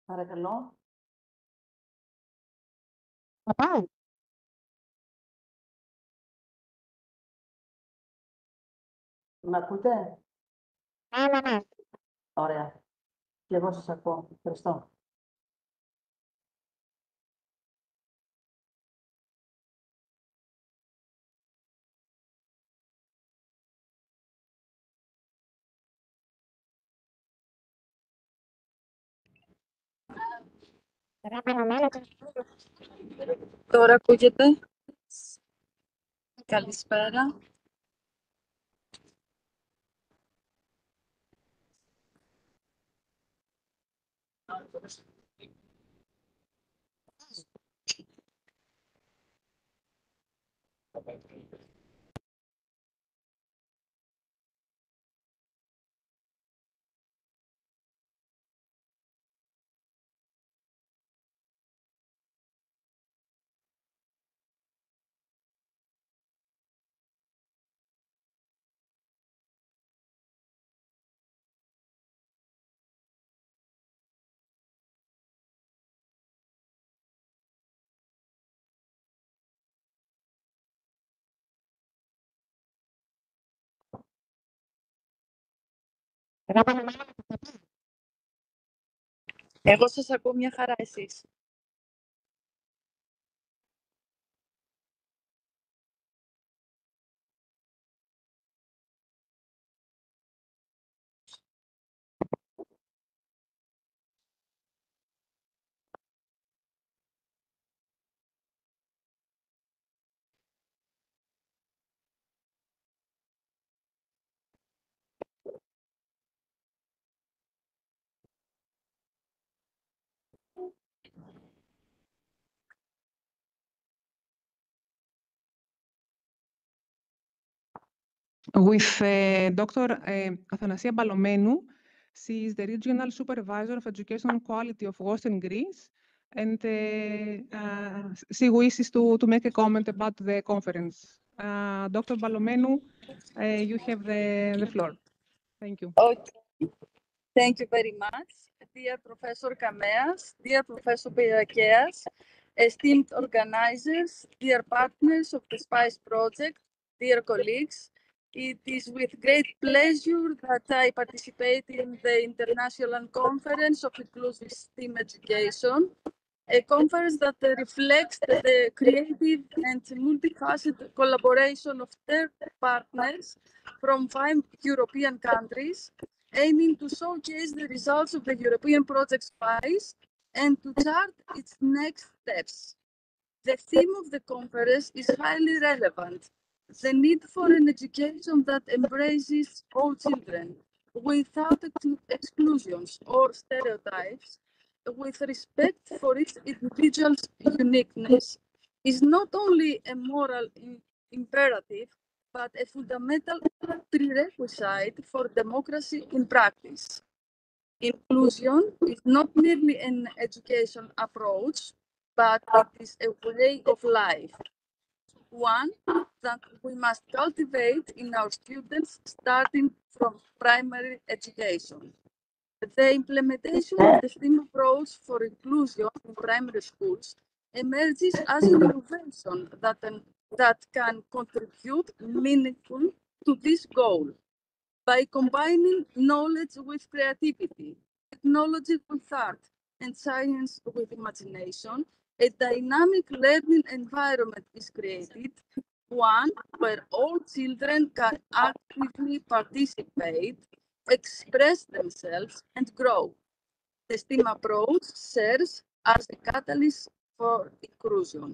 Παρακαλώ. Με ακούτε? Ναι. Ωραία. Και εγώ σας ακούω. Ευχαριστώ. Τώρα ακούγεται. Καλησπέρα. Εγώ σας ακούω μια χαρά, εσείς. With Dr. Athanasia Balomenou. She is the Regional Supervisor of Education and Quality of Western Greece, and she wishes to make a comment about the conference. Dr. Balomenou, you have the floor. Thank you. Okay. Thank you very much. Dear Professor Kameas, dear Professor Birakeas, esteemed organizers, dear partners of the SpicE project, dear colleagues, it is with great pleasure that I participate in the International Conference of Inclusive STEAM Education, a conference that reflects the creative and multifaceted collaboration of third partners from 5 European countries, aiming to showcase the results of the European project SpicE and to chart its next steps. The theme of the conference is highly relevant: the need for an education that embraces all children without exclusions or stereotypes, with respect for each individual's uniqueness, is not only a moral imperative, but a fundamental prerequisite for democracy in practice. Inclusion is not merely an education approach, but it is a way of life, one that we must cultivate in our students starting from primary education. The implementation of the STEAM approach for inclusion in primary schools emerges as an innovation that can contribute meaningfully to this goal. By combining knowledge with creativity, technology with art, and science with imagination, a dynamic learning environment is created, one where all children can actively participate, express themselves, and grow. The STEAM approach serves as a catalyst for inclusion.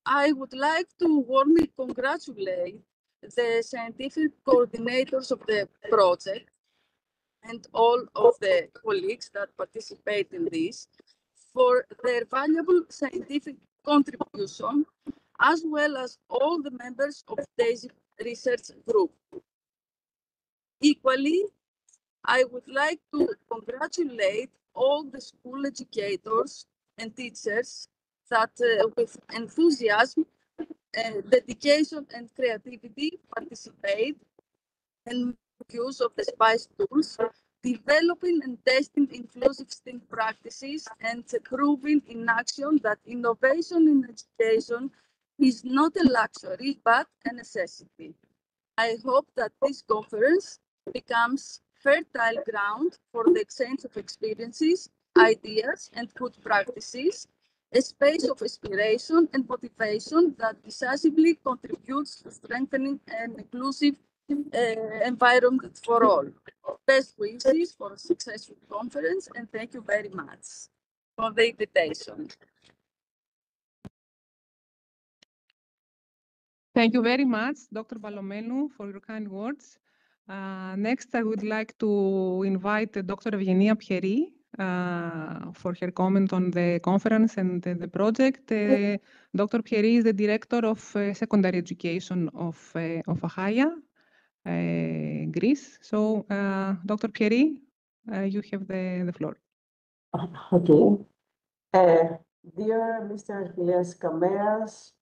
I would like to warmly congratulate the scientific coordinators of the project, and all of the colleagues that participate in this for their valuable scientific contribution, as well as all the members of DAISY Research Group. Equally, I would like to congratulate all the school educators and teachers that with enthusiasm, dedication and creativity participate and use of the SpicE tools, developing and testing inclusive STEAM practices and proving in action that innovation in education is not a luxury, but a necessity. I hope that this conference becomes fertile ground for the exchange of experiences, ideas, and good practices, a space of inspiration and motivation that decisively contributes to strengthening an inclusive environment for all. Best wishes for a successful conference, and thank you very much for the invitation. Thank you very much, Dr. Balomenu, for your kind words. Next, I would like to invite Dr. Eugenia Pieri for her comment on the conference and the project. Dr. Pieri is the Director of Secondary Education of Achaia, Greece. So, Dr. Pieri, you have the floor. Okay. Dear Mr. Achilles Kameas,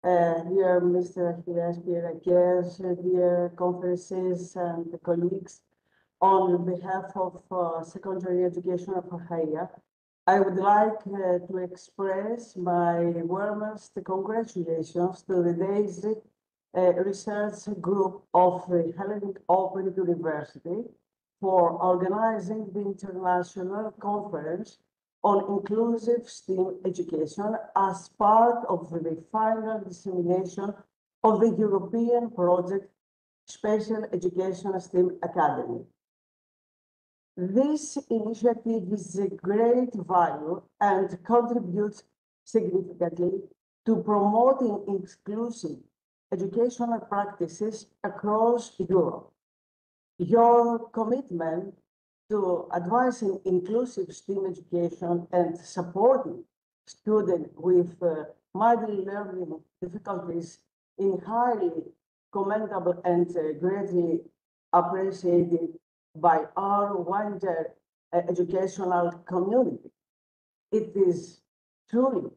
dear Mr. Achilles Pierakeas, dear conferences and colleagues, on behalf of Secondary Education of Achaia, I would like to express my warmest congratulations to the DAISY Research Group of the Hellenic Open University for organizing the International Conference on Inclusive STEAM Education as part of the final dissemination of the European project Special Education STEAM Academy. This initiative is a great value and contributes significantly to promoting inclusive educational practices across Europe. Your commitment to advancing inclusive STEAM education and supporting students with mild learning difficulties is highly commendable and greatly appreciated by our wider educational community. It is truly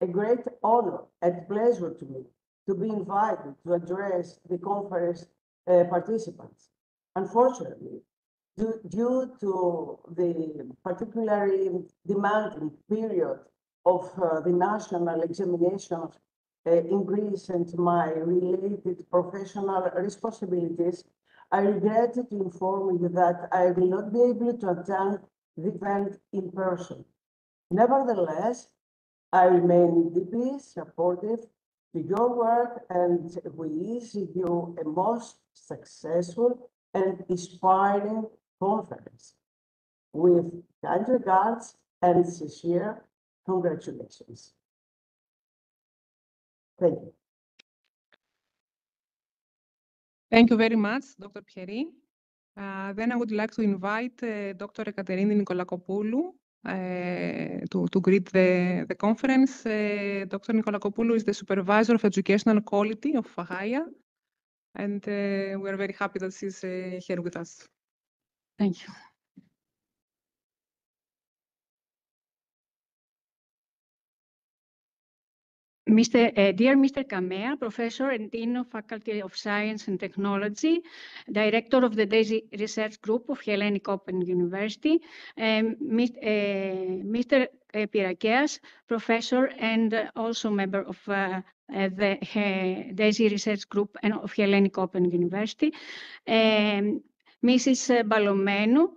a great honor and pleasure to me to be invited to address the conference participants. Unfortunately, due to the particularly demanding period of the national examinations in Greece and my related professional responsibilities, I regret to inform you that I will not be able to attend the event in person. Nevertheless, I remain deeply supportive to your work and wish you a most successful and inspiring conference. With kind regards and sincere congratulations. Thank you. Thank you very much, Dr. Pieri. Then I would like to invite Dr. Ekaterini Nikolakopoulou to greet the conference. Dr. Nikolakopoulou is the Supervisor of Educational Quality of Achaia, and we are very happy that she's here with us. Thank you. Dear Mr. Kamea, Professor and Dean of Faculty of Science and Technology, Director of the DAISY Research Group of Hellenic Open University, Mr. Pierakeas, Professor and also member of the DAISY Research Group of Hellenic Open University, Mrs. Balomenu,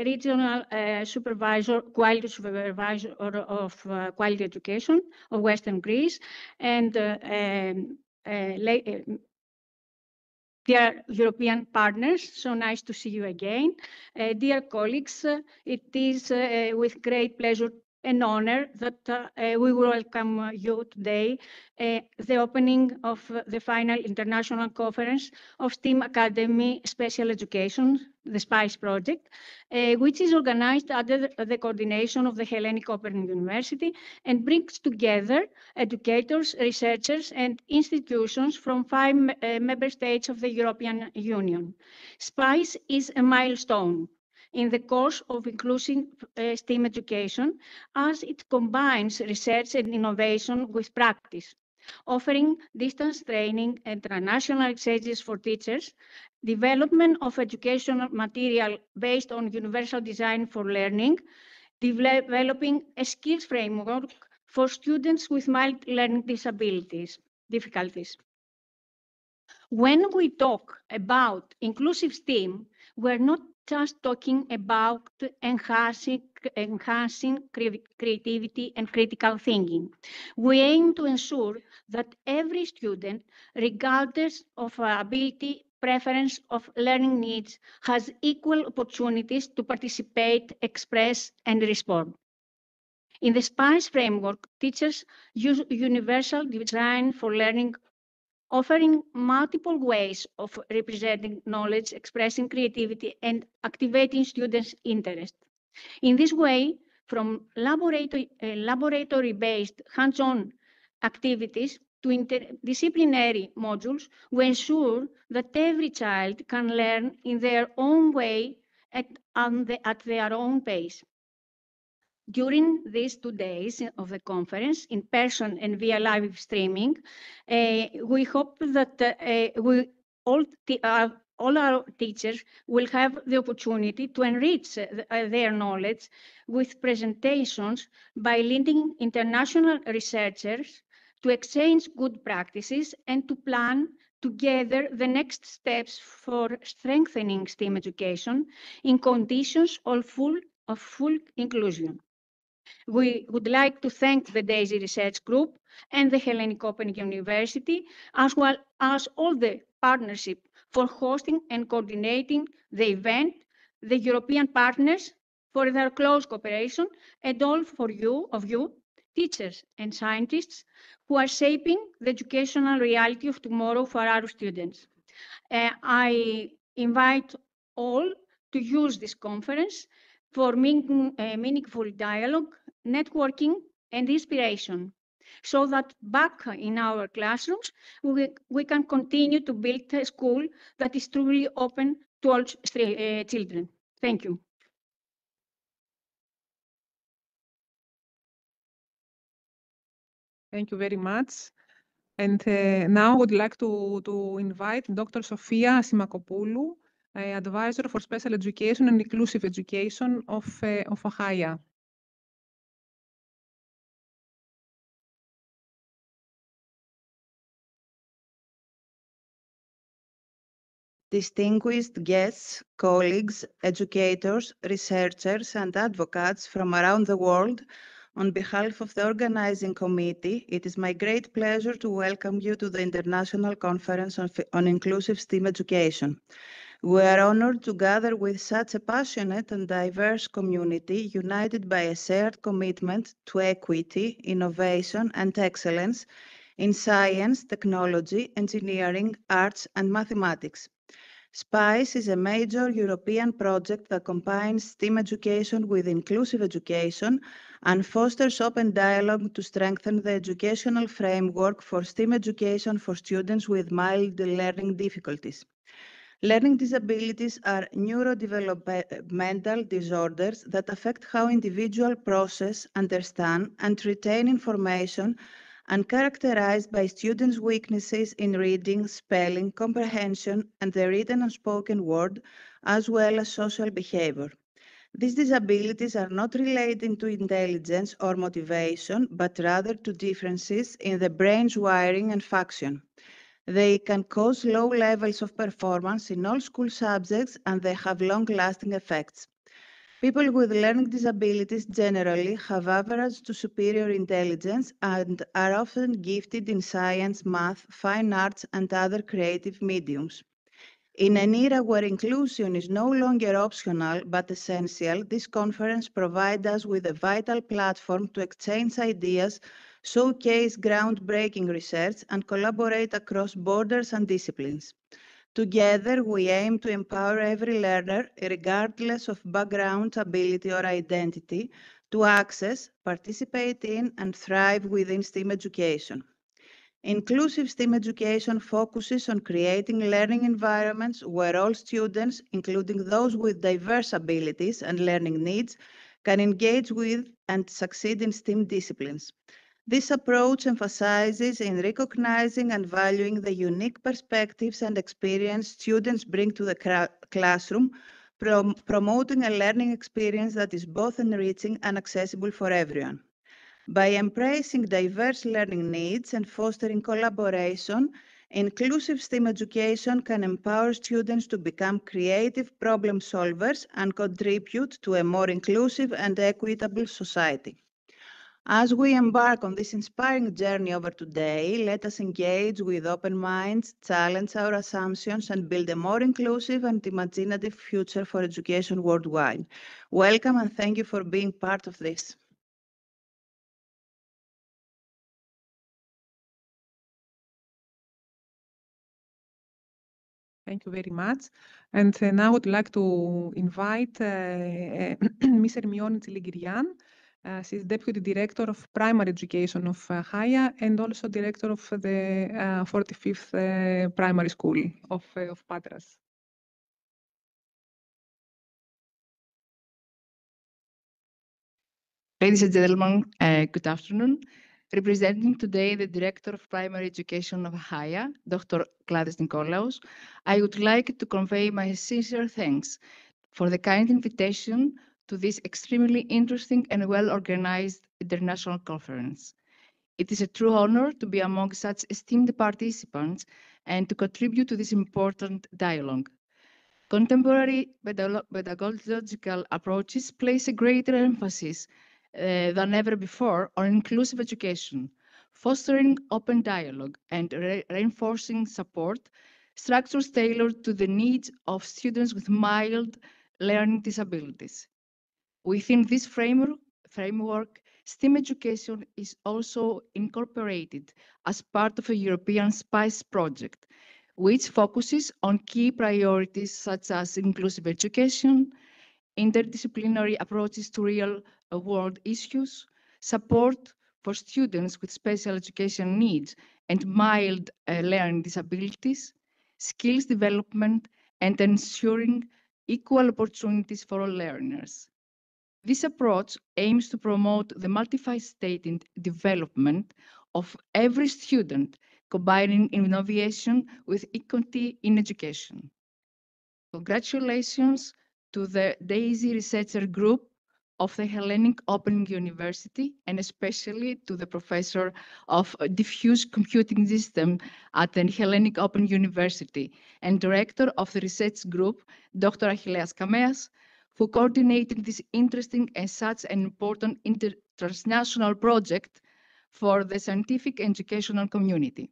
Regional Supervisor, Quality Supervisor of Quality Education of Western Greece, and dear European partners, so nice to see you again. Dear colleagues, it is with great pleasure an honor that we welcome you today, the opening of the final International Conference of STEAM Academy Special Education, the SpicE project, which is organized under the coordination of the Hellenic Open University and brings together educators, researchers, and institutions from 5 member states of the European Union. SpicE is a milestone in the course of inclusive STEAM education, as it combines research and innovation with practice, offering distance training and international exchanges for teachers, development of educational material based on universal design for learning, developing a skills framework for students with mild learning difficulties. When we talk about inclusive STEAM, we're not just talking about enhancing creativity and critical thinking. We aim to ensure that every student, regardless of ability, preference, of learning needs, has equal opportunities to participate, express, and respond. In the SpicE framework, teachers use universal design for learning, offering multiple ways of representing knowledge, expressing creativity, and activating students' interest. In this way, from laboratory-based hands-on activities to interdisciplinary modules, we ensure that every child can learn in their own way at their own pace. During these 2 days of the conference, in person and via live streaming, we hope that all our teachers will have the opportunity to enrich their knowledge with presentations by leading international researchers, to exchange good practices, and to plan together the next steps for strengthening STEAM education in conditions of full inclusion. We would like to thank the DAISY Research Group and the Hellenic Open University, as well as all the partnership for hosting and coordinating the event, the European partners for their close cooperation, and all of you, teachers and scientists, who are shaping the educational reality of tomorrow for our students. I invite all to use this conference for meaningful dialogue, networking, and inspiration, so that back in our classrooms, we can continue to build a school that is truly open to all children. Thank you. Thank you very much. And now I would like to invite Dr. Sofia Simakopoulou, Advisor for Special Education and Inclusive Education of AHAIA. Distinguished guests, colleagues, educators, researchers, and advocates from around the world, on behalf of the organizing committee, it is my great pleasure to welcome you to the International Conference on Inclusive STEAM Education. We are honored to gather with such a passionate and diverse community, united by a shared commitment to equity, innovation, and excellence in science, technology, engineering, arts, and mathematics. SpicE is a major European project that combines STEAM education with inclusive education and fosters open dialogue to strengthen the educational framework for STEAM education for students with mild learning difficulties. Learning disabilities are neurodevelopmental disorders that affect how individuals process, understand, and retain information, and characterized by students' weaknesses in reading, spelling, comprehension, and the written and spoken word, as well as social behavior. These disabilities are not related to intelligence or motivation, but rather to differences in the brain's wiring and function. They can cause low levels of performance in all school subjects, and they have long-lasting effects. People with learning disabilities generally have average to superior intelligence and are often gifted in science, math, fine arts, and other creative mediums. In an era where inclusion is no longer optional but essential, this conference provides us with a vital platform to exchange ideas, showcase groundbreaking research, and collaborate across borders and disciplines. Together, we aim to empower every learner, regardless of background, ability, or identity, to access, participate in, and thrive within STEAM education. Inclusive STEAM education focuses on creating learning environments where all students, including those with diverse abilities and learning needs, can engage with and succeed in STEAM disciplines. This approach emphasizes in recognizing and valuing the unique perspectives and experience students bring to the classroom, promoting a learning experience that is both enriching and accessible for everyone. By embracing diverse learning needs and fostering collaboration, inclusive STEAM education can empower students to become creative problem solvers and contribute to a more inclusive and equitable society. As we embark on this inspiring journey over today, let us engage with open minds, challenge our assumptions, and build a more inclusive and imaginative future for education worldwide. Welcome and thank you for being part of this. Thank you very much. And now I would like to invite Ms. Hermione Tsilingirian. She's Deputy Director of Primary Education of HAIA and also Director of the 45th Primary School of Patras. Ladies and gentlemen, good afternoon. Representing today the Director of Primary Education of HAIA, Dr. Gladys Nikolaos, I would like to convey my sincere thanks for the kind invitation to this extremely interesting and well-organized international conference. It is a true honor to be among such esteemed participants and to contribute to this important dialogue. Contemporary pedagogical approaches place a greater emphasis than ever before on inclusive education, fostering open dialogue and reinforcing support, structures tailored to the needs of students with mild learning disabilities. Within this framework, STEAM education is also incorporated as part of a European SpicE project, which focuses on key priorities such as inclusive education, interdisciplinary approaches to real-world issues, support for students with special education needs and mild learning disabilities, skills development, and ensuring equal opportunities for all learners. This approach aims to promote the multifaceted development of every student, combining innovation with equity in education. Congratulations to the DAISY Researcher Group of the Hellenic Open University, and especially to the Professor of Diffuse Computing System at the Hellenic Open University and Director of the Research Group, Dr. Achilleas Kameas, for coordinating this interesting and such an important transnational project for the scientific and educational community.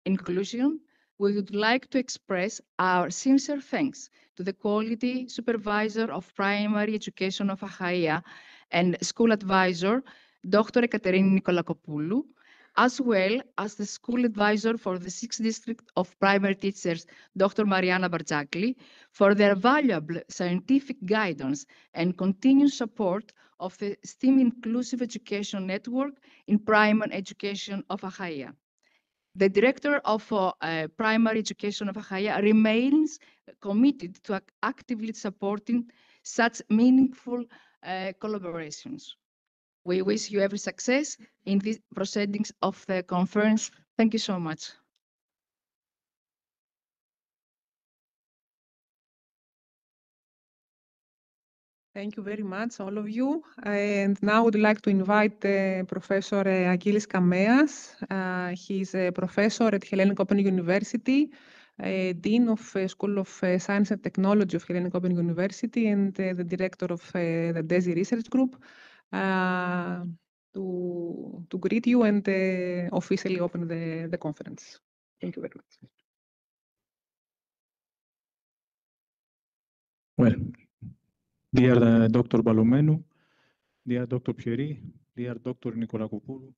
In conclusion, we would like to express our sincere thanks to the Quality Supervisor of Primary Education of HAIA and School Advisor, Dr. Ekaterini Nikolakopoulou, as well as the School Advisor for the 6th District of Primary Teachers, Dr. Mariana Bardzakli, for their valuable scientific guidance and continued support of the STEAM Inclusive Education Network in Primary Education of HAIA. The Director of Primary Education of HAIA remains committed to actively supporting such meaningful collaborations. We wish you every success in the proceedings of the conference. Thank you so much. Thank you very much, all of you. And now I would like to invite Professor Achilles Kameas. He's a professor at Hellenic Open University, Dean of School of Science and Technology of Hellenic Open University, and the Director of the DAISY Research Group, to greet you and officially open the conference. Thank you very much. Well, dear Dr. Balomenu, dear Dr. Pieri, dear Dr. Nikolakopoulou,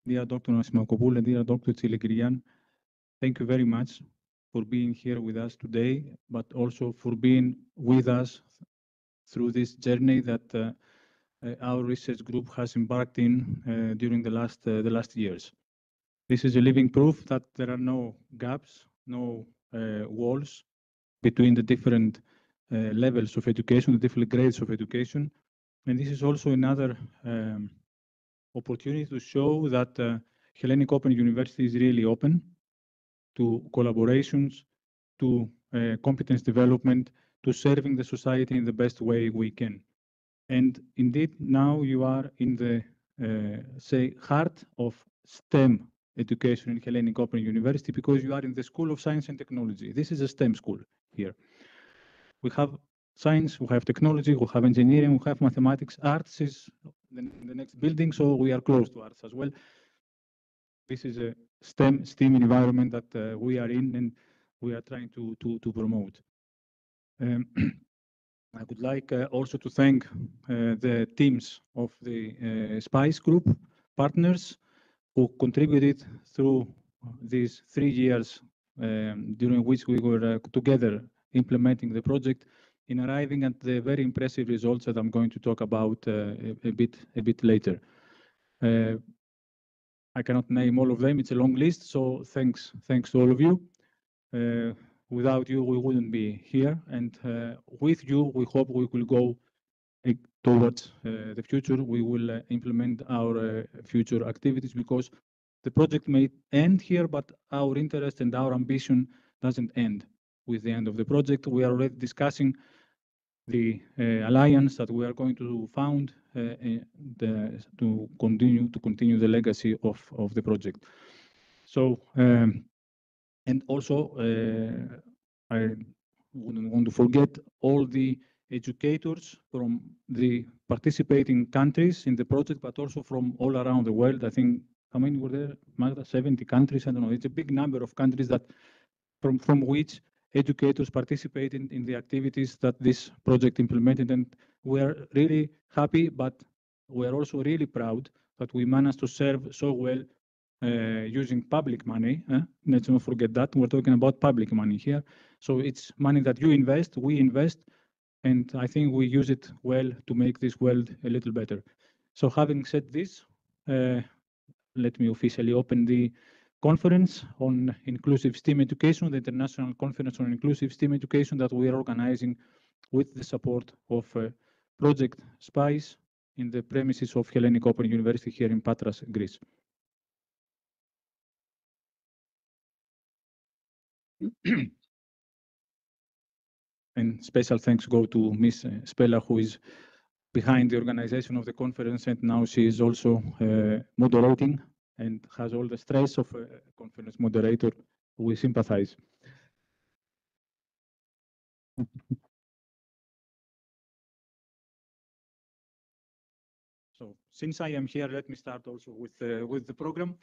dear Dr. Nasimakopoulou, and dear Dr. Tsiligirian, thank you very much for being here with us today, but also for being with us through this journey that our research group has embarked in during the last years. This is a living proof that there are no gaps, no walls between the different levels of education, the different grades of education. And this is also another opportunity to show that Hellenic Open University is really open to collaborations, to competence development, to serving the society in the best way we can. And indeed, now you are in the, say, heart of STEM education in Hellenic Open University because you are in the School of Science and Technology. This is a STEM school here. We have science, we have technology, we have engineering, we have mathematics. Arts is the next building, so we are close to arts as well. This is a STEM environment that we are in and we are trying to promote. I would like also to thank the teams of the SpicE group partners who contributed through these 3 years during which we were together implementing the project in arriving at the very impressive results that I'm going to talk about a bit later. I cannot name all of them, it's a long list, so thanks to all of you. Without you, we wouldn't be here, and with you, we hope we will go towards the future. We will implement our future activities because the project may end here, but our interest and our ambition doesn't end with the end of the project. We are already discussing the alliance that we are going to found to continue the legacy of the project. So. And also, I wouldn't want to forget all the educators from the participating countries in the project, but also from all around the world. I think, how many were there, Magda? 70 countries, I don't know. It's a big number of countries that from which educators participate in the activities that this project implemented. And we are really happy, but we are also really proud that we managed to serve so well using public money. Let's not forget that. We're talking about public money here. So it's money that you invest, we invest, and I think we use it well to make this world a little better. So having said this, let me officially open the conference on inclusive STEM education, the International Conference on Inclusive STEM Education that we are organizing with the support of Project SpicE in the premises of Hellenic Open University here in Patras, Greece. And special thanks go to Ms. Spela, who is behind the organization of the conference, and now she is also moderating and has all the stress of a conference moderator. We sympathize. So since I am here, let me start also with the program.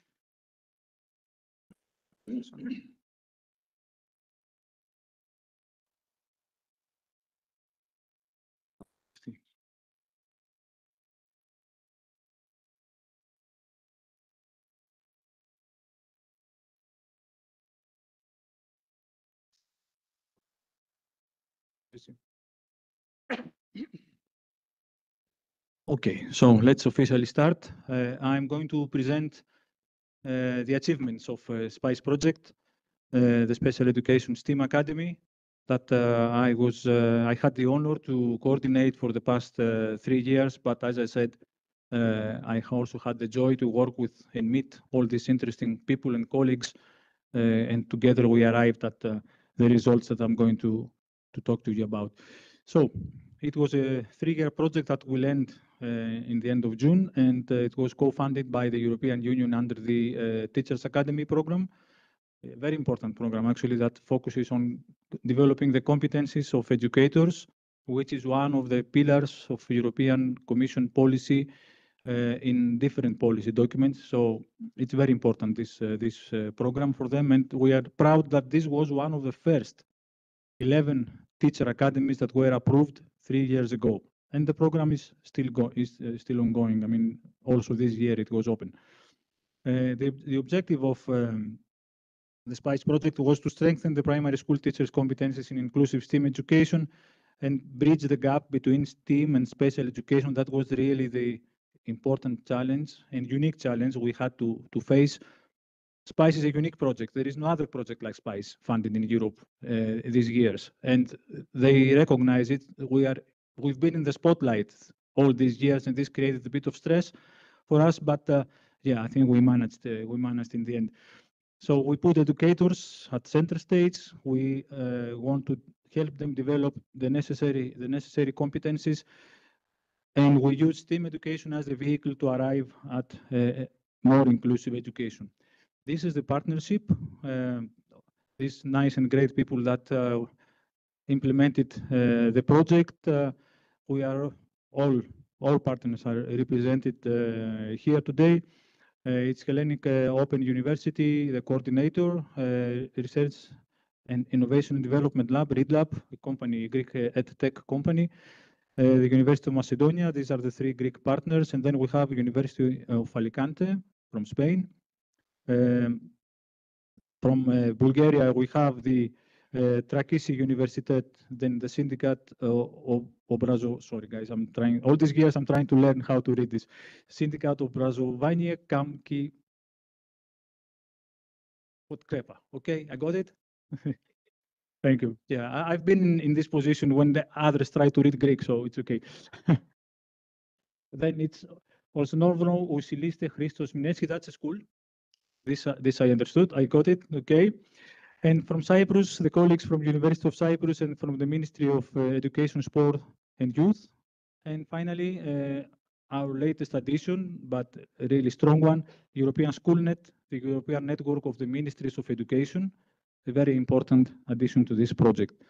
Okay, so let's officially start. I'm going to present the achievements of SpicE project, the Special Education STEM Academy, that I had the honor to coordinate for the past 3 years. But as I said, I also had the joy to work with and meet all these interesting people and colleagues, and together we arrived at the results that I'm going to talk to you about. So it was a 3-year project that will end in the end of June, and it was co-funded by the European Union under the Teachers Academy program, a very important program actually that focuses on developing the competencies of educators, which is one of the pillars of European Commission policy in different policy documents. So it's very important, this program for them, and we are proud that this was one of the first 11 teacher academies that were approved 3 years ago. And the program is still ongoing. I mean, also this year it was open. The objective of the SpicE project was to strengthen the primary school teachers' competencies in inclusive STEAM education and bridge the gap between STEAM and special education. That was really the important challenge and unique challenge we had to face. SpicE is a unique project. There is no other project like SpicE funded in Europe these years, and they recognize it. We've been in the spotlight all these years, and this created a bit of stress for us. But yeah, I think we managed in the end. So we put educators at center stage. We want to help them develop the necessary competencies, and we use STEAM education as a vehicle to arrive at more inclusive education. This is the partnership. These nice and great people that implemented the project. We are all partners are represented here today. It's Hellenic Open University, the coordinator, Research and Innovation and Development Lab, READ Lab, a company, Greek EdTech company, the University of Macedonia. These are the 3 Greek partners. And then we have University of Alicante from Spain. From Bulgaria, we have the Trakisi Universitet, then the Syndicat Obrazo. Sorry, guys, I'm trying. All these years, I'm trying to learn how to read this. Syndicat Obrazovanie Kamki Podkrepa. Okay, I got it. Thank you. Yeah, I've been in this position when the others try to read Greek, so it's okay. Then it's also Norvno Usiliste Christos Mineski. That's a school. This I understood. I got it. Okay. And from Cyprus, the colleagues from University of Cyprus and from the Ministry of Education, Sport and Youth. And finally, our latest addition, but a really strong one, European SchoolNet, the European network of the Ministries of Education, a very important addition to this project.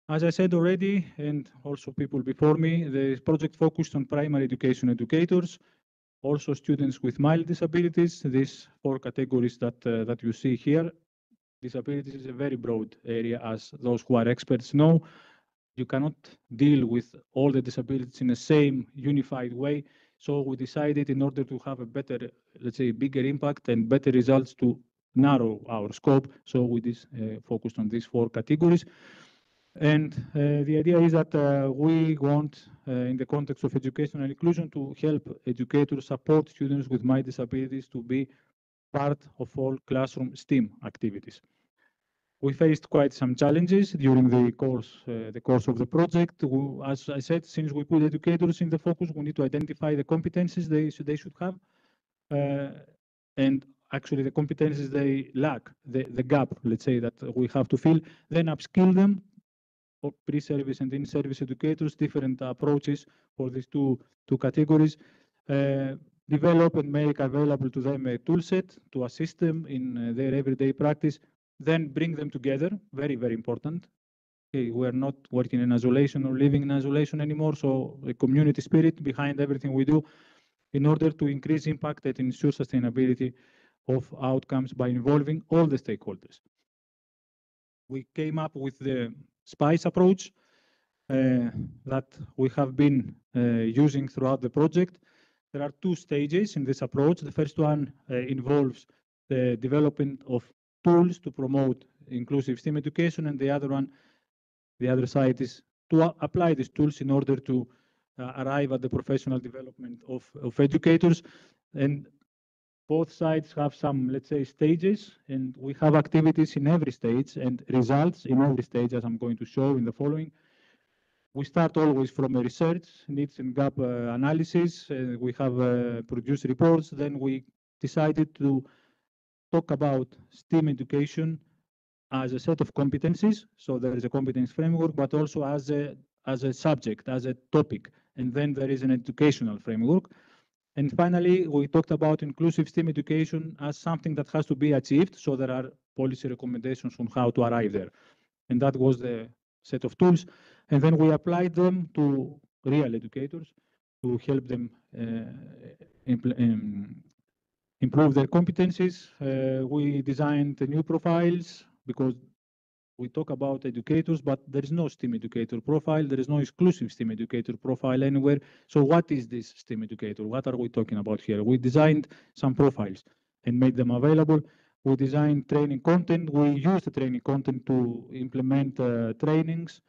As I said already, and also people before me, the project focused on primary education educators, also students with mild disabilities. These 4 categories that you see here. Disabilities is a very broad area, as those who are experts know. You cannot deal with all the disabilities in the same unified way. So we decided, in order to have a better, let's say, bigger impact and better results, to narrow our scope. So we focused on these 4 categories. And the idea is that we want, in the context of educational inclusion, to help educators support students with mild disabilities to be part of all classroom STEAM activities. We faced quite some challenges during the course of the project. As I said, since we put educators in the focus, we need to identify the competencies they should have, and actually the competencies they lack, the gap, let's say, that we have to fill, then upskill them. For pre-service and in-service educators, different approaches for these two categories. Develop and make available to them a tool set to assist them in their everyday practice, then bring them together, very, very important. Okay, we're not working in isolation or living in isolation anymore, so a community spirit behind everything we do in order to increase impact and ensure sustainability of outcomes by involving all the stakeholders. We came up with the SpicE approach that we have been using throughout the project. There are 2 stages in this approach. The first one involves the development of tools to promote inclusive STEAM education, and the other side is to apply these tools in order to arrive at the professional development of educators. And both sides have some, let's say, stages, and we have activities in every stage and results in every stage, as I'm going to show in the following. We start always from a research, needs and gap analysis. We have produced reports. Then we decided to talk about STEAM education as a set of competencies. So there is a competence framework, but also as a subject, as a topic. And then there is an educational framework. And finally, we talked about inclusive STEAM education as something that has to be achieved. So there are policy recommendations on how to arrive there. And that was the set of tools. And then we applied them to real educators to help them improve their competencies. We designed new profiles because we talk about educators, but there is no STEAM educator profile. There is no exclusive STEAM educator profile anywhere. So what is this STEAM educator? What are we talking about here? We designed some profiles and made them available. We designed training content. We used the training content to implement trainings,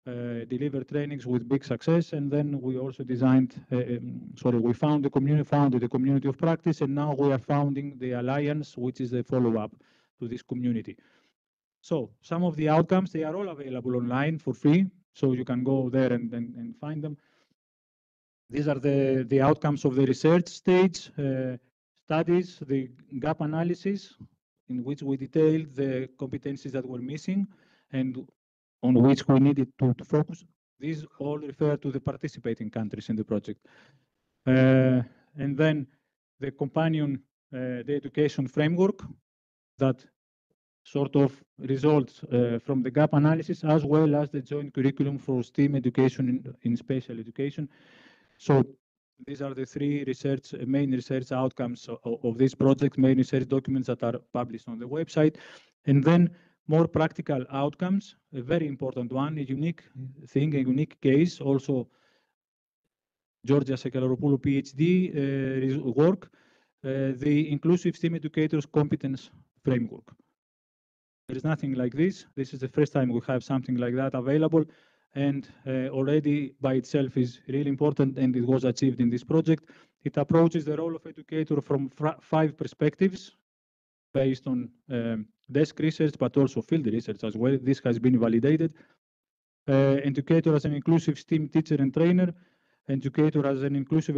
deliver trainings with big success. And then we also designed, we founded the community of practice, and now we are founding the alliance, which is the follow-up to this community. So some of the outcomes, they are all available online for free, so you can go there and find them. These are the outcomes of the research stage studies, the gap analysis, in which we detailed the competencies that were missing and on which we needed to focus. These all refer to the participating countries in the project. And then the companion, the education framework that sort of results from the gap analysis, as well as the joint curriculum for STEAM education in special education. So these are the three main research outcomes of this project, main research documents that are published on the website. And then more practical outcomes, a very important one, a unique thing, a unique case, also Georgia Sekelaropoulou PhD work, the Inclusive STEAM Educators Competence Framework. There is nothing like this. This is the first time we have something like that available, and already by itself is really important, and it was achieved in this project. It approaches the role of educator from 5 perspectives based on desk research, but also field research as well. This has been validated. Educator as an inclusive STEAM teacher and trainer, educator as an inclusive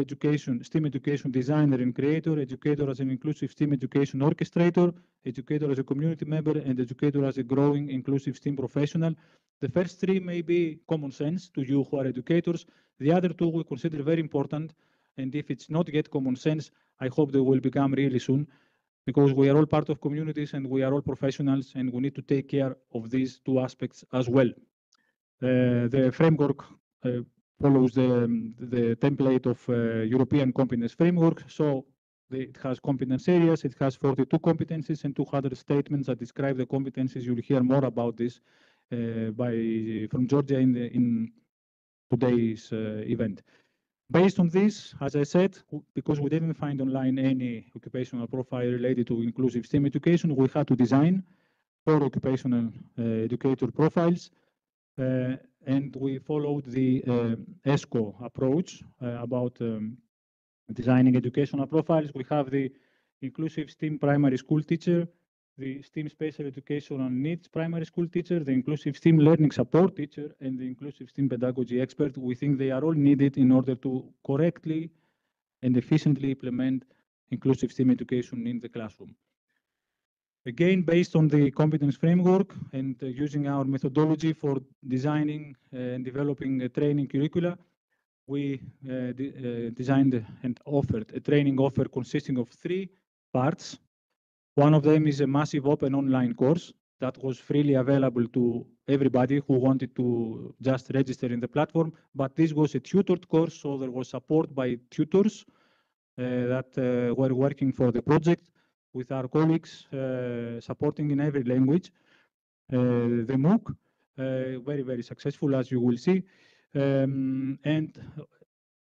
STEAM education designer and creator, educator as an inclusive STEAM education orchestrator, educator as a community member, and educator as a growing inclusive STEAM professional. The first 3 may be common sense to you who are educators. The other 2 we consider very important, and if it's not yet common sense, I hope they will become really soon, because we are all part of communities and we are all professionals, and we need to take care of these 2 aspects as well. The framework follows the template of European competence framework. So it has competence areas, it has 42 competencies and 200 statements that describe the competencies. You'll hear more about this from Georgia in today's event. Based on this, as I said, because we didn't find online any occupational profile related to inclusive STEAM education, we had to design 4 occupational educator profiles. And we followed the ESCO approach about designing educational profiles. We have the inclusive STEAM primary school teacher, the STEAM special educational needs primary school teacher, the inclusive STEAM learning support teacher, and the inclusive STEAM pedagogy expert. We think they are all needed in order to correctly and efficiently implement inclusive STEAM education in the classroom. Again, based on the competence framework and using our methodology for designing and developing a training curricula, we designed and offered a training offer consisting of 3 parts. One of them is a massive open online course that was freely available to everybody who wanted to just register in the platform. But this was a tutored course, so there was support by tutors that were working for the project, with our colleagues supporting in every language. The MOOC, very, very successful, as you will see. And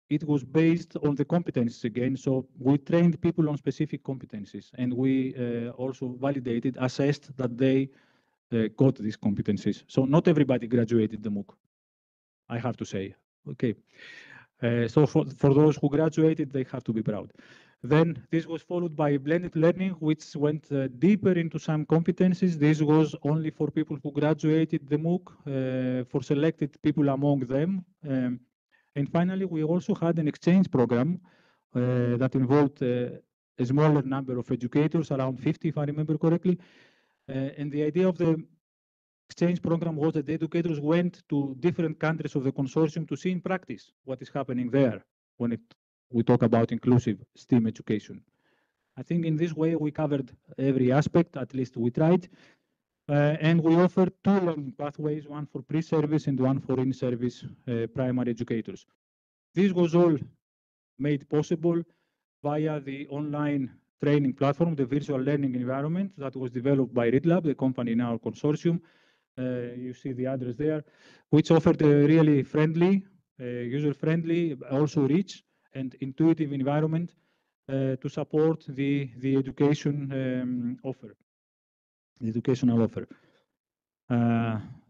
it was based on the competencies again. So we trained people on specific competencies, and we also validated, assessed that they got these competencies. So not everybody graduated the MOOC, I have to say. Okay. So for those who graduated, they have to be proud. Then this was followed by blended learning, which went deeper into some competencies. This was only for people who graduated the MOOC, for selected people among them. And finally, we also had an exchange program that involved a smaller number of educators, around 50, if I remember correctly. And the idea of the exchange program was that the educators went to different countries of the consortium to see in practice what is happening there when we talk about inclusive STEAM education. I think in this way we covered every aspect, at least we tried. And we offered 2 learning pathways, one for pre-service and one for in-service primary educators. This was all made possible via the online training platform, the virtual learning environment that was developed by ReadLab, the company in our consortium. You see the address there, which offered a really friendly, user-friendly, also rich and intuitive environment to support the education offer, the educational offer.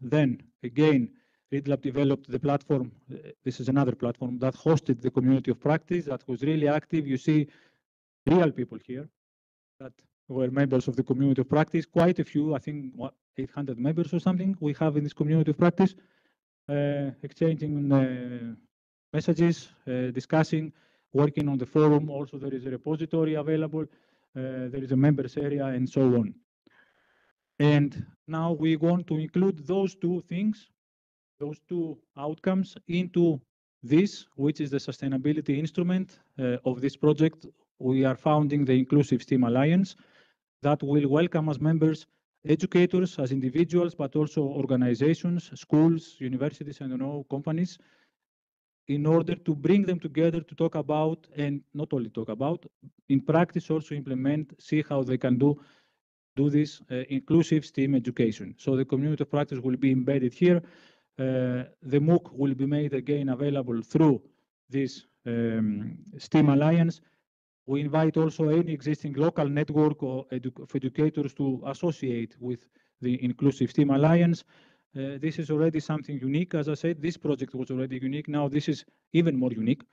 Then again, ReadLab developed the platform. This is another platform that hosted the community of practice that was really active. You see real people here that were members of the community of practice, quite a few, I think 800 members or something we have in this community of practice, exchanging messages, discussing, working on the forum. Also, there is a repository available. There is a members area and so on. And now we want to include those two things, those two outcomes into this, which is the sustainability instrument of this project. We are founding the Inclusive STEAM Alliance that will welcome as members educators as individuals, but also organizations, schools, universities, and companies, in order to bring them together to talk about, and not only talk about, in practice also implement, see how they can do this inclusive STEAM education. So the community of practice will be embedded here. The MOOC will be made again available through this STEAM Alliance. We invite also any existing local network of educators to associate with the Inclusive STEAM Alliance. This is already something unique. As I said, this project was already unique. Now this is even more unique,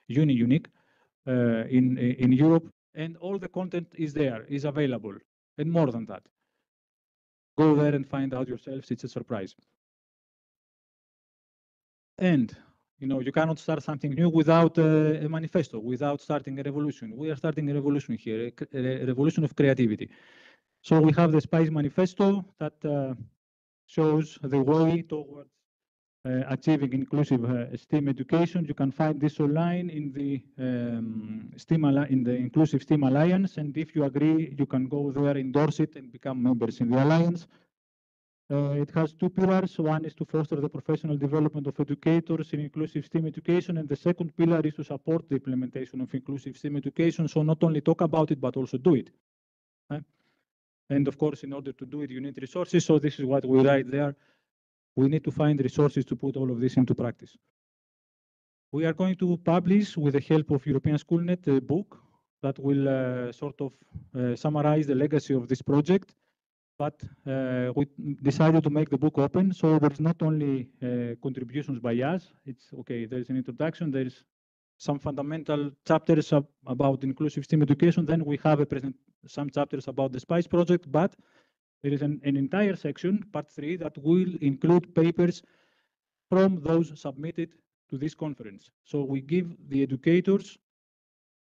unique in Europe. And all the content is there, is available. And more than that. Go there and find out yourselves. It's a surprise. And you cannot start something new without a manifesto, without starting a revolution. We are starting a revolution here, a revolution of creativity. So we have the SpicE manifesto that shows the way towards achieving inclusive STEAM education. You can find this online in the Inclusive STEAM Alliance, and if you agree, you can go there, endorse it, and become members in the alliance. It has two pillars. One is to foster the professional development of educators in inclusive STEAM education, and the second pillar is to support the implementation of inclusive STEAM education. So not only talk about it, but also do it. And of course, in order to do it, you need resources. So this is what we write there. We need to find resources to put all of this into practice. We are going to publish, with the help of European Schoolnet, a book that will sort of summarize the legacy of this project. But we decided to make the book open, so there is not only contributions by us. It's okay, there is an introduction, there is some fundamental chapters about inclusive STEAM education. Then we have some chapters about the SpicE project, but there is an entire section, part 3, that will include papers from those submitted to this conference. So we give the educators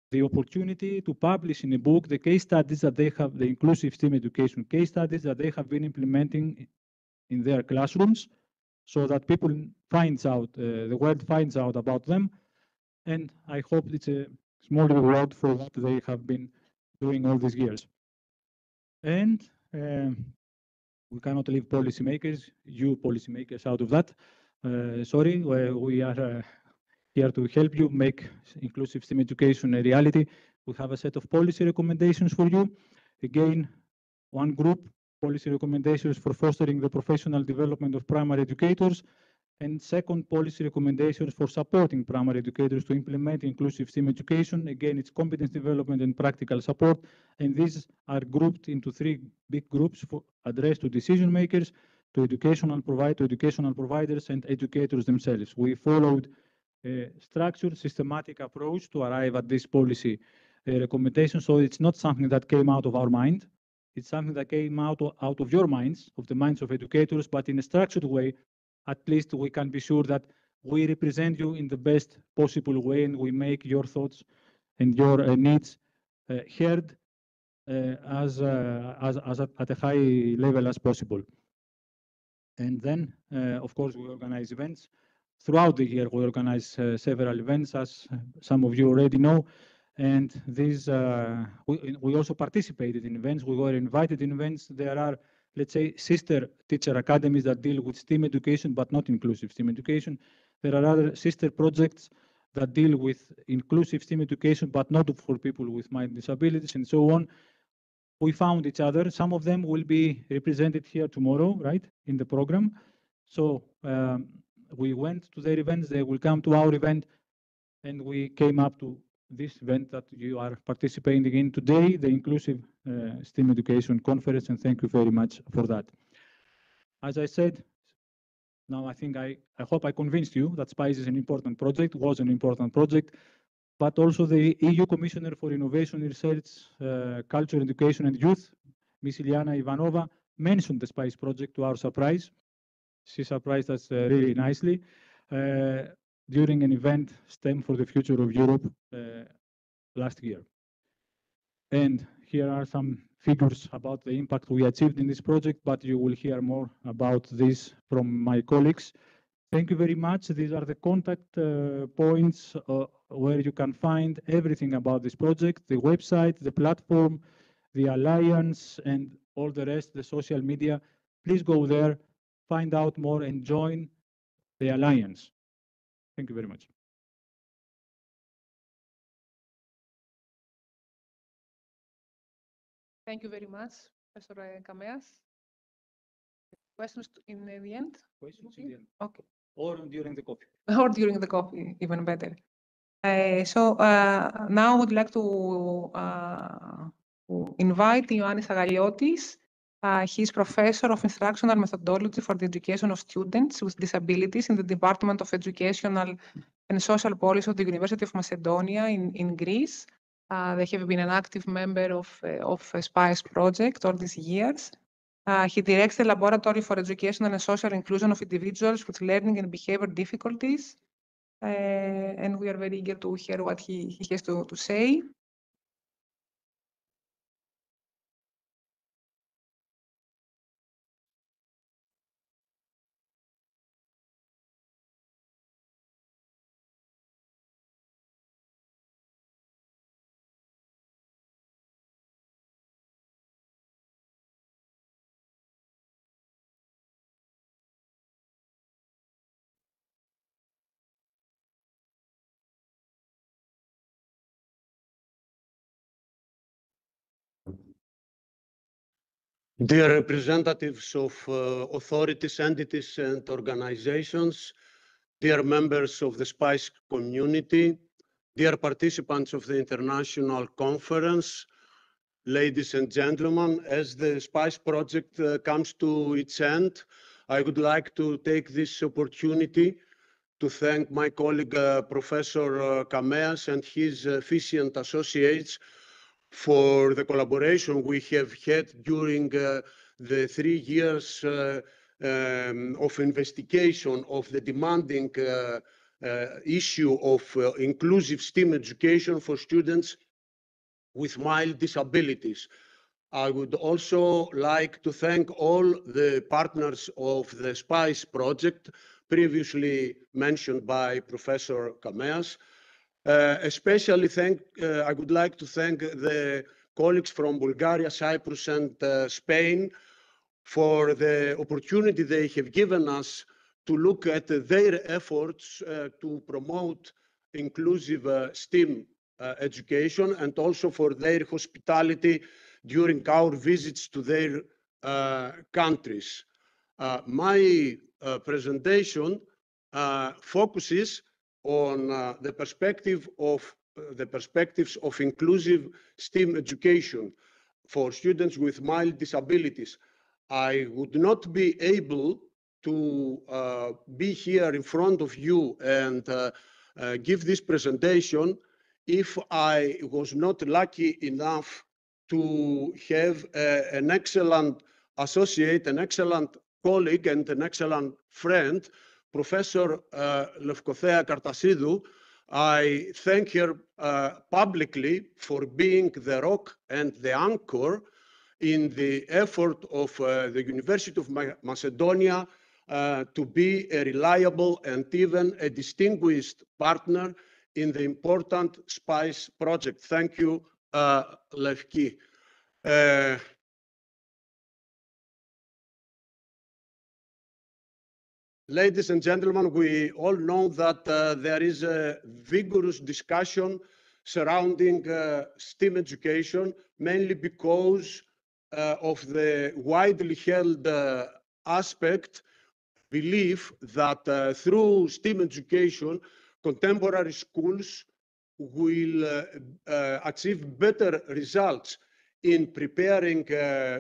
the opportunity to publish in a book the case studies that they have, the inclusive STEAM education case studies that they have been implementing in their classrooms, so that people finds out, the world finds out about them. And I hope it's a small reward for what they have been doing all these years. And we cannot leave policymakers, you policymakers, out of that. Sorry, we are here to help you make inclusive STEAM education a reality. We have a set of policy recommendations for you. Again, one group, policy recommendations for fostering the professional development of primary educators, and second, policy recommendations for supporting primary educators to implement inclusive STEAM education. Again, it's competence development and practical support, and these are grouped into 3 big groups addressed to decision makers, to educational providers, and educators themselves. We followed a structured, systematic approach to arrive at this policy recommendation. So it's not something that came out of our mind. It's something that came out of your minds, of the minds of educators, but in a structured way. At least we can be sure that we represent you in the best possible way, and we make your thoughts and your needs heard at a high level as possible. And then, of course, we organize events. Throughout the year, we organize several events, as some of you already know. And these, we also participated in events. We were invited in events. There are, let's say, sister teacher academies that deal with STEAM education, but not inclusive STEAM education. There are other sister projects that deal with inclusive STEAM education, but not for people with mind disabilities and so on. we found each other. Some of them will be represented here tomorrow, right, in the program. So we went to their events, they will come to our event, and we came up to this event that you are participating in today, the Inclusive STEM Education Conference, and thank you very much for that. As I said, now I think I hope I convinced you that SpicE is an important project, was an important project, but also the EU Commissioner for Innovation, Research, Culture, Education and Youth, Ms. Iliana Ivanova, mentioned the SpicE project to our surprise. She surprised us really nicely during an event, STEM for the Future of Europe, last year. And here are some figures about the impact we achieved in this project, but you will hear more about this from my colleagues. Thank you very much. These are the contact points where you can find everything about this project, the website, the platform, the alliance, and all the rest, the social media. Please go there, find out more, and join the alliance. Thank you very much. Thank you very much, Professor Kameas. Questions in the end? Questions in the end. Okay. Or during the coffee. Or during the coffee, even better. Now I would like to invite Ioannis Agaliotis. He's Professor of Instructional Methodology for the Education of Students with Disabilities in the Department of Educational and Social Policy of the University of Macedonia in Greece. They have been an active member of SpicE project all these years. He directs the Laboratory for Educational and Social Inclusion of Individuals with Learning and Behavior Difficulties. And we are very eager to hear what he has to say. Dear representatives of authorities, entities, and organizations, dear members of the SpicE community, dear participants of the international conference, ladies and gentlemen, as the SpicE project comes to its end, I would like to take this opportunity to thank my colleague, Professor Kameas and his efficient associates for the collaboration we have had during the 3 years of investigation of the demanding issue of inclusive STEM education for students with mild disabilities. I would also like to thank all the partners of the SpicE project, previously mentioned by Professor Kameas. Especially I would like to thank the colleagues from Bulgaria, Cyprus, and Spain for the opportunity they have given us to look at their efforts to promote inclusive STEM education, and also for their hospitality during our visits to their countries. My presentation focuses on the perspectives of inclusive STEM education for students with mild disabilities. I would not be able to be here in front of you and give this presentation if I was not lucky enough to have an excellent associate, an excellent colleague, and an excellent friend, Professor Lefkothea Kartasidou. I thank her publicly for being the rock and the anchor in the effort of the University of Macedonia to be a reliable and even a distinguished partner in the important SpicE project. Thank you, Lefki. Ladies and gentlemen, we all know that there is a vigorous discussion surrounding STEM education, mainly because of the widely held aspect, belief that through STEAM education, contemporary schools will achieve better results in preparing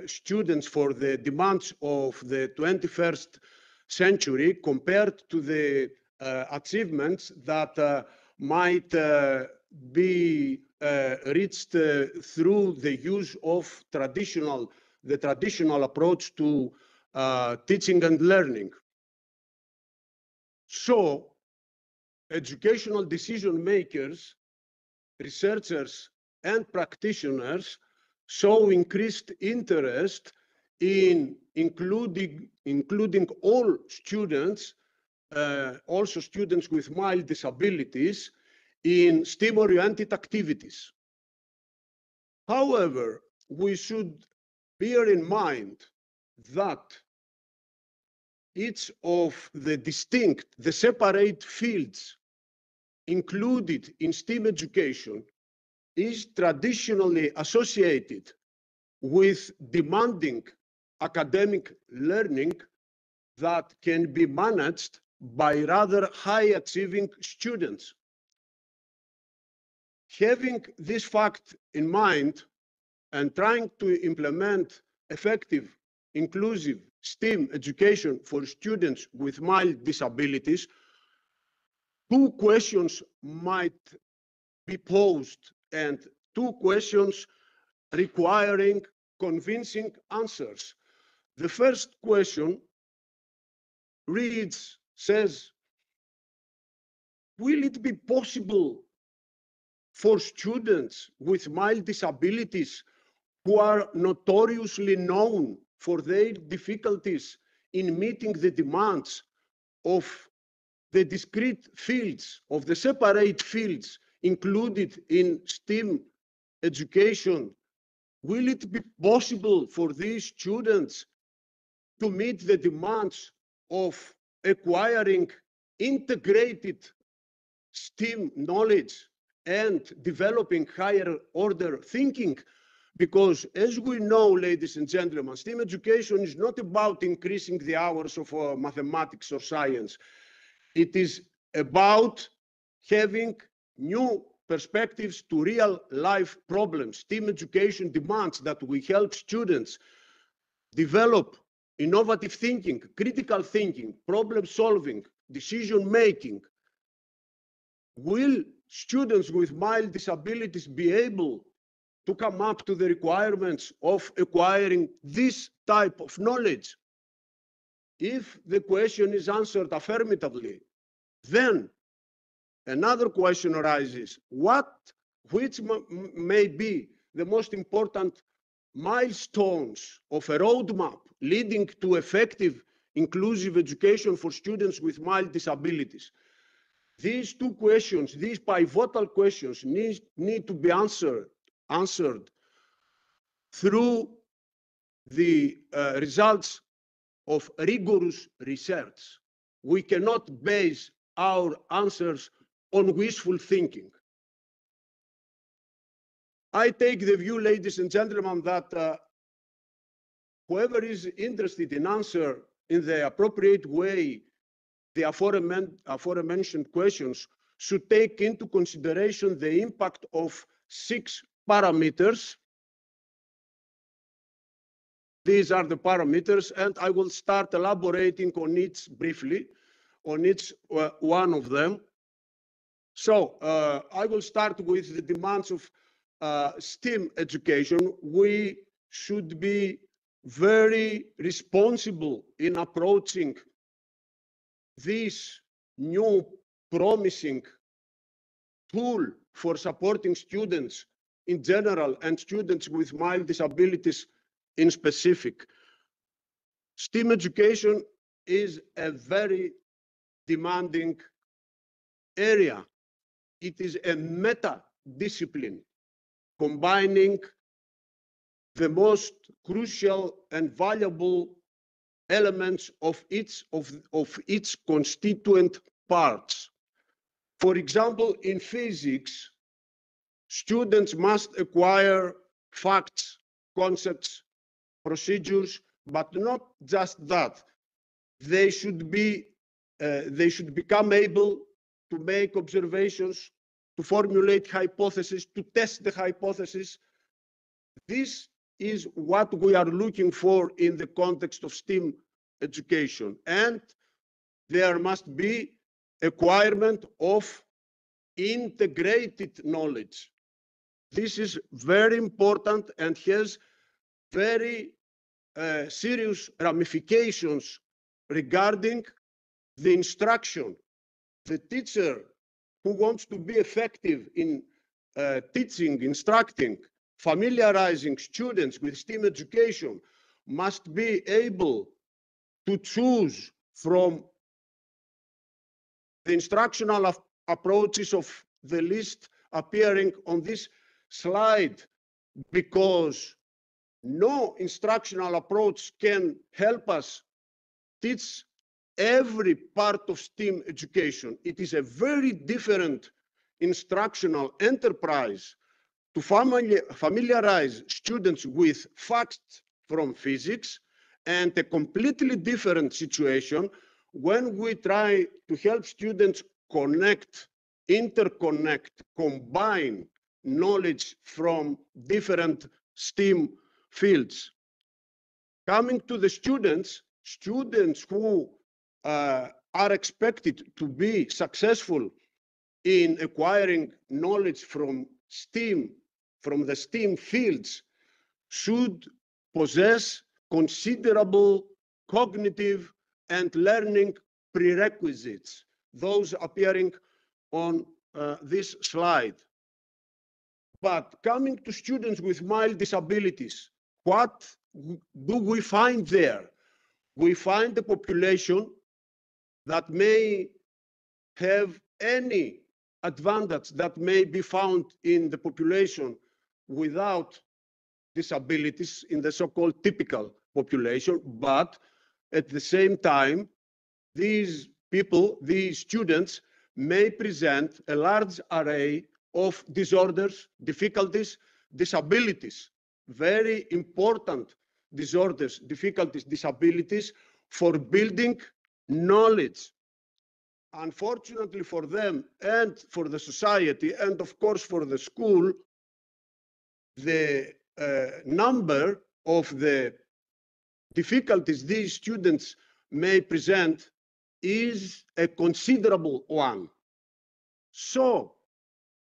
students for the demands of the 21st century compared to the achievements that might be reached through the use of the traditional approach to teaching and learning. So, educational decision makers, researchers, and practitioners show increased interest in including all students, also students with mild disabilities, in STEAM-oriented activities. However, we should bear in mind that each of the separate fields included in STEAM education is traditionally associated with demanding academic learning that can be managed by rather high-achieving students. Having this fact in mind and trying to implement effective, inclusive STEAM education for students with mild disabilities, two questions might be posed, and two questions requiring convincing answers. The first question says, will it be possible for students with mild disabilities who are notoriously known for their difficulties in meeting the demands of the discrete fields, of the separate fields included in STEAM education, will it be possible for these students to meet the demands of acquiring integrated STEAM knowledge and developing higher order thinking? Because as we know, ladies and gentlemen, STEAM education is not about increasing the hours of mathematics or science. It is about having new perspectives to real life problems. STEAM education demands that we help students develop innovative thinking, critical thinking, problem solving, decision making. Will students with mild disabilities be able to come up to the requirements of acquiring this type of knowledge? If the question is answered affirmatively, then another question arises: which may be the most important milestones of a roadmap leading to effective inclusive education for students with mild disabilities? These two questions, these pivotal questions, need to be answered through the results of rigorous research. We cannot base our answers on wishful thinking. I take the view, ladies and gentlemen, that whoever is interested in answer in the appropriate way the aforementioned questions should take into consideration the impact of 6 parameters. These are the parameters, and I will start elaborating on each briefly, on each one of them. So I will start with the demands of STEAM education. We should be very responsible in approaching this new promising tool for supporting students in general and students with mild disabilities in specific. STEAM education is a very demanding area. It is a meta-discipline combining the most crucial and valuable elements of its constituent parts. For example, in physics, students must acquire facts, concepts, procedures, but not just that. They should become able to make observations, to formulate hypotheses, to test the hypothesis. This is what we are looking for in the context of STEAM education. And there must be acquirement of integrated knowledge. This is very important and has very serious ramifications regarding the instruction. The teacher who wants to be effective in teaching, instructing, familiarizing students with STEAM education must be able to choose from the instructional approaches of the list appearing on this slide, because no instructional approach can help us teach every part of STEAM education. It is a very different instructional enterprise to familiarize students with facts from physics, and a completely different situation when we try to help students connect, interconnect, combine knowledge from different STEAM fields. Coming to the students who are expected to be successful in acquiring knowledge from STEAM, from the STEAM fields, should possess considerable cognitive and learning prerequisites, those appearing on this slide. But coming to students with mild disabilities, what do we find there? We find a population that may have any advantage that may be found in the population without disabilities, in the so-called typical population, but at the same time, these people, these students, may present a large array of disorders, difficulties, disabilities, very important disorders, difficulties, disabilities for building knowledge. Unfortunately for them and for the society, and of course for the school, the number of the difficulties these students may present is a considerable one. So,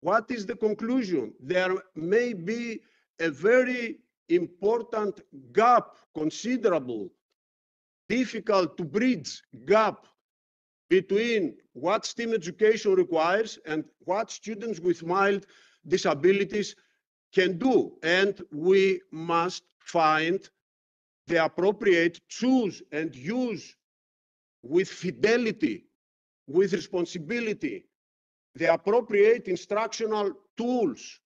what is the conclusion? There may be a very important gap, considerable, difficult to bridge gap between what STEAM education requires and what students with mild disabilities can do. And we must find the appropriate, choose and use with fidelity, with responsibility, the appropriate instructional tools.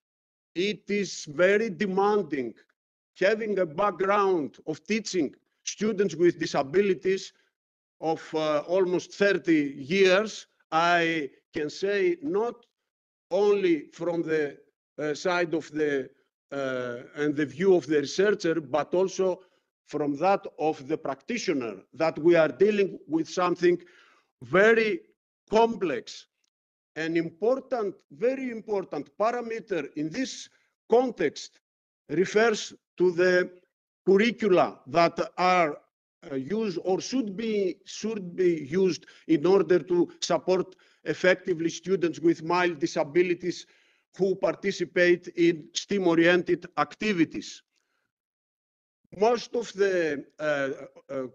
It is very demanding. Having a background of teaching students with disabilities of almost 30 years, I can say not only from the side of the and the view of the researcher, but also from that of the practitioner, that we are dealing with something very complex. An important, very important parameter in this context refers to the curricula that are used or should be used in order to support effectively students with mild disabilities who participate in STEAM-oriented activities. Most of the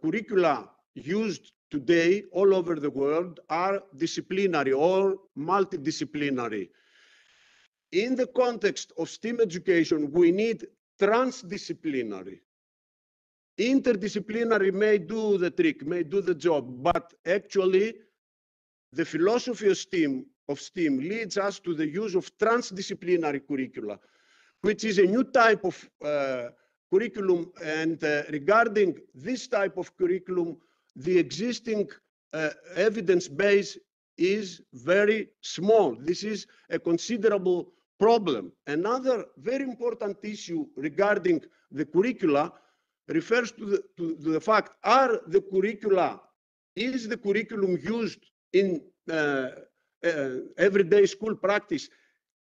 curricula used today all over the world are disciplinary or multidisciplinary. In the context of STEAM education, we need transdisciplinary. Interdisciplinary may do the trick, may do the job, but actually the philosophy of STEAM leads us to the use of transdisciplinary curricula, which is a new type of curriculum. And regarding this type of curriculum, the existing evidence base is very small. This is a considerable problem. Another very important issue regarding the curricula refers to the fact, is the curriculum used in everyday school practice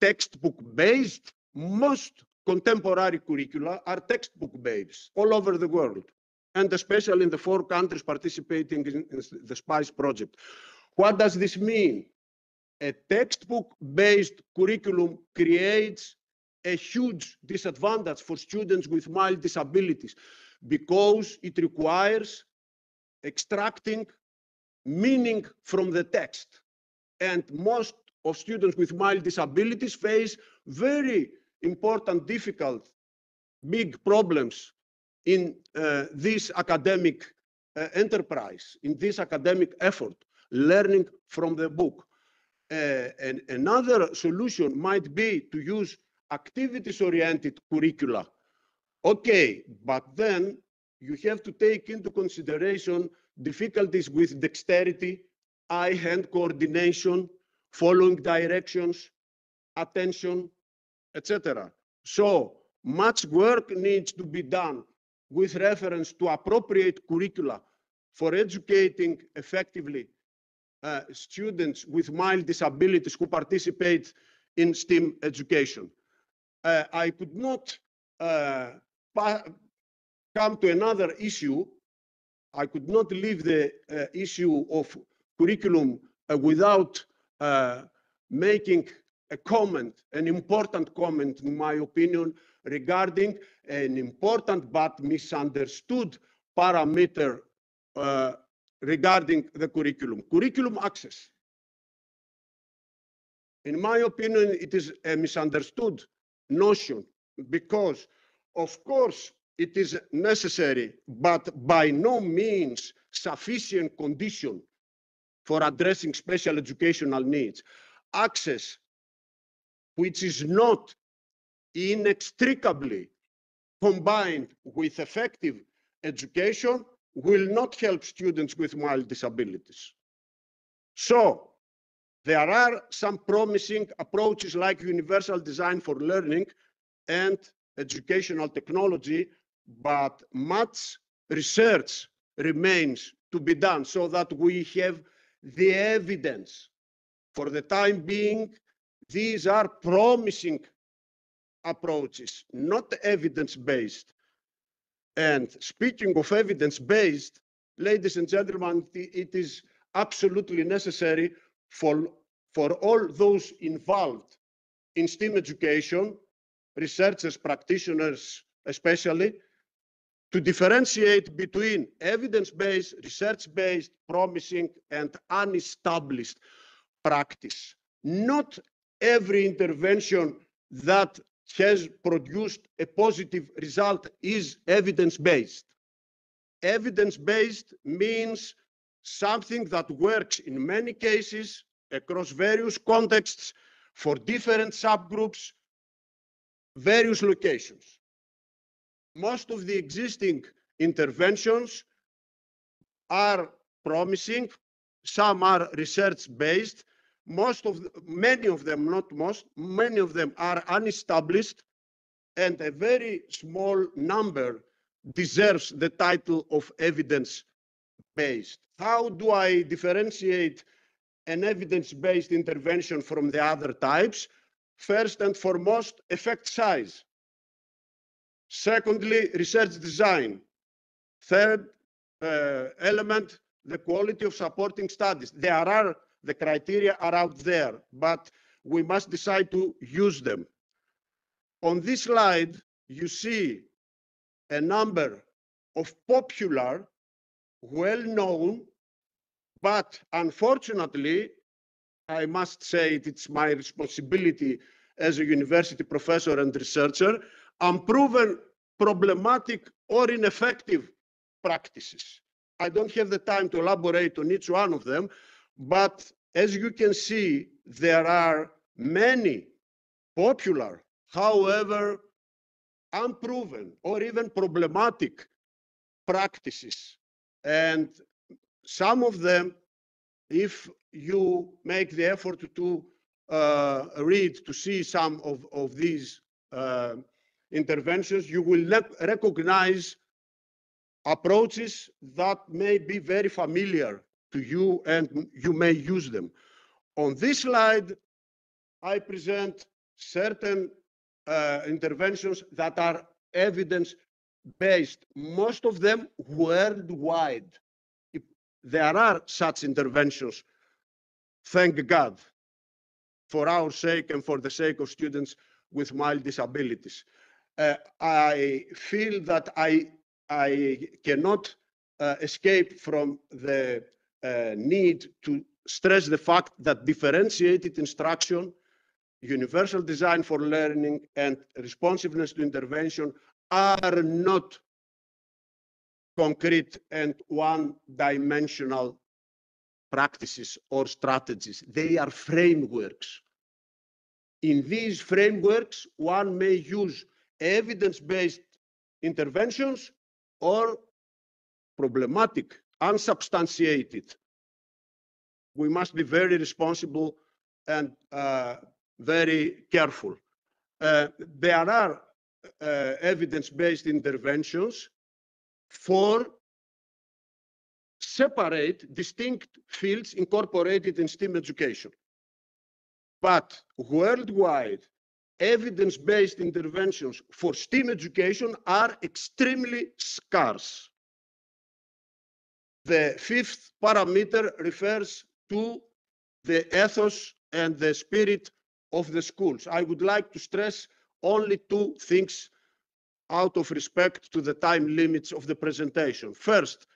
textbook-based? Most contemporary curricula are textbook-based all over the world, and especially in the 4 countries participating in the SpicE project. What does this mean? A textbook-based curriculum creates a huge disadvantage for students with mild disabilities because it requires extracting meaning from the text. And most of students with mild disabilities face very important, difficult, big problems in this academic enterprise, in this academic effort, learning from the book. And another solution might be to use activities-oriented curricula. Okay, but then you have to take into consideration difficulties with dexterity, eye-hand coordination, following directions, attention, etc. So much work needs to be done with reference to appropriate curricula for educating effectively students with mild disabilities who participate in STEAM education. I could not come to another issue. I could not leave the issue of curriculum without making a comment, an important comment, in my opinion, regarding an important but misunderstood parameter regarding the curriculum. Curriculum access. In my opinion, it is a misunderstood notion because, of course, it is necessary, but by no means sufficient condition for addressing special educational needs. Access, which is not inextricably combined with effective education, will not help students with mild disabilities. So there are some promising approaches like universal design for learning and educational technology, but much research remains to be done so that we have the evidence. For the time being, these are promising approaches, not evidence-based. And speaking of evidence-based, ladies and gentlemen, it is absolutely necessary for all those involved in STEAM education, researchers, practitioners especially, to differentiate between evidence-based, research-based, promising, and unestablished practice. Not every intervention that has produced a positive result is evidence-based. Evidence-based means something that works in many cases across various contexts for different subgroups, various locations. Most of the existing interventions are promising, some are research-based, many of them are unestablished, and a very small number deserves the title of evidence-based. How do I differentiate an evidence-based intervention from the other types? First and foremost, effect size. Secondly, research design. Third element, the quality of supporting studies. The criteria are out there, but we must decide to use them. On this slide, you see a number of popular, well-known, but unfortunately, I must say it's my responsibility as a university professor and researcher, unproven, problematic, or ineffective practices. I don't have the time to elaborate on each one of them, but as you can see, there are many popular, however, unproven or even problematic practices. And some of them, if you make the effort to read, to see some of these interventions, you will recognize approaches that may be very familiar to you and you may use them. On this slide, I present certain interventions that are evidence-based, most of them worldwide. There are such interventions, thank God, for our sake and for the sake of students with mild disabilities. I feel that I cannot escape from the need to stress the fact that differentiated instruction, universal design for learning, and responsiveness to intervention are not concrete and one-dimensional practices or strategies. They are frameworks. In these frameworks, one may use evidence-based interventions or problematic, unsubstantiated. We must be very responsible and very careful. There are evidence-based interventions for separate, distinct fields incorporated in STEAM education. But worldwide, evidence-based interventions for STEAM education are extremely scarce. The fifth parameter refers to the ethos and the spirit of the schools. I would like to stress only two things out of respect to the time limits of the presentation. First,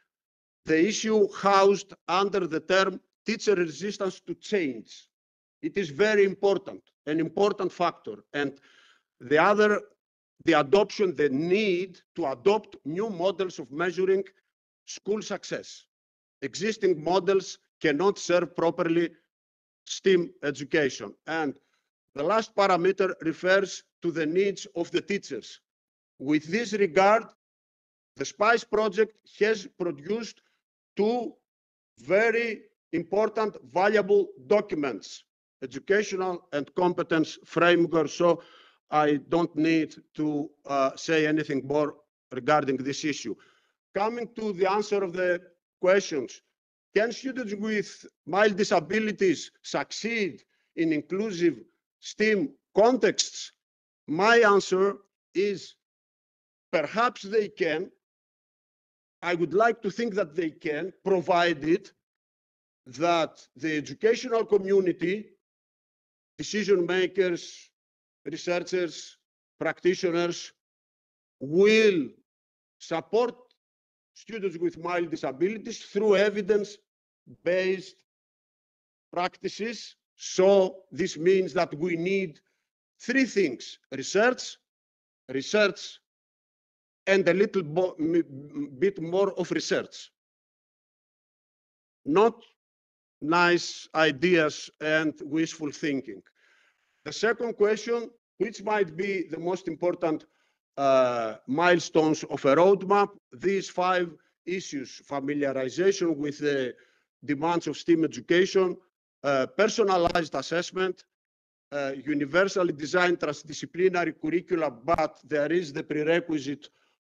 the issue housed under the term teacher resistance to change. It is very important, an important factor. And the other, the adoption, the need to adopt new models of measuring school success. Existing models cannot serve properly STEAM education. And the last parameter refers to the needs of the teachers. With this regard, the SpicE project has produced two very important, valuable documents, educational and competence framework. So I don't need to say anything more regarding this issue. Coming to the answer of the questions, can students with mild disabilities succeed in inclusive STEAM contexts? My answer is perhaps they can. I would like to think that they can, provided that the educational community, decision makers, researchers, practitioners will support students with mild disabilities through evidence-based practices. So this means that we need three things: research, and a little bit more of research. Not nice ideas and wishful thinking. The second question, which might be the most important milestones of a roadmap, these 5 issues: familiarization with the demands of STEAM education, personalized assessment, universally designed transdisciplinary curricula, but there is the prerequisite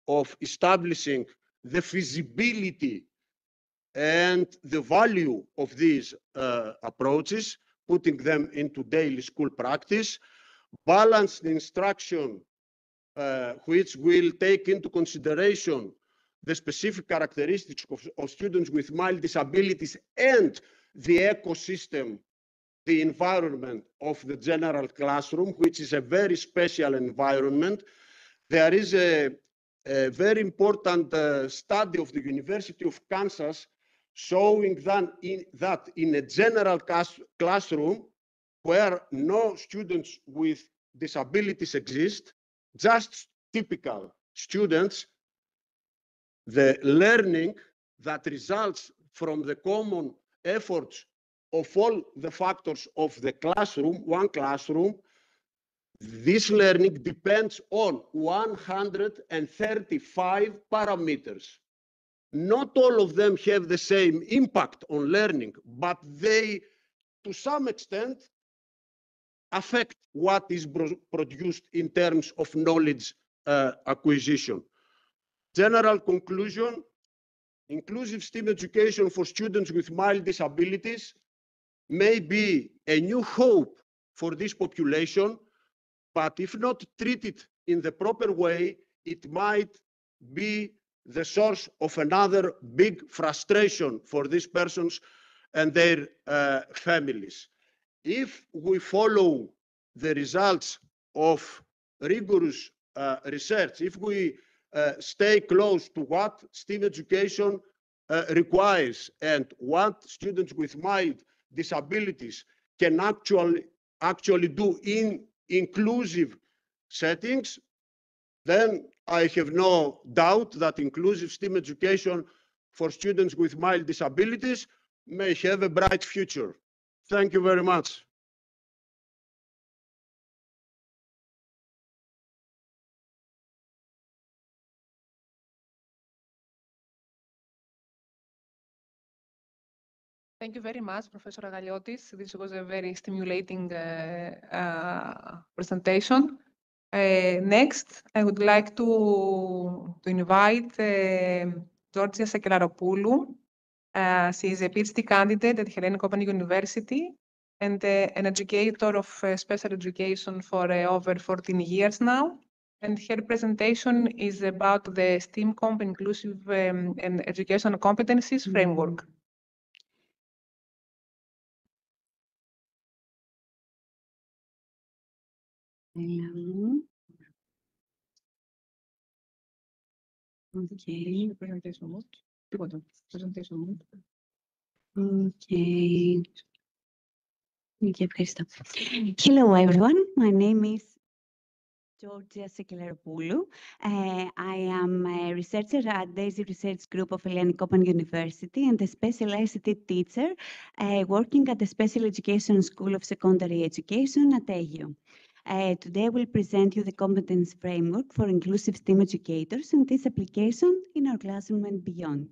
of establishing the feasibility and the value of these approaches, putting them into daily school practice, balanced instruction, which will take into consideration the specific characteristics of students with mild disabilities and the ecosystem, the environment of the general classroom, which is a very special environment. There is a very important study of the University of Kansas showing that in a general classroom where no students with disabilities exist, just typical students, the learning that results from the common efforts of all the factors of the classroom, one classroom, this learning depends on 135 parameters. Not all of them have the same impact on learning, but they, to some extent, affect what is produced in terms of knowledge acquisition. General conclusion, inclusive STEAM education for students with mild disabilities may be a new hope for this population, but if not treated in the proper way, it might be the source of another big frustration for these persons and their families. If we follow the results of rigorous research, if we stay close to what STEAM education requires and what students with mild disabilities can actually do in inclusive settings, then I have no doubt that inclusive STEAM education for students with mild disabilities may have a bright future. Thank you very much. Thank you very much, Professor Agaliotis. This was a very stimulating presentation. Next, I would like to invite Georgia Sekelaropoulou. She is a PhD candidate at Hellenic Open University and an educator of special education for over 14 years now. And her presentation is about the STEAM Comp Inclusive and Educational Competencies Framework. Hello. Okay. Presentation mode. Presentation mode. Okay. Okay, ευχαριστώ. Hello, everyone. My name is Georgia Sekelaropoulou. I am a researcher at DAISY Research Group of Hellenic Open University and a special ICT teacher working at the Special Education School of Secondary Education at AU. Today, I will present you the competence framework for inclusive STEAM educators and its application in our classroom and beyond.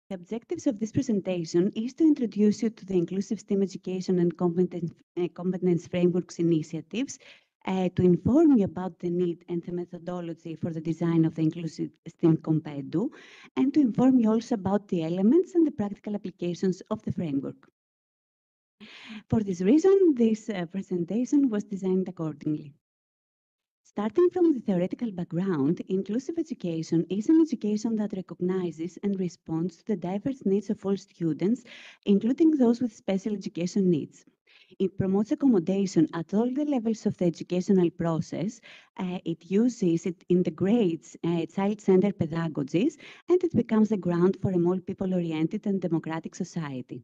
The objectives of this presentation is to introduce you to the inclusive STEAM education and competence frameworks initiatives, to inform you about the need and the methodology for the design of the inclusive STEAM Comp-Edu, and to inform you also about the elements and the practical applications of the framework. For this reason, this presentation was designed accordingly. Starting from the theoretical background, inclusive education is an education that recognizes and responds to the diverse needs of all students, including those with special education needs. It promotes accommodation at all the levels of the educational process. It integrates child-centered pedagogies, and it becomes the ground for a more people-oriented and democratic society.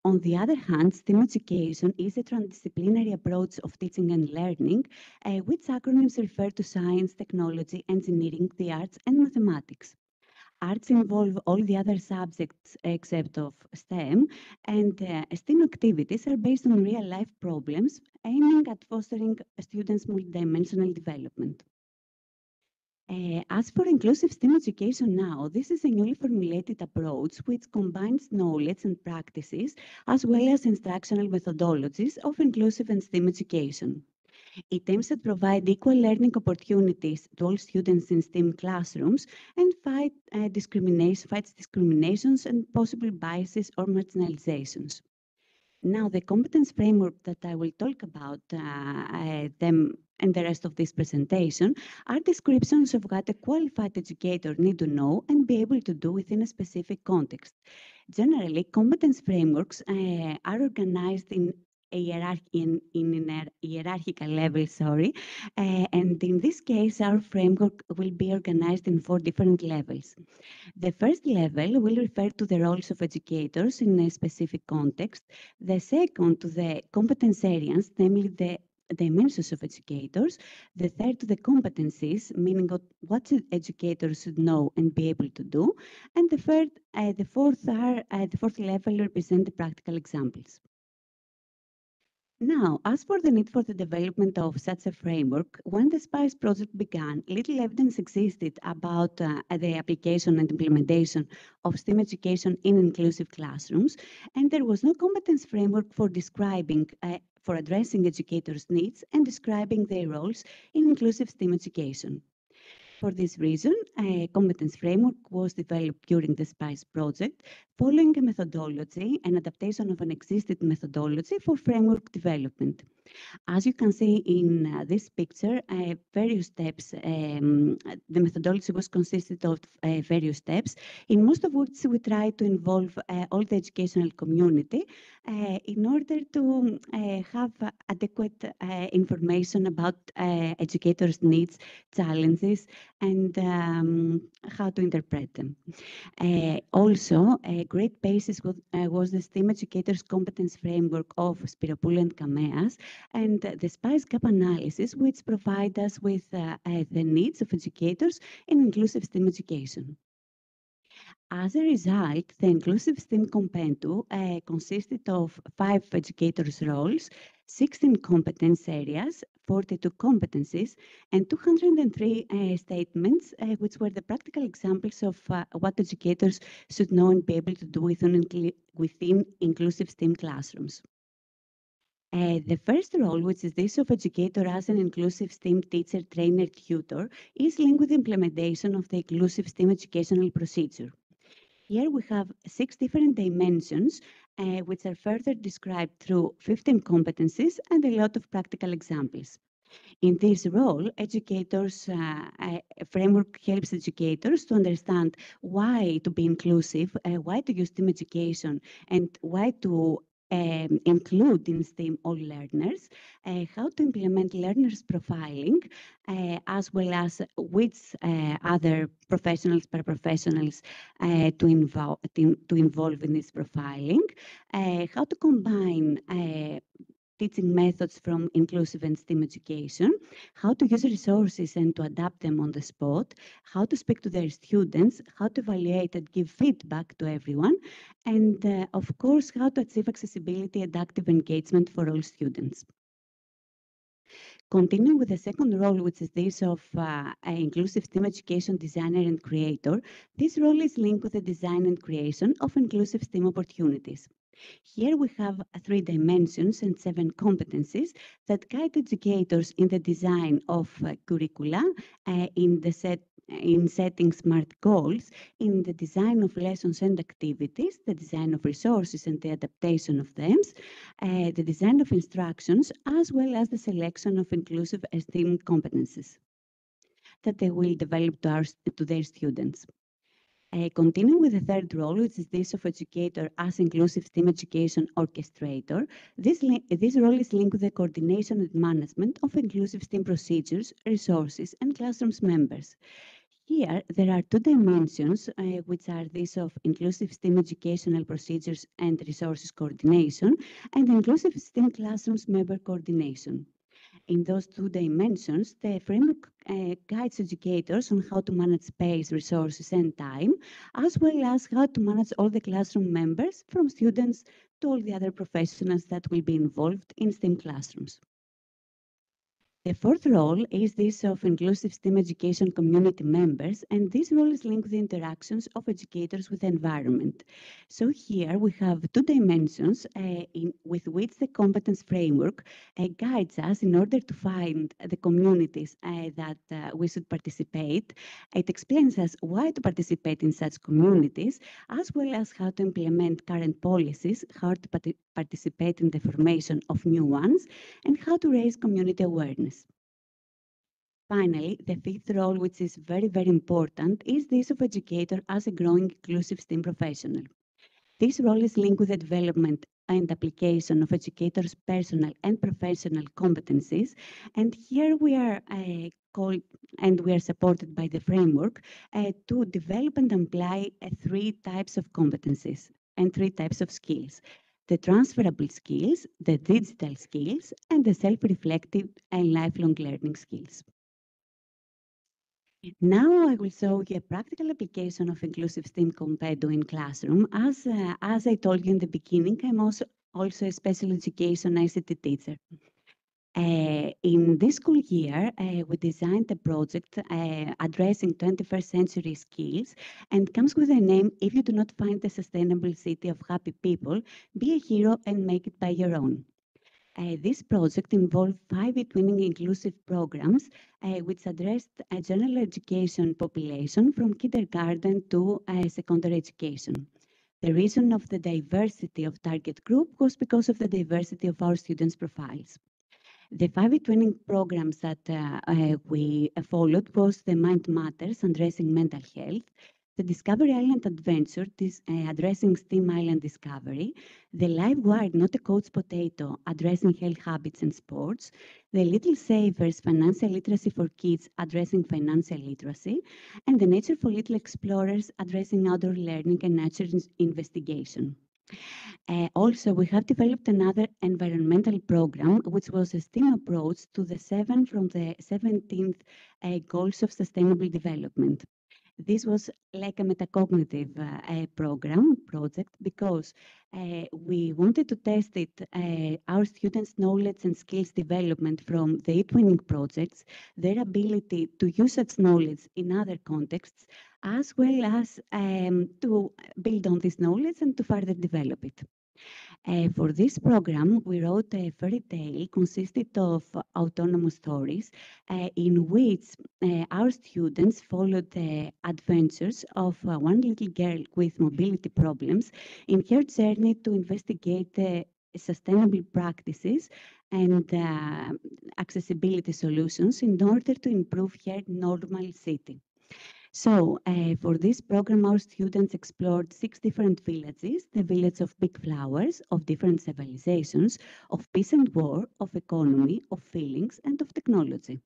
On the other hand, STEAM education is a transdisciplinary approach of teaching and learning, which acronyms refer to science, technology, engineering, the arts, and mathematics. Arts involve all the other subjects except of STEM, and STEAM activities are based on real-life problems, aiming at fostering students' multidimensional development. As for inclusive STEAM education now, this is a newly formulated approach which combines knowledge and practices, as well as instructional methodologies of inclusive and STEAM education. It aims to provide equal learning opportunities to all students in STEAM classrooms and fights discriminations and possible biases or marginalizations. Now, the competence framework that I will talk about them and the rest of this presentation are descriptions of what a qualified educator needs to know and be able to do within a specific context. Generally, competence frameworks are organized in a hierarchical level, and in this case, our framework will be organized in 4 different levels. The first level will refer to the roles of educators in a specific context. The second to the competence areas, namely the dimensions of educators. The third to the competencies, meaning what educators should know and be able to do. And the fourth level represent the practical examples. Now, as for the need for the development of such a framework, when the SpicE project began, little evidence existed about the application and implementation of STEAM education in inclusive classrooms, and there was no competence framework for addressing educators' needs and describing their roles in inclusive STEAM education. For this reason, a competence framework was developed during the SpicE project, following a methodology, an adaptation of an existing methodology for framework development. As you can see in this picture, various steps, the methodology was consisted of various steps, in most of which we try to involve all the educational community in order to have adequate information about educators' needs, challenges, and how to interpret them. Also, a great basis was the STEAM Educators Competence Framework of Spiropoulou and Kameas, and the SpicE gap analysis, which provide us with the needs of educators in inclusive STEAM education. As a result, the inclusive STEAM Compendu consisted of 5 educators' roles, 16 competence areas, 42 competencies, and 203 statements, which were the practical examples of what educators should know and be able to do within inclusive STEAM classrooms. The first role, which is this of educator as an inclusive STEAM teacher, trainer, tutor, is linked with the implementation of the inclusive STEAM educational procedure. Here we have 6 different dimensions, which are further described through 15 competencies and a lot of practical examples. In this role, educators, framework helps educators to understand why to be inclusive, why to use STEAM education, and why to include in STEAM all learners, how to implement learners profiling, as well as which other professionals, paraprofessionals to involve in this profiling, how to combine teaching methods from inclusive and STEAM education, how to use resources and to adapt them on the spot, how to speak to their students, how to evaluate and give feedback to everyone, and of course, how to achieve accessibility and active engagement for all students. Continuing with the second role, which is this of an inclusive STEAM education designer and creator, this role is linked with the design and creation of inclusive STEAM opportunities. Here we have 3 dimensions and 7 competencies that guide educators in the design of curricula, in setting SMART goals, in the design of lessons and activities, the design of resources and the adaptation of them, the design of instructions, as well as the selection of inclusive STEAM competencies that they will develop to their students. Continuing with the third role, which is this of educator as inclusive STEAM education orchestrator, this role is linked with the coordination and management of inclusive STEAM procedures, resources, and classrooms members. Here, there are 2 dimensions, which are this of inclusive STEAM educational procedures and resources coordination, and inclusive STEAM classrooms member coordination. In those 2 dimensions, the framework guides educators on how to manage space, resources, and time, as well as how to manage all the classroom members, from students to all the other professionals that will be involved in STEAM classrooms. The fourth role is this of inclusive STEAM education community members, and this role is linked with the interactions of educators with the environment. So here we have 2 dimensions with which the competence framework guides us in order to find the communities that we should participate. It explains us why to participate in such communities, as well as how to implement current policies, how to participate in the formation of new ones, and how to raise community awareness. Finally, the 5th role, which is very, very important, is this of educator as a growing inclusive STEAM professional. This role is linked with the development and application of educators' personal and professional competencies, and here we are supported by the framework to develop and apply 3 types of competencies and 3 types of skills: the transferable skills, the digital skills, and the self-reflective and lifelong learning skills. Now I will show you a practical application of inclusive STEAM Compendu in classroom. As I told you in the beginning, I'm also a special education ICT teacher. In this school year, we designed a project addressing 21st century skills, and comes with the name, "If you do not find a sustainable city of happy people, be a hero and make it by your own." This project involved 5 twinning inclusive programs which addressed a general education population from kindergarten to secondary education. The reason of the diversity of target group was because of the diversity of our students' profiles. The 5 twinning programs that we followed was the Mind Matters, addressing mental health, the Discovery Island Adventure, addressing STEAM Island discovery, the Live Wire, Not a Coach Potato, addressing health habits and sports, the Little Savers, Financial Literacy for Kids, addressing financial literacy, and the Nature for Little Explorers, addressing outdoor learning and nature investigation. Also, we have developed another environmental program, which was a STEAM approach to the 7 from the 17th Goals of Sustainable Development. This was like a metacognitive project, because we wanted to test it, our students' knowledge and skills development from the e-twinning projects, their ability to use such knowledge in other contexts, as well as to build on this knowledge and to further develop it. For this program, we wrote a fairy tale consisted of autonomous stories in which our students followed the adventures of one little girl with mobility problems in her journey to investigate sustainable practices and accessibility solutions in order to improve her normal city. So for this program, our students explored 6 different villages, the village of big flowers, of different civilizations, of peace and war, of economy, of feelings, and of technology.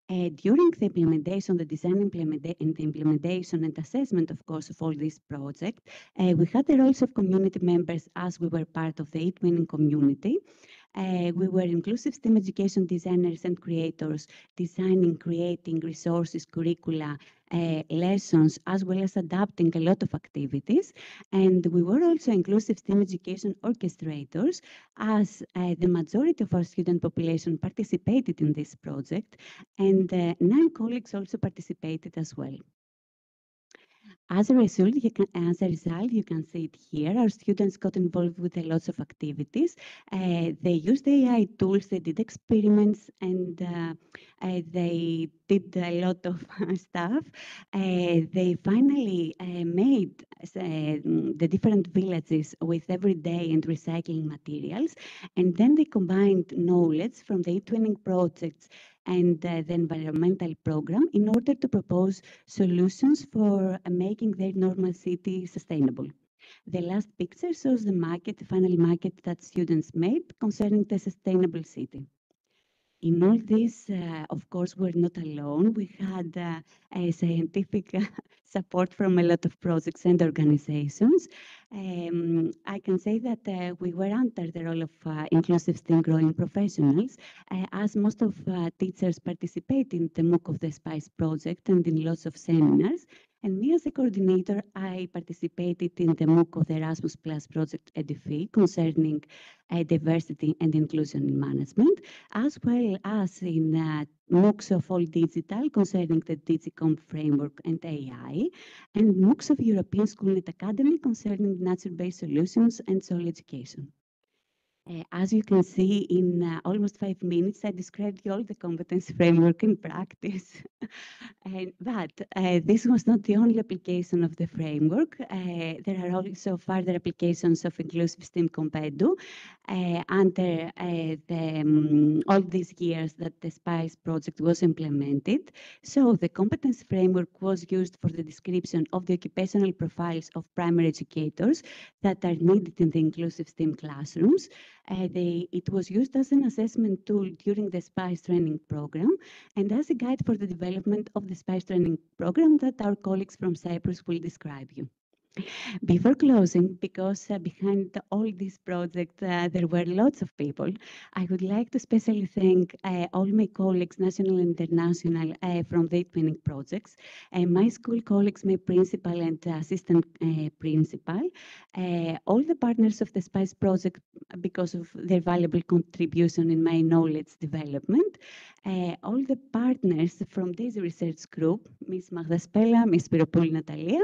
During the implementation, the design implementation and assessment, of course, of all this project, we had the roles of community members as we were part of the e-twinning community. We were inclusive STEM education designers and creators, designing, creating resources, curricula, lessons, as well as adapting a lot of activities. And we were also inclusive STEM education orchestrators, as the majority of our student population participated in this project, and 9 colleagues also participated as well. As a result, you can see it here. Our students got involved with a lot of activities. They used AI tools, they did experiments, and they did a lot of stuff. They finally made the different villages with everyday and recycling materials, and then they combined knowledge from the e-twinning projects and the environmental program in order to propose solutions for making their normal city sustainable. The last picture shows the final market that students made concerning the sustainable city. In all this, of course, we're not alone. We had a scientific support from a lot of projects and organizations. I can say that we were under the role of inclusive STEM growing professionals, as most of teachers participate in the MOOC of the SpicE project and in lots of seminars. And me as a coordinator, I participated in the MOOC of the Erasmus Plus project EDIFI concerning diversity and inclusion in management, as well as in MOOCs of All Digital concerning the DigiComp framework and AI, and MOOCs of European School Net Academy concerning nature-based solutions and soul education. As you can see, in almost 5 minutes, I described you all the competence framework in practice. But this was not the only application of the framework. There are also further applications of inclusive STEM Compedu under all these years that the SpicE project was implemented. So the competence framework was used for the description of the occupational profiles of primary educators that are needed in the inclusive STEM classrooms. It was used as an assessment tool during the SpicE training program and as a guide for the development of the SpicE training program that our colleagues from Cyprus will describe you. Before closing, because behind all this project, there were lots of people, I would like to especially thank all my colleagues, national and international, from the e-twinning projects, my school colleagues, my principal and assistant principal, all the partners of the SpicE project because of their valuable contribution in my knowledge development, all the partners from this research group, Ms. Magda Spela, Ms. Spiropoulou Natalia,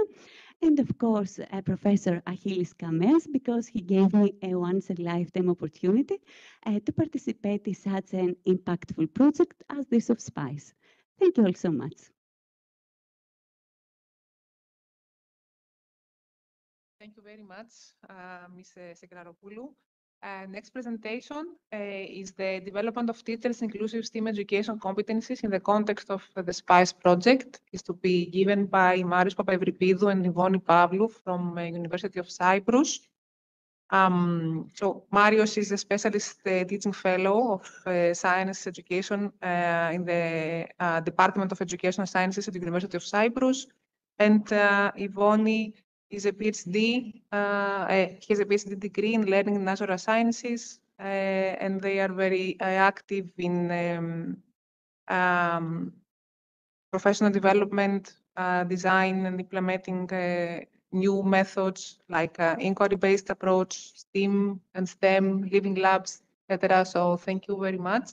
And of course, Professor Achilles Kameas, because he gave me a once-in-a-lifetime opportunity to participate in such an impactful project as this of SpicE. Thank you all so much. Thank you very much, Ms. Sekelaropoulou. Next presentation is the development of teachers' inclusive STEAM education competencies in the context of the SpicE project. Is to be given by Marios Papaevripoudou and Ivoni Pavlou from University of Cyprus. So Marios is a specialist teaching fellow of science education in the Department of Educational Sciences at the University of Cyprus, and Ivoni is a PhD. He has a PhD degree in learning and natural sciences, and they are very active in professional development, design, and implementing new methods like inquiry-based approach, STEAM and STEM, living labs, etc. So thank you very much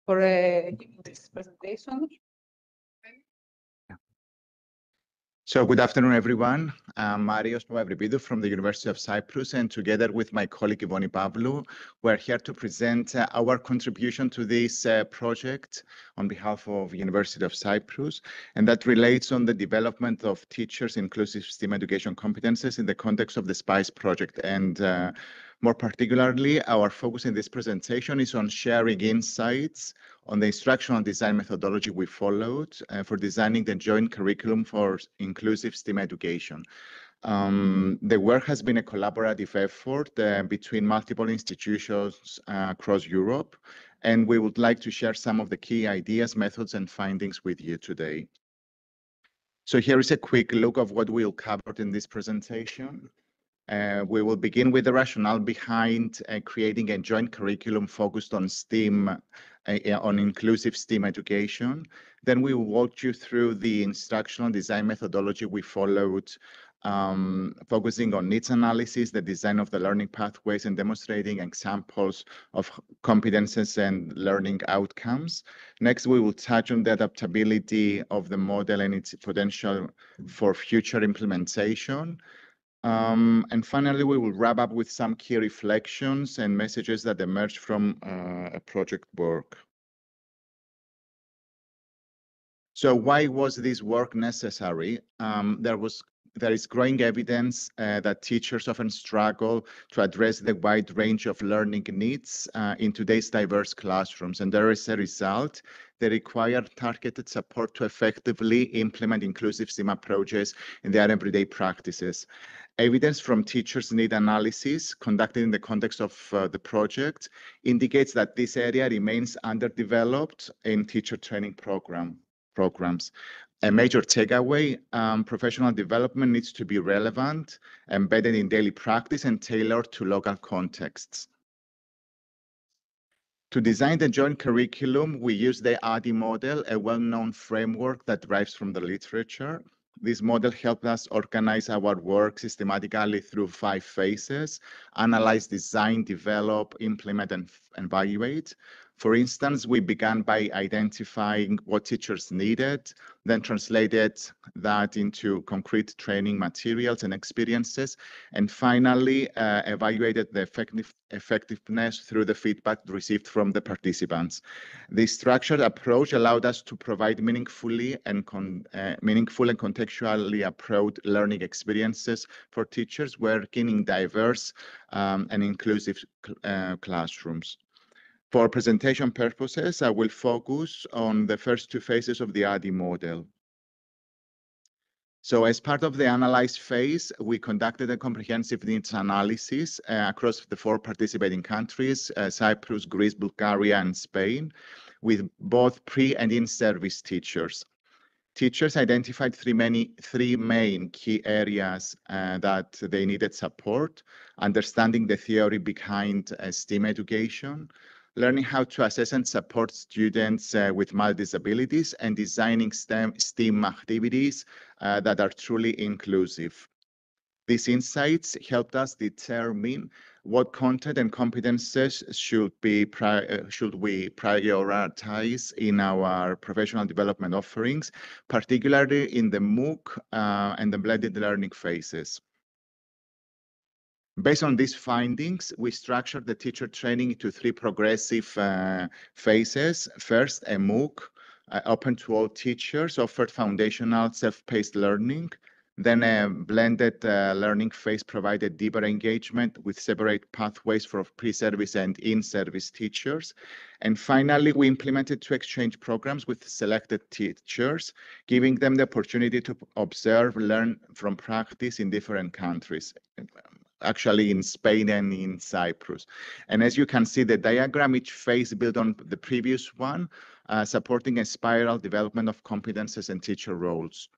for giving this presentation. So good afternoon, everyone. I'm Marios Papaevripoudou from the University of Cyprus, and together with my colleague Ivoni Pavlou, we're here to present our contribution to this project on behalf of University of Cyprus, and that relates on the development of teachers' inclusive STEAM education competences in the context of the SpicE project. And more particularly, our focus in this presentation is on sharing insights on the instructional design methodology we followed for designing the joint curriculum for inclusive STEAM education. The work has been a collaborative effort between multiple institutions across Europe, and we would like to share some of the key ideas, methods, and findings with you today. So here is a quick look of what we'll cover in this presentation. We will begin with the rationale behind creating a joint curriculum focused on STEAM, on inclusive STEAM education. Then we will walk you through the instructional design methodology we followed, focusing on needs analysis, the design of the learning pathways, and demonstrating examples of competences and learning outcomes. Next, we will touch on the adaptability of the model and its potential for future implementation. And finally, we will wrap up with some key reflections and messages that emerge from a project work. So why was this work necessary? There is growing evidence that teachers often struggle to address the wide range of learning needs in today's diverse classrooms. And there is a result, they require targeted support to effectively implement inclusive STEAM approaches in their everyday practices. Evidence from teachers' need analysis conducted in the context of the project indicates that this area remains underdeveloped in teacher training programs. A major takeaway, professional development needs to be relevant, embedded in daily practice, and tailored to local contexts. To design the joint curriculum, we use the ADDIE model, a well-known framework that derives from the literature. This model helped us organize our work systematically through 5 phases: analyze, design, develop, implement, and evaluate. For instance, we began by identifying what teachers needed, then translated that into concrete training materials and experiences, and finally evaluated the effectiveness through the feedback received from the participants. This structured approach allowed us to provide meaningful and contextually approached learning experiences for teachers working in diverse and inclusive classrooms. For presentation purposes, I will focus on the first 2 phases of the ADDIE model. So as part of the analyze phase, we conducted a comprehensive needs analysis across the 4 participating countries, Cyprus, Greece, Bulgaria, and Spain, with both pre- and in-service teachers. Teachers identified 3 main key areas that they needed support: understanding the theory behind STEAM education, learning how to assess and support students with mild disabilities, and designing STEAM activities that are truly inclusive. These insights helped us determine what content and competences should we prioritize in our professional development offerings, particularly in the MOOC and the blended learning phases. Based on these findings, we structured the teacher training into 3 progressive phases. First, a MOOC open to all teachers, offered foundational self-paced learning. Then a blended learning phase provided deeper engagement with separate pathways for pre-service and in-service teachers. And finally, we implemented 2 exchange programs with selected teachers, giving them the opportunity to observe, learn from practice in different countries, actually in Spain and in Cyprus. And as you can see, the diagram, each phase built on the previous one, supporting a spiral development of competences and teacher roles.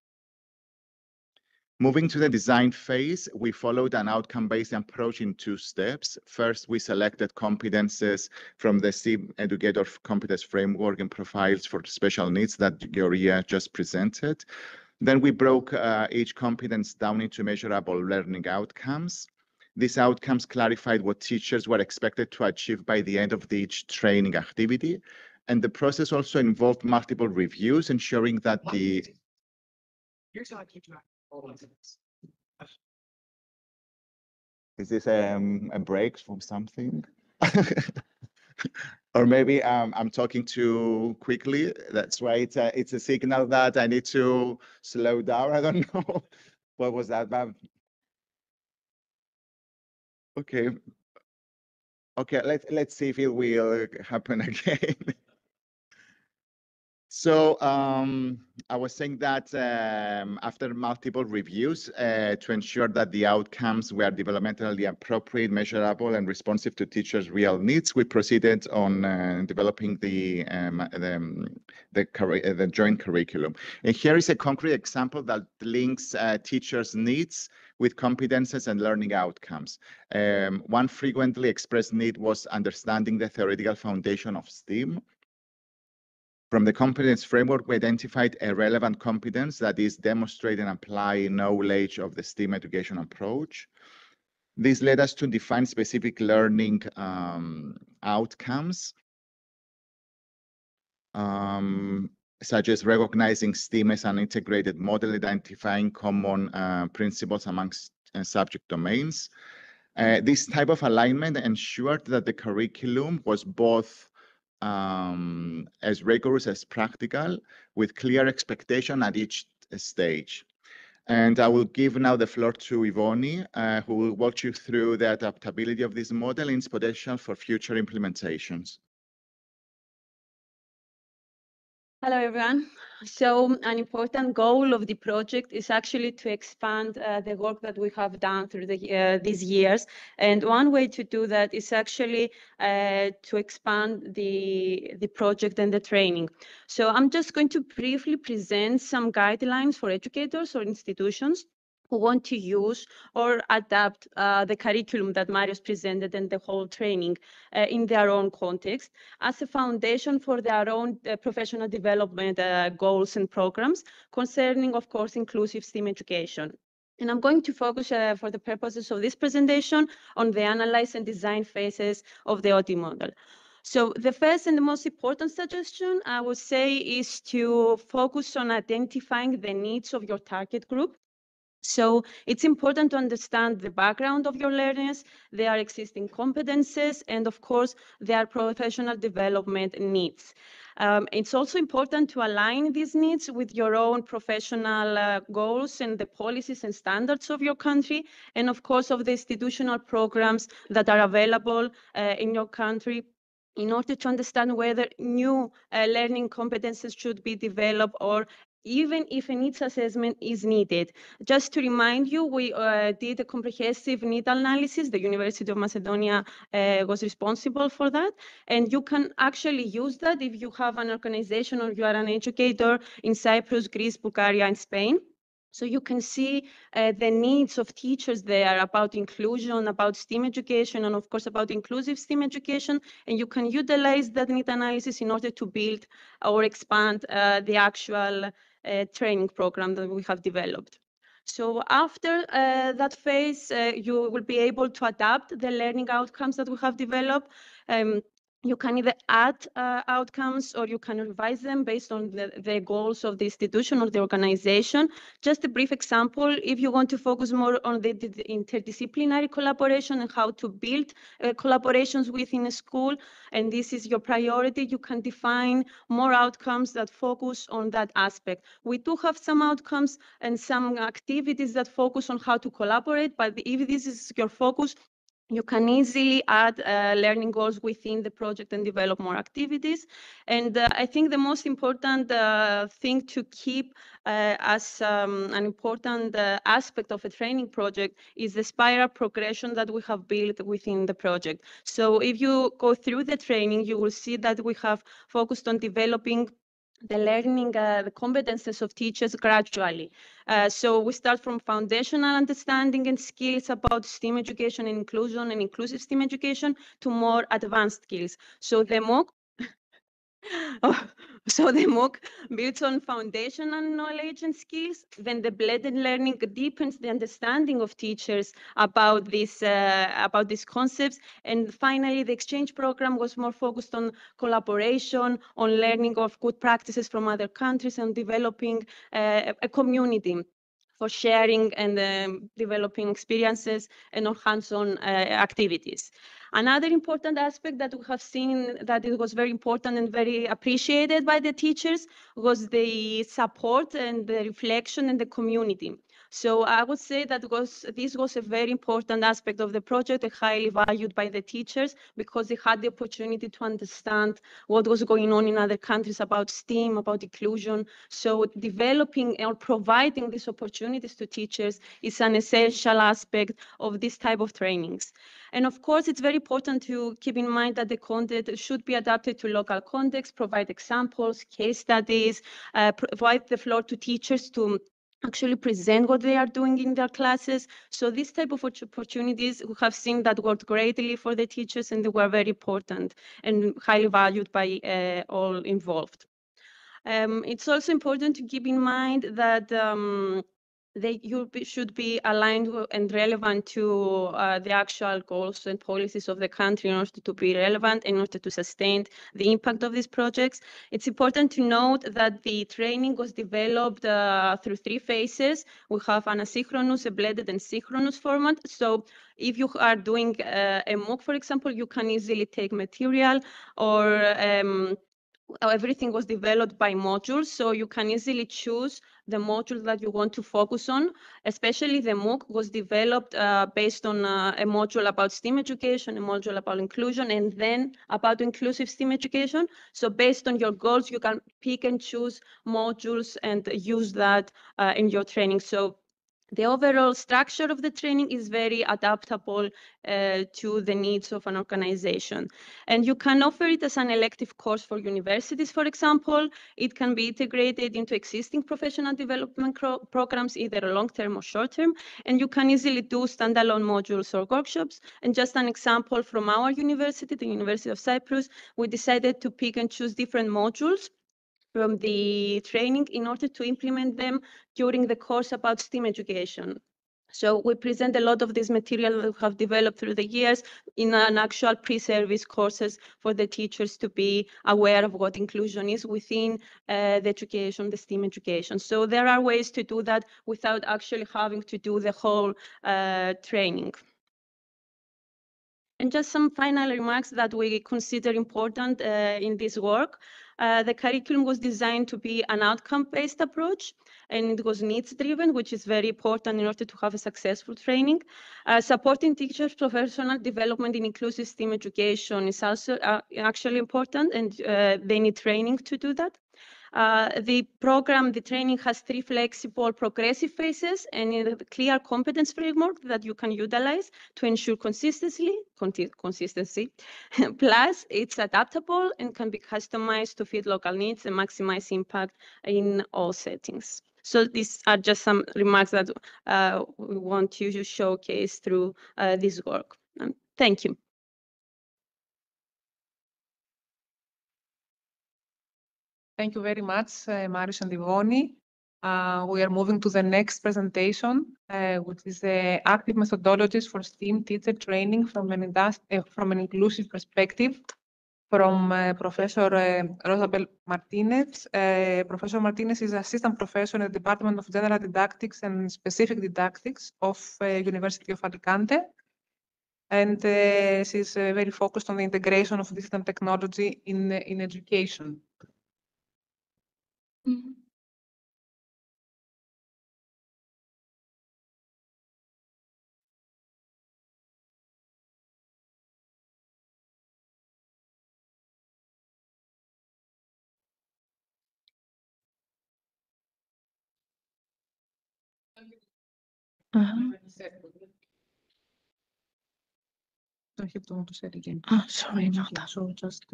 Moving to the design phase, we followed an outcome-based approach in 2 steps. First, we selected competences from the STEAM Educator Competence Framework and profiles for special needs that Georgia just presented. Then we broke each competence down into measurable learning outcomes. These outcomes clarified what teachers were expected to achieve by the end of each training activity. And the process also involved multiple reviews, ensuring that the... Is this a break from something? Or maybe I'm talking too quickly. That's why it's a signal that I need to slow down. I don't know. What was that, Bob? Okay. Okay, let's see if it will happen again. So I was saying that after multiple reviews to ensure that the outcomes were developmentally appropriate, measurable, and responsive to teachers' real needs, we proceeded on developing the joint curriculum. And here is a concrete example that links teachers' needs with competences and learning outcomes. One frequently expressed need was understanding the theoretical foundation of STEAM. From the competence framework, we identified a relevant competence that is demonstrate and apply knowledge of the STEAM education approach. This led us to define specific learning outcomes, such as recognizing STEAM as an integrated model, identifying common principles amongst subject domains. This type of alignment ensured that the curriculum was both as rigorous as practical, with clear expectation at each stage. And I will give now the floor to Ivoni, who will walk you through the adaptability of this model and its potential for future implementations. Hello, everyone. So an important goal of the project is actually to expand the work that we have done through these years. And one way to do that is actually to expand the project and the training. So I'm just going to briefly present some guidelines for educators or institutions who want to use or adapt the curriculum that Marius presented and the whole training in their own context as a foundation for their own professional development goals and programs concerning, of course, inclusive STEAM education. And I'm going to focus for the purposes of this presentation on the analyze and design phases of the OD model. So the first and the most important suggestion I would say is to focus on identifying the needs of your target group. So it's important to understand the background of your learners, their existing competences, and of course, their professional development needs. It's also important to align these needs with your own professional goals and the policies and standards of your country, and of course, of the institutional programs that are available in your country in order to understand whether new learning competences should be developed or even if a needs assessment is needed. Just to remind you, we did a comprehensive need analysis. The University of Macedonia was responsible for that. And you can actually use that if you have an organization or you are an educator in Cyprus, Greece, Bulgaria, and Spain. So you can see the needs of teachers there about inclusion, about STEAM education, and of course about inclusive STEAM education. And you can utilize that need analysis in order to build or expand the actual training program that we have developed. So after that phase, you will be able to adapt the learning outcomes that we have developed. You can either add outcomes or you can revise them based on the goals of the institution or the organization. Just a brief example, if you want to focus more on the interdisciplinary collaboration and how to build collaborations within a school, and this is your priority, you can define more outcomes that focus on that aspect. We do have some outcomes and some activities that focus on how to collaborate, but if this is your focus, you can easily add learning goals within the project and develop more activities. And I think the most important thing to keep as an important aspect of a training project is the spiral progression that we have built within the project. So if you go through the training, you will see that we have focused on developing the learning, the competences of teachers gradually. So we start from foundational understanding and skills about STEAM education and inclusion and inclusive STEAM education to more advanced skills. So the MOOC builds on foundational knowledge and skills. Then the blended learning deepens the understanding of teachers about these concepts. And finally, the exchange program was more focused on collaboration, on learning of good practices from other countries, and developing a community for sharing and developing experiences and hands-on activities. Another important aspect that we have seen that it was very important and very appreciated by the teachers was the support and the reflection in the community. So I would say that this was a very important aspect of the project, highly valued by the teachers because they had the opportunity to understand what was going on in other countries about STEAM, about inclusion. So developing or providing these opportunities to teachers is an essential aspect of this type of trainings. And of course, it's very important to keep in mind that the content should be adapted to local context, provide examples, case studies, provide the floor to teachers to actually present what they are doing in their classes. So this type of opportunities we have seen that worked greatly for the teachers, and they were very important and highly valued by all involved. It's also important to keep in mind that you should be aligned and relevant to the actual goals and policies of the country in order to be relevant, in order to sustain the impact of these projects. It's important to note that the training was developed through 3 phases. We have an asynchronous, a blended, and synchronous format. So if you are doing a MOOC, for example, you can easily take material, or everything was developed by modules, so you can easily choose the module that you want to focus on. Especially the MOOC was developed based on a module about STEAM education, a module about inclusion, and then about inclusive STEAM education. So based on your goals, you can pick and choose modules and use that in your training. So the overall structure of the training is very adaptable to the needs of an organization. And you can offer it as an elective course for universities, for example. It can be integrated into existing professional development programs, either long-term or short-term. And you can easily do standalone modules or workshops. And just an example from our university, the University of Cyprus, we decided to pick and choose different modules from the training in order to implement them during the course about STEAM education. So we present a lot of this material that we have developed through the years in an actual pre-service courses for the teachers to be aware of what inclusion is within the education, the STEAM education. So there are ways to do that without actually having to do the whole training. And just some final remarks that we consider important in this work. The curriculum was designed to be an outcome-based approach, and it was needs-driven, which is very important in order to have a successful training. Supporting teachers' professional development in inclusive STEAM education is also actually important, and they need training to do that. The training has 3 flexible progressive phases and a clear competence framework that you can utilize to ensure consistency. Plus, it's adaptable and can be customized to fit local needs and maximize impact in all settings. So these are just some remarks that we want to showcase through this work. Thank you. Thank you very much, Marius and Ivoni. We are moving to the next presentation, which is the active methodologies for STEAM teacher training from an inclusive perspective, from Professor Rosabel Martinez. Professor Martinez is Assistant Professor in the Department of General Didactics and Specific Didactics of University of Alicante. And she's very focused on the integration of digital technology in education. Don't have to want to say it again. Oh, sorry, no. So just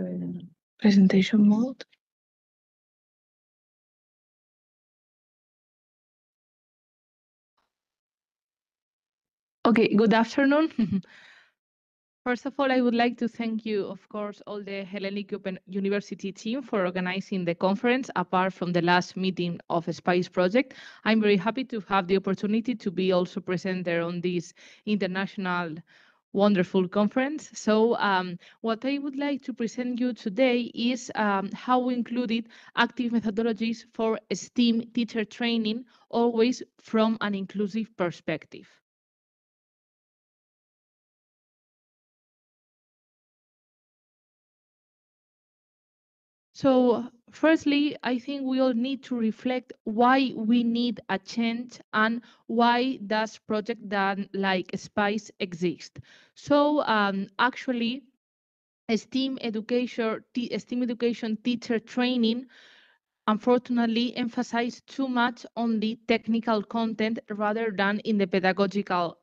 Presentation mode. Okay, good afternoon. First of all, I would like to thank you, of course, all the Hellenic Open University team for organizing the conference. Apart from the last meeting of SpicE project, I'm very happy to have the opportunity to be also present there on this international wonderful conference. So what I would like to present you today is how we included active methodologies for STEAM teacher training, always from an inclusive perspective. So firstly, I think we all need to reflect why we need a change and why does project done like SpicE exist. So actually, STEAM education teacher training unfortunately emphasize too much on the technical content rather than in the pedagogical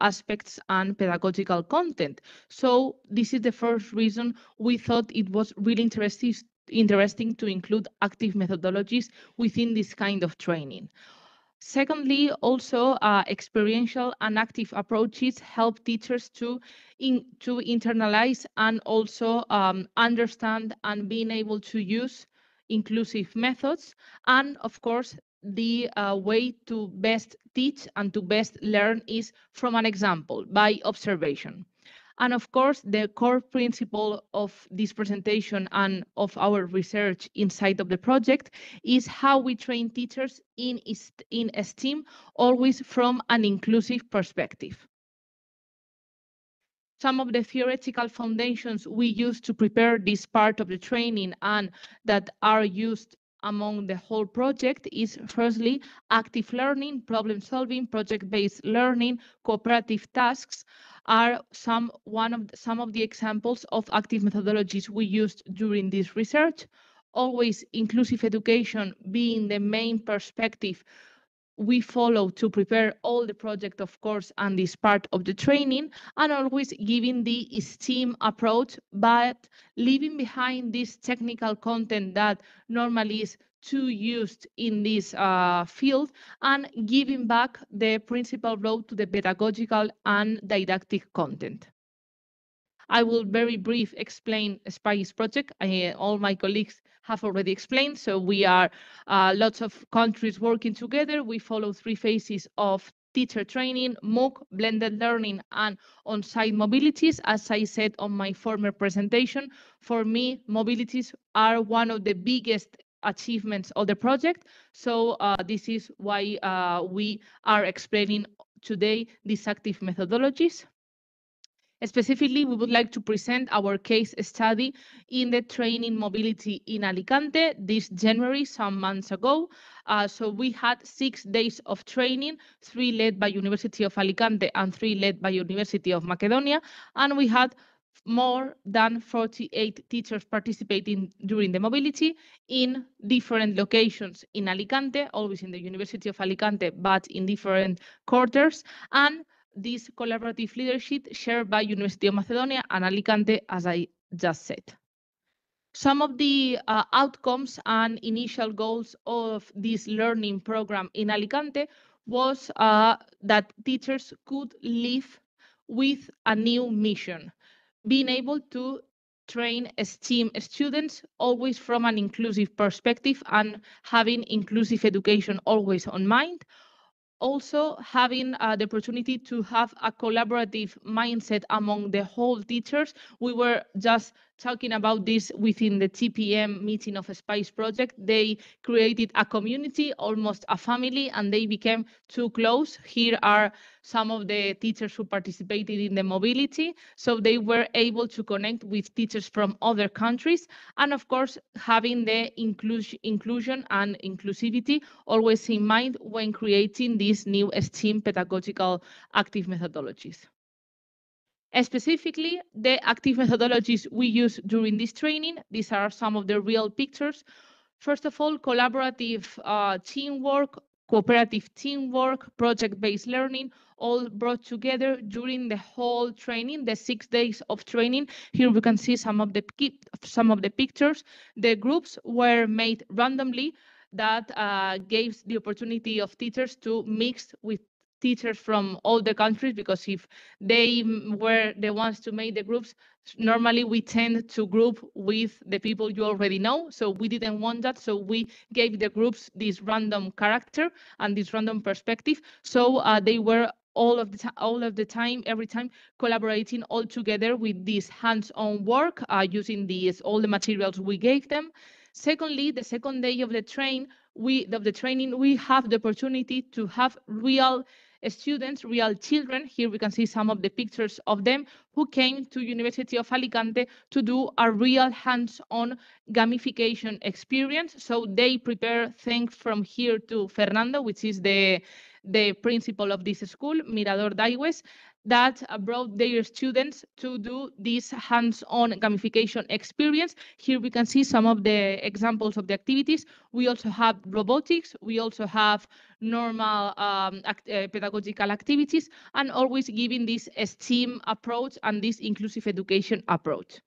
aspects and pedagogical content. So this is the first reason we thought it was really interesting to include active methodologies within this kind of training. Secondly, also experiential and active approaches help teachers to internalize and also understand and being able to use inclusive methods. And of course, the way to best teach and to best learn is from an example, by observation. And of course, the core principle of this presentation and of our research inside of the project is how we train teachers in STEAM, always from an inclusive perspective. Some of the theoretical foundations we use to prepare this part of the training and that are used among the whole project is firstly active learning, problem solving, project-based learning, cooperative tasks are some of the examples of active methodologies we used during this research. Always inclusive education being the main perspective we follow to prepare all the project, of course, and this part of the training, and always giving the STEAM approach, but leaving behind this technical content that normally is too used in this field, and giving back the principal role to the pedagogical and didactic content. I will very brief explain SpicE project. All my colleagues have already explained. So we are lots of countries working together. We follow 3 phases of teacher training, MOOC, blended learning, and on-site mobilities. As I said on my former presentation, for me, mobilities are one of the biggest achievements of the project. So this is why we are explaining today these active methodologies. Specifically, we would like to present our case study in the training mobility in Alicante this January, some months ago. So we had 6 days of training, 3 led by University of Alicante and 3 led by University of Macedonia. And we had more than 48 teachers participating during the mobility in different locations in Alicante, always in the University of Alicante, but in different quarters. And this collaborative leadership shared by University of Macedonia and Alicante, as I just said. Some of the outcomes and initial goals of this learning program in Alicante was that teachers could live with a new mission, being able to train STEAM students always from an inclusive perspective and having inclusive education always on mind. Also having the opportunity to have a collaborative mindset among the whole teachers. We were just talking about this within the TPM meeting of a SpicE project. They created a community, almost a family, and they became too close. Here are some of the teachers who participated in the mobility. So they were able to connect with teachers from other countries. And of course, having the inclusion and inclusivity always in mind when creating these new STEAM pedagogical active methodologies. Specifically, the active methodologies we use during this training, these are some of the real pictures. First of all, collaborative teamwork, cooperative teamwork, project-based learning, all brought together during the whole training, the 6 days of training. Here we can see some of the pictures. The groups were made randomly. That gave the opportunity of teachers to mix with teachers from all the countries, because if they were the ones to make the groups, normally we tend to group with the people you already know. So we didn't want that. So we gave the groups this random character and this random perspective. So they were all of the time, every time, collaborating all together with this hands-on work, using all the materials we gave them. Secondly, the second day of the training, we have the opportunity to have real students, real children. Here we can see some of the pictures of them who came to University of Alicante to do a real hands-on gamification experience. So they prepare, thanks from here to Fernando, which is the principal of this school, Mirador Daiwes, that brought their students to do this hands-on gamification experience. Here we can see some of the examples of the activities. We also have robotics. We also have normal pedagogical activities, and always giving this STEAM approach and this inclusive education approach.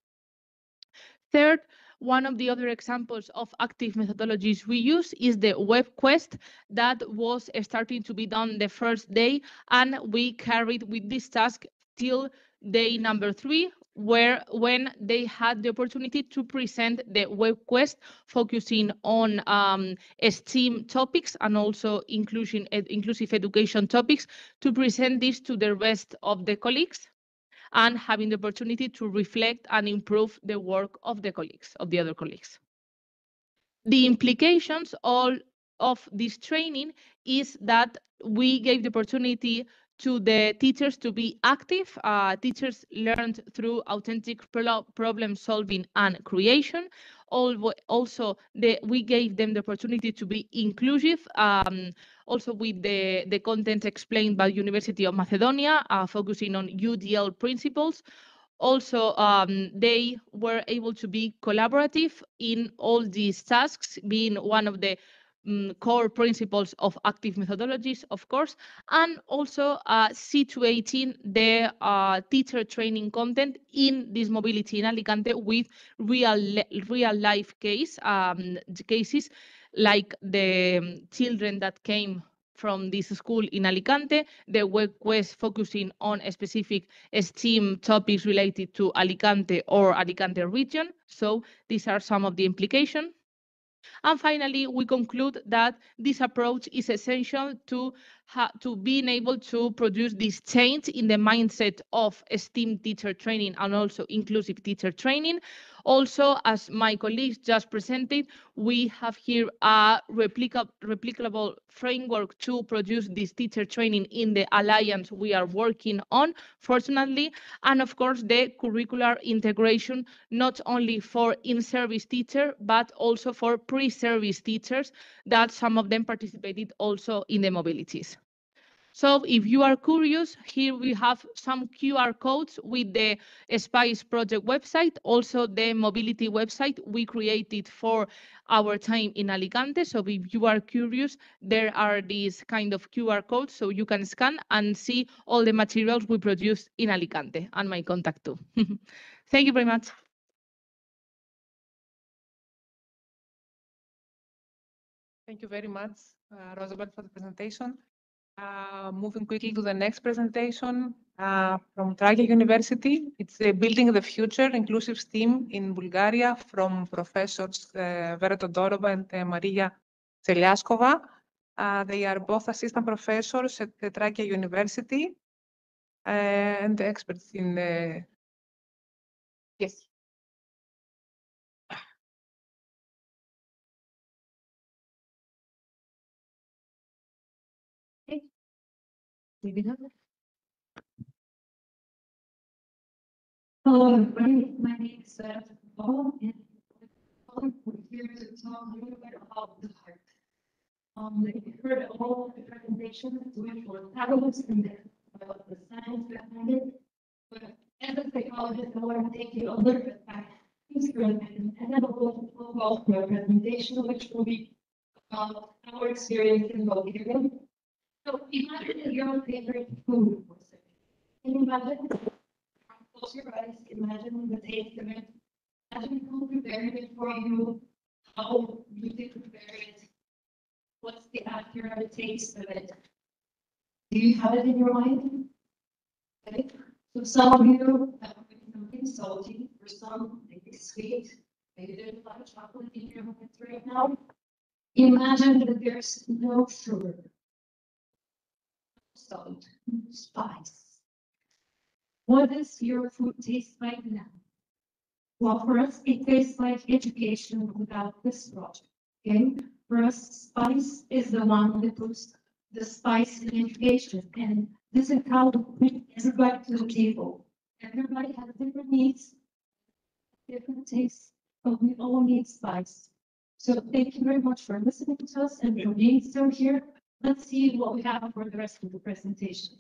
Third, one of the other examples of active methodologies we use is the web quest that was starting to be done the first day, and we carried with this task till day number 3, when they had the opportunity to present the web quest, focusing on STEAM topics and also inclusive education topics, to present this to the rest of the colleagues, and having the opportunity to reflect and improve the work of the colleagues, of the other colleagues. The implications of this training is that we gave the opportunity to the teachers to be active. Teachers learned through authentic problem solving and creation. Also, we gave them the opportunity to be inclusive, also with the content explained by University of Macedonia, focusing on UDL principles. Also, they were able to be collaborative in all these tasks, being one of the core principles of active methodologies, of course, and also situating the teacher training content in this mobility in Alicante with real life cases, like the children that came from this school in Alicante, the web quest focusing on specific STEAM topics related to Alicante or Alicante region. So these are some of the implications. And finally, we conclude that this approach is essential to being able to produce this change in the mindset of STEAM teacher training and also inclusive teacher training. Also, as my colleagues just presented, we have here a replicable framework to produce this teacher training in the alliance we are working on, fortunately, and of course the curricular integration, not only for in-service teacher, but also for pre-service teachers, that some of them participated also in the mobilities. So if you are curious, here we have some QR codes with the SpicE project website, also the mobility website we created for our time in Alicante. So if you are curious, there are these kind of QR codes, so you can scan and see all the materials we produced in Alicante, and my contact too. Thank you very much. Thank you very much, Rosabel, for the presentation. Moving quickly to the next presentation, from Trachea University. It's Building the Future Inclusive STEAM in Bulgaria from Professors Vera Todorova and Maria Tseliaskova. They are both assistant professors at the Trachea University and experts in yes. Okay. Hello, everybody. My name is Vera Todorova, and we're here to talk a little bit about the heart. You heard all the presentations, which were fabulous, and about the science behind it. But as a psychologist, I want to take you a little bit back history, and then we'll go through a presentation, which will be about our experience in Bulgaria. So imagine your favorite food. Can you imagine? Close your eyes, imagine the taste of it. Imagine who prepared it for you, how you did prepare it, what's the accurate taste of it. Do you have it in your mind? Okay. So some of you have something salty, or some maybe sweet, maybe there's a lot of chocolate in your mouth right now. Imagine that there's no sugar, salt, spice. What does your food taste like now? Well, for us, it tastes like education without this project, okay? For us, SpicE is the one that puts the spice in education, and this is how we bring everybody to the table. Everybody has different needs, different tastes, but we all need SpicE. So thank you very much for listening to us and for being still here. Let's see what we have for the rest of the presentation.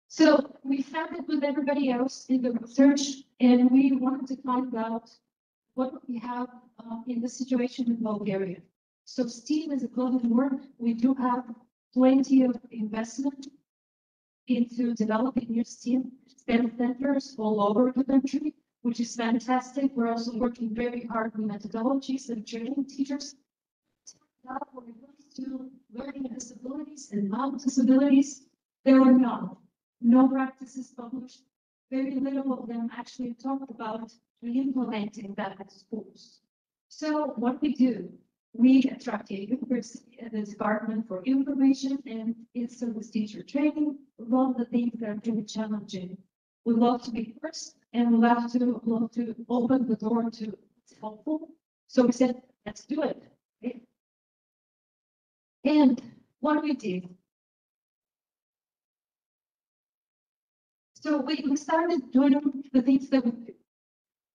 So we started with everybody else in the research, and we wanted to find out what we have in the situation in Bulgaria. So STEAM is a clothing word. We do have plenty of investment into developing new STEAM centers all over the country, which is fantastic. We're also working very hard on methodologies and training teachers. When it comes to learning disabilities and non-disabilities, there are none. No practices published. Very little of them actually talked about implementing that at schools. So what we do, we at Trachea University at the Department for Information and In-Service Teacher Training, one of the things that are really challenging. We love to be first, and we love to open the door to what's helpful. So we said, let's do it. Okay? And what we did. So we started doing the things that we do.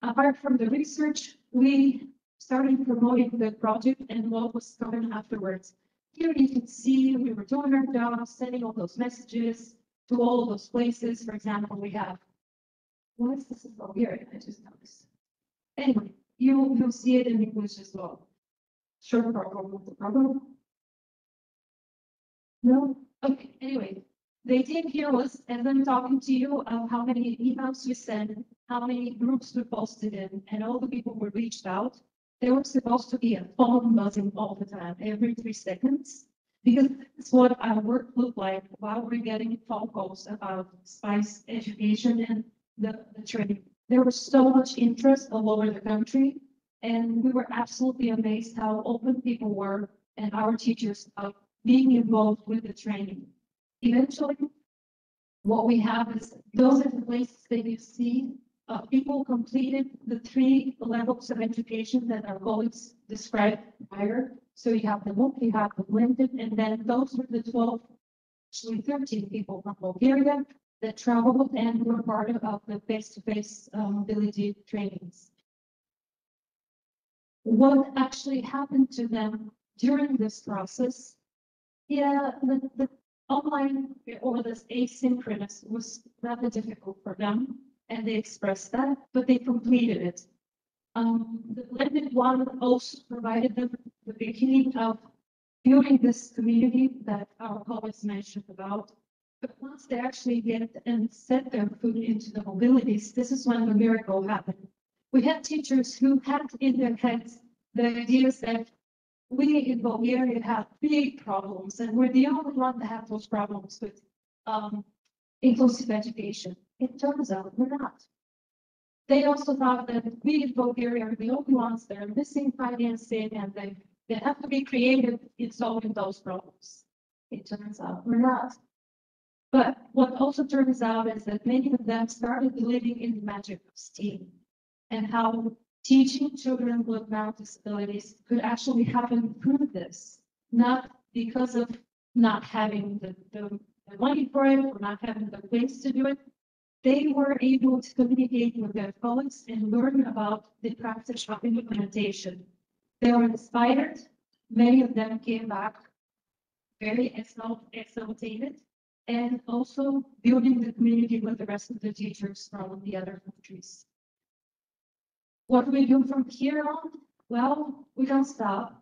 Apart from the research, we started promoting the project and what was coming afterwards. Here you can see we were doing our job, sending all those messages to all those places. For example, we have, what is this about here? I just noticed. Anyway, you'll see it in English as well. Sure, problem with the problem. No? Okay, anyway. The idea here was, as I'm talking to you, how many emails we sent, how many groups we posted in, and all the people who reached out. There was supposed to be a phone buzzing all the time, every 3 seconds, because that's what our work looked like while we're getting phone calls about SpicE education and the training. There was so much interest all over the country, and we were absolutely amazed how open people were and our teachers about being involved with the training. Eventually, what we have is those are the places that you see people completed the 3 levels of education that our colleagues described prior. So you have the MOOC, you have the blended, and then those were the 12, actually 13 people from Bulgaria that traveled and were part of the face-to-face mobility trainings. What actually happened to them during this process? Yeah, the online or this asynchronous was rather difficult for them, and they expressed that, but they completed it. The blended one also provided them the beginning of building this community that our colleagues mentioned about. But once they actually get and set their foot into the mobilities, this is when the miracle happened. We had teachers who had in their heads the ideas that we in Bulgaria have big problems, and we're the only one that have those problems with inclusive education. It turns out we're not. They also thought that we in Bulgaria are the only ones that are missing financing and they have to be creative in solving those problems. It turns out we're not. But what also turns out is that many of them started believing in the magic of STEAM and how teaching children with mental disabilities could actually happen through this, not because of not having the money for it or not having the ways to do it. They were able to communicate with their colleagues and learn about the practice of implementation. They were inspired. Many of them came back very exalted, and also building the community with the rest of the teachers from the other countries. What do we do from here on? Well, we don't stop.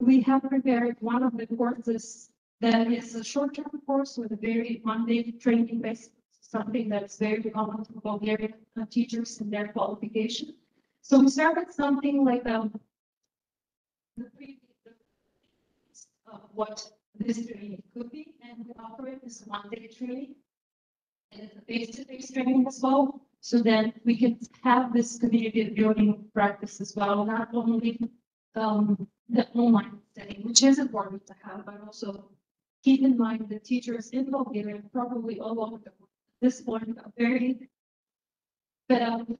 We have prepared one of the courses that is a short-term course with a very one-day training based, something that's very common for Bulgarian teachers in their qualification. So we started something like the of what this training could be, and we offer it as one-day training and a face-to-face training as well. So then we can have this community building practice as well, not only the online setting, which is important to have, but also keep in mind the teachers in Bulgaria, probably all over the world, at this point, are very fed up with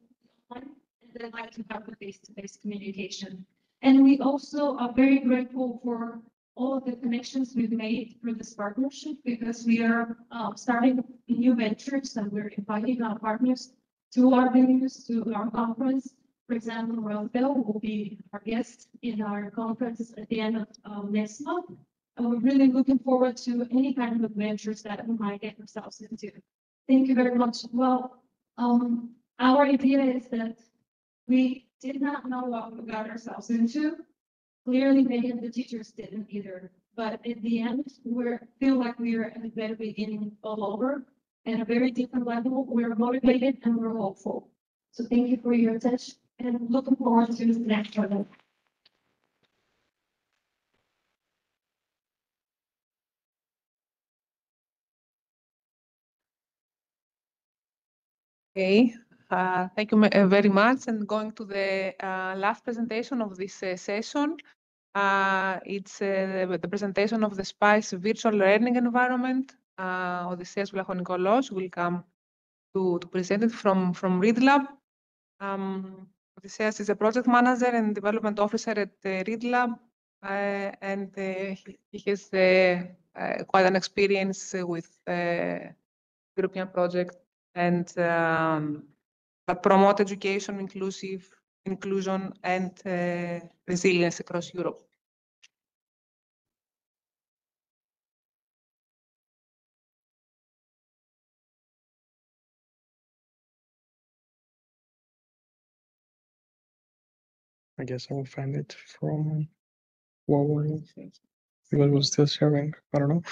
online, and they like to have the face-to-face communication. And we also are very grateful for all of the connections we've made through this partnership, because we are starting new ventures and we're inviting our partners to our venues, to our conference. For example, Royal Bell will be our guest in our conference at the end of next month. And we're really looking forward to any kind of adventures that we might get ourselves into. Thank you very much. Well, our idea is that we did not know what we got ourselves into. Clearly, many of the teachers didn't either. But at the end, we feel like we are at the very beginning all over, at a very different level. We're motivated and we're hopeful. So thank you for your attention and looking forward to the next one. Okay, thank you very much. And going to the last presentation of this session, it's the presentation of the SpicE virtual learning environment. Odysseas Vlachonikoulos will come to present it from ReadLab. Odysseas is a project manager and development officer at ReadLab, and he has quite an experience with European project and promote education, inclusion and resilience across Europe. I guess I will find it from Huawei because we're still sharing. I don't know.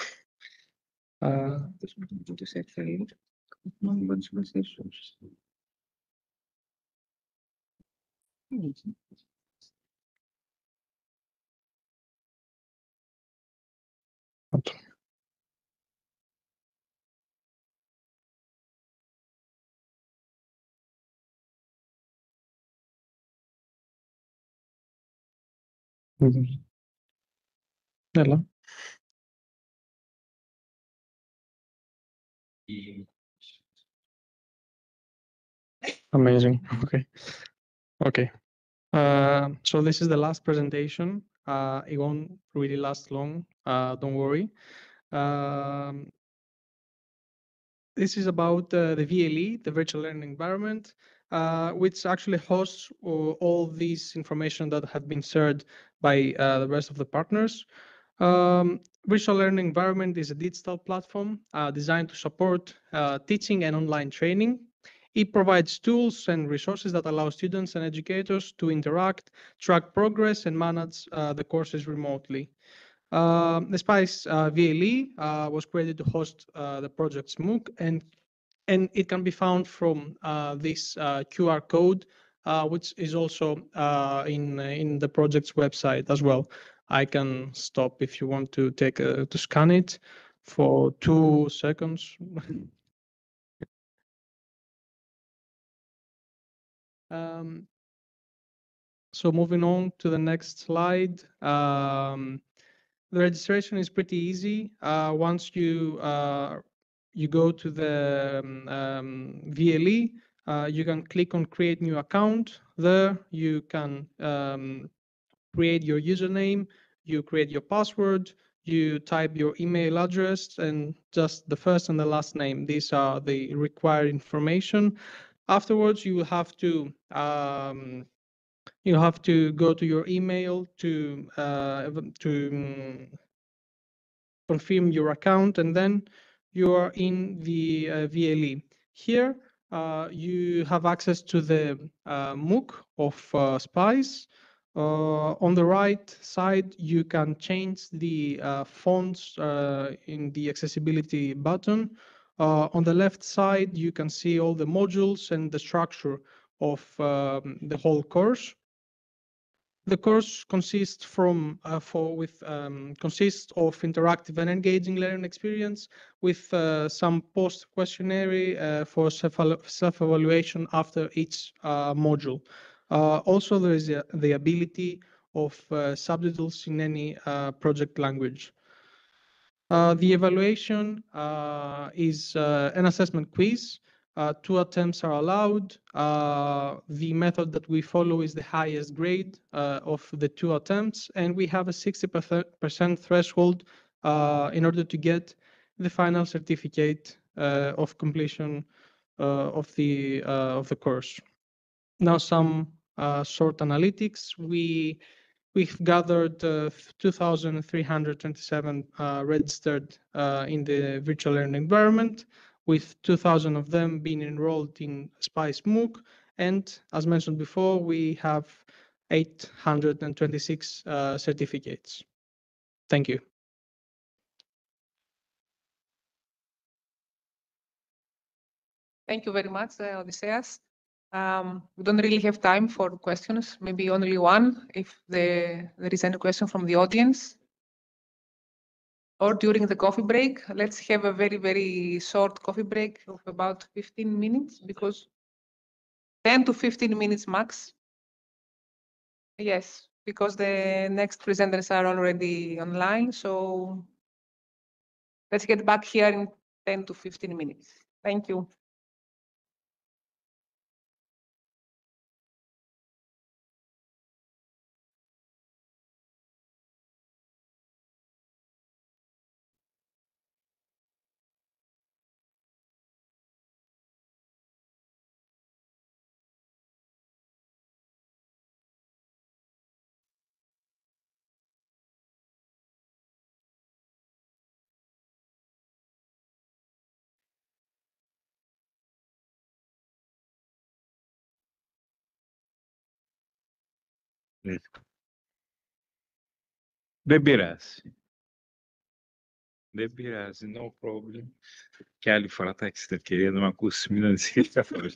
Hello. Amazing. Okay. Okay. So this is the last presentation. It won't really last long. Don't worry. This is about the VLE, the virtual learning environment, which actually hosts all this information that have been shared by the rest of the partners. Virtual learning environment is a digital platform designed to support teaching and online training. It provides tools and resources that allow students and educators to interact, track progress, and manage the courses remotely. The SpicE VLE was created to host the project's MOOC, and it can be found from this QR code, which is also in the project's website as well. I can stop if you want to take to scan it. for 2 seconds. So moving on to the next slide. The registration is pretty easy. Once you go to the VLE, you can click on create new account. There you can create your username, you create your password, you type your email address and just the first and the last name. These are the required information. Afterwards, you will have to go to your email to confirm your account, and then you are in the VLE. Here, you have access to the MOOC of SpicE. On the right side, you can change the fonts in the accessibility button. On the left side, you can see all the modules and the structure of the whole course. The course consists consists of interactive and engaging learning experience with some post questionnaire for self-evaluation after each module. Also, there is the ability of subtitles in any project language. The evaluation is an assessment quiz. 2 attempts are allowed. The method that we follow is the highest grade of the 2 attempts, and we have a 60% threshold in order to get the final certificate of completion of the course. Now, some short analytics. We've gathered 2,327 registered in the virtual learning environment, with 2,000 of them being enrolled in SpicE MOOC. And as mentioned before, we have 826 certificates. Thank you. Thank you very much, Odysseas. We don't really have time for questions, maybe only one, if there is any question from the audience. Or during the coffee break, let's have a very, very short coffee break of about 15 minutes, because 10 to 15 minutes max. Yes, because the next presenters are already online, so let's get back here in 10 to 15 minutes. Thank you. Δεν πειράζει. Δεν πειράζει, no problem. Και άλλη φορά θα έχεις την ευκαιρία να με ακούσεις, μην ανησυχείς καθόλου.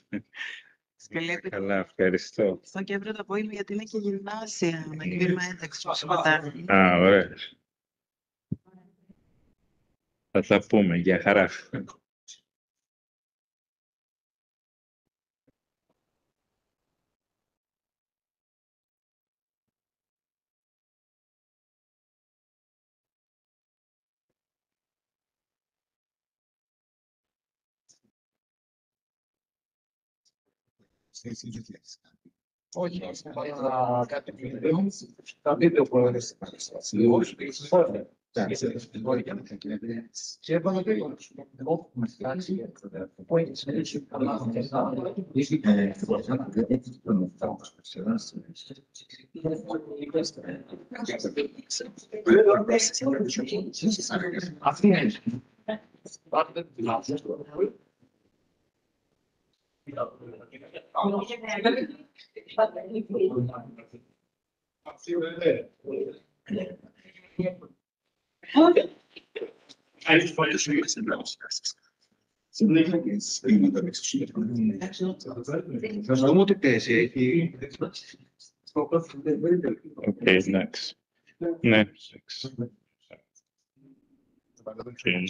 Καλά, ευχαριστώ. Στο και αύριο το απόγευμα, γιατί είναι και γυμνάσια, με κλίμα ένταξη στο Σωματάρι. Α, ωραία. Θα τα πούμε, για χαρά. Όχι, κάτι βίντεο, τα βίντεο που και έβαλα και εγώ με φτιάξει που έχεις έτσι αυτή είναι. Okay, next. Next. Okay.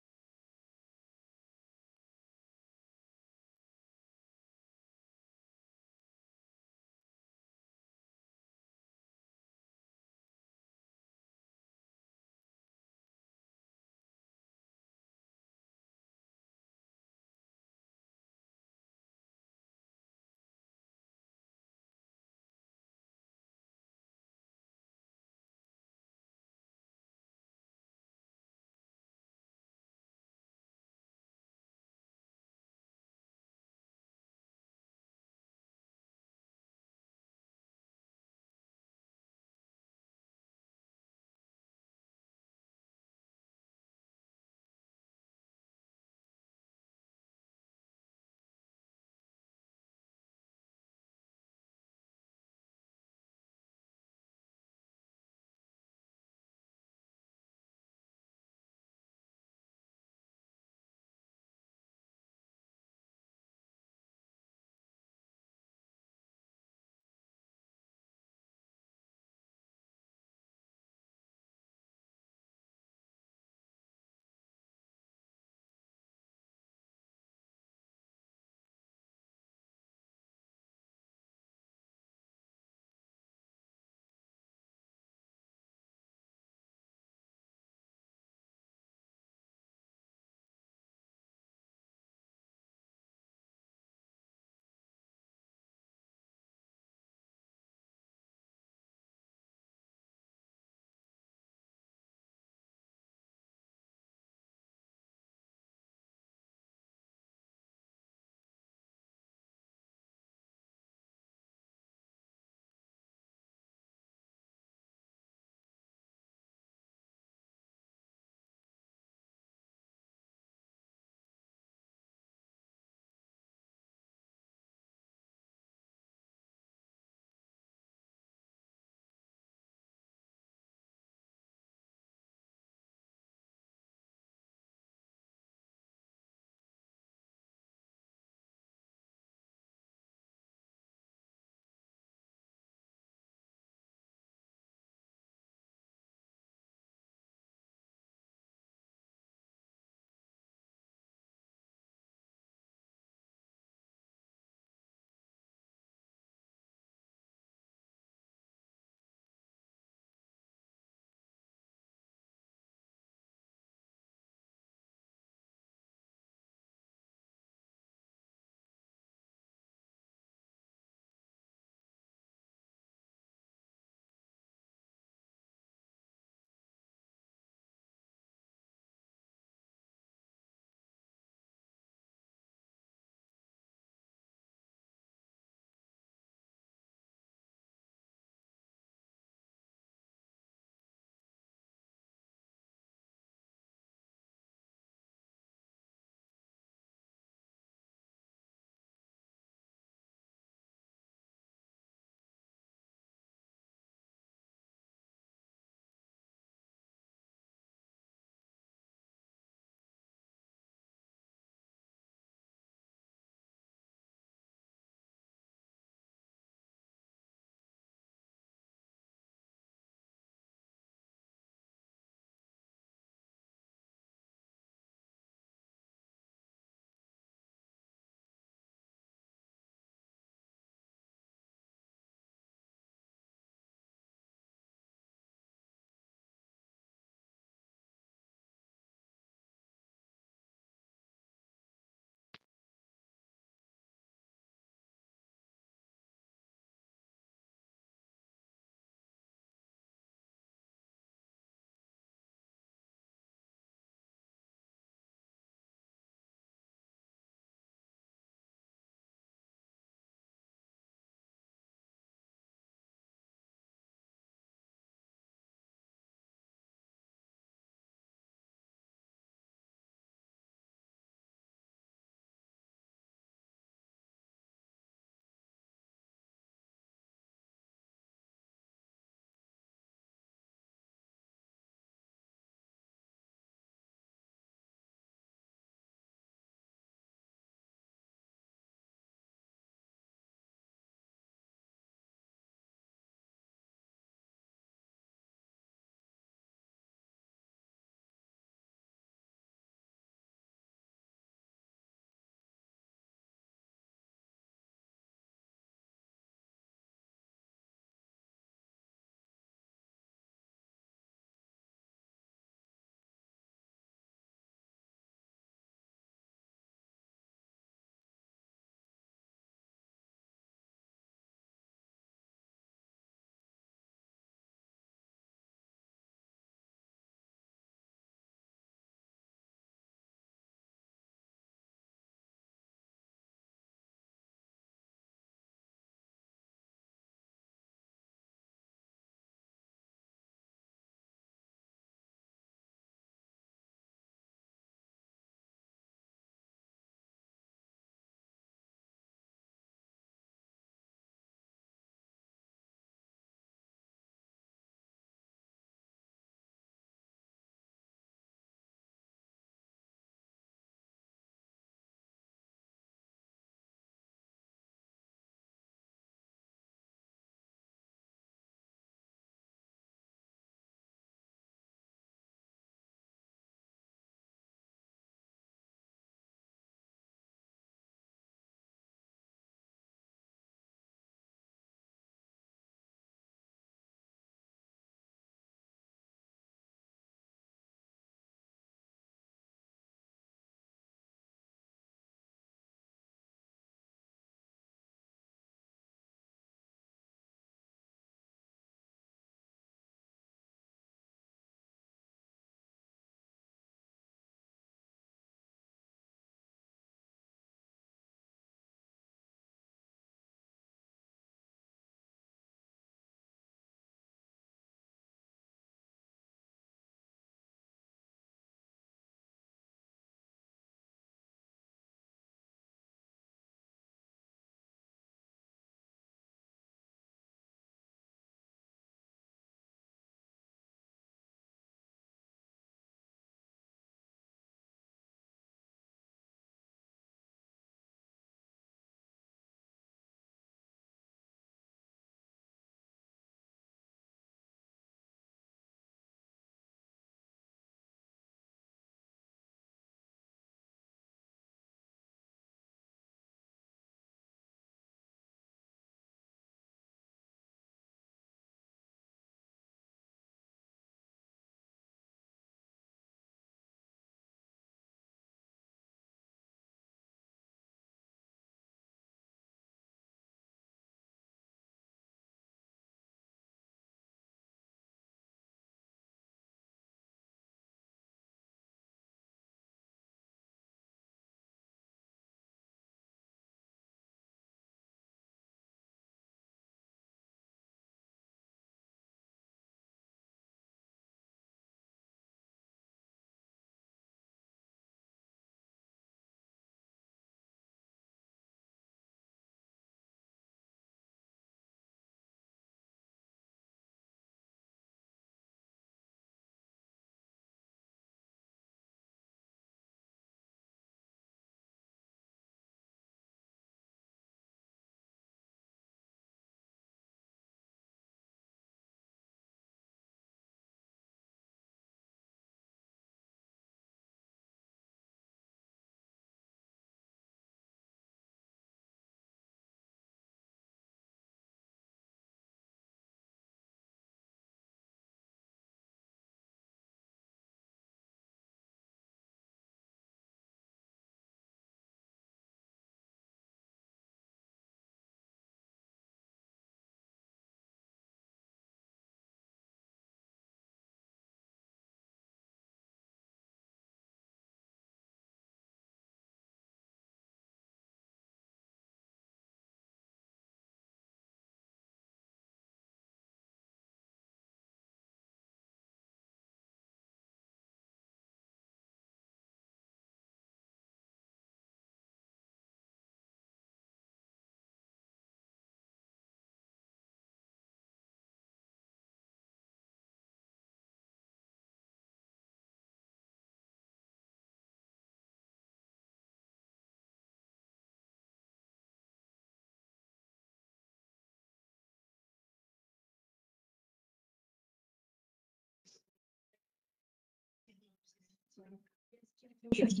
Yes.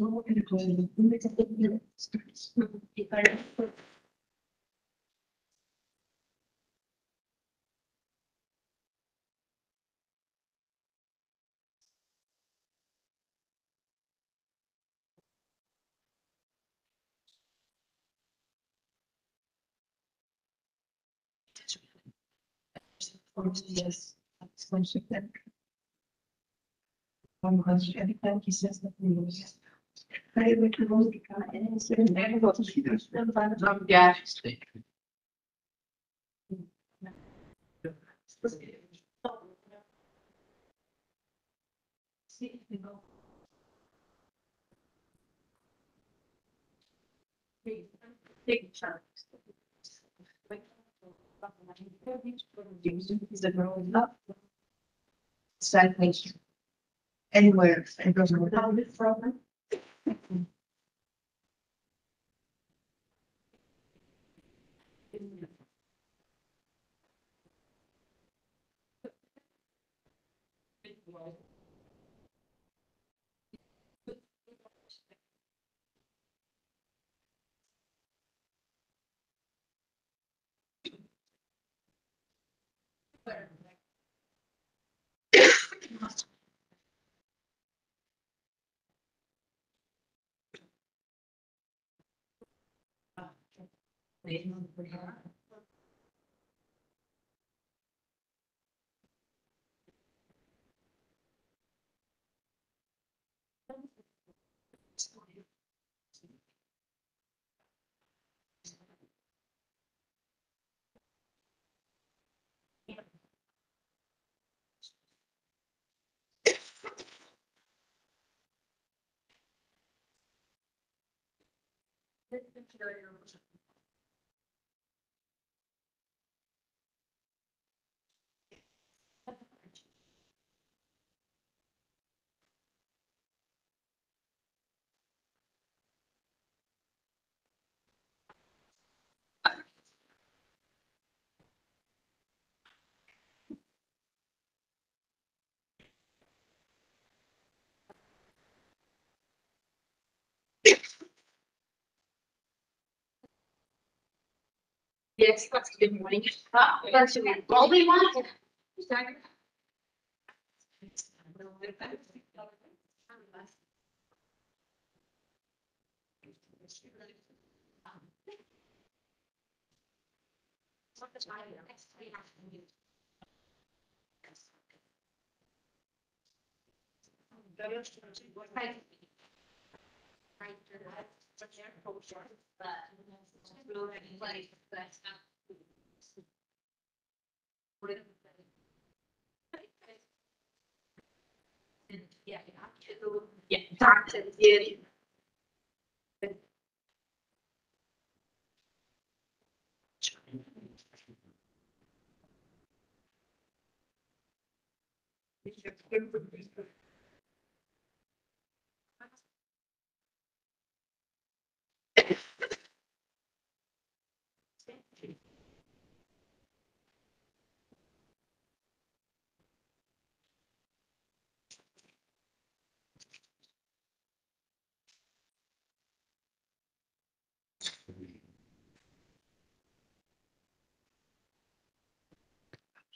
Stagnation. Anywhere. It doesn't matter. Yes, that's good morning. That's all we want.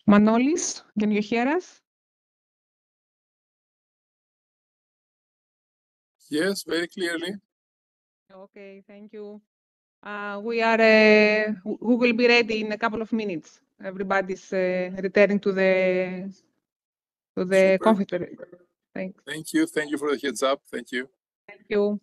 Manolis, can you hear us? Yes, very clearly. Okay, thank you. We will be ready in a couple of minutes. Everybody's returning to the Super. conference. Thanks. Thank you. Thank you for the heads up. Thank you. Thank you.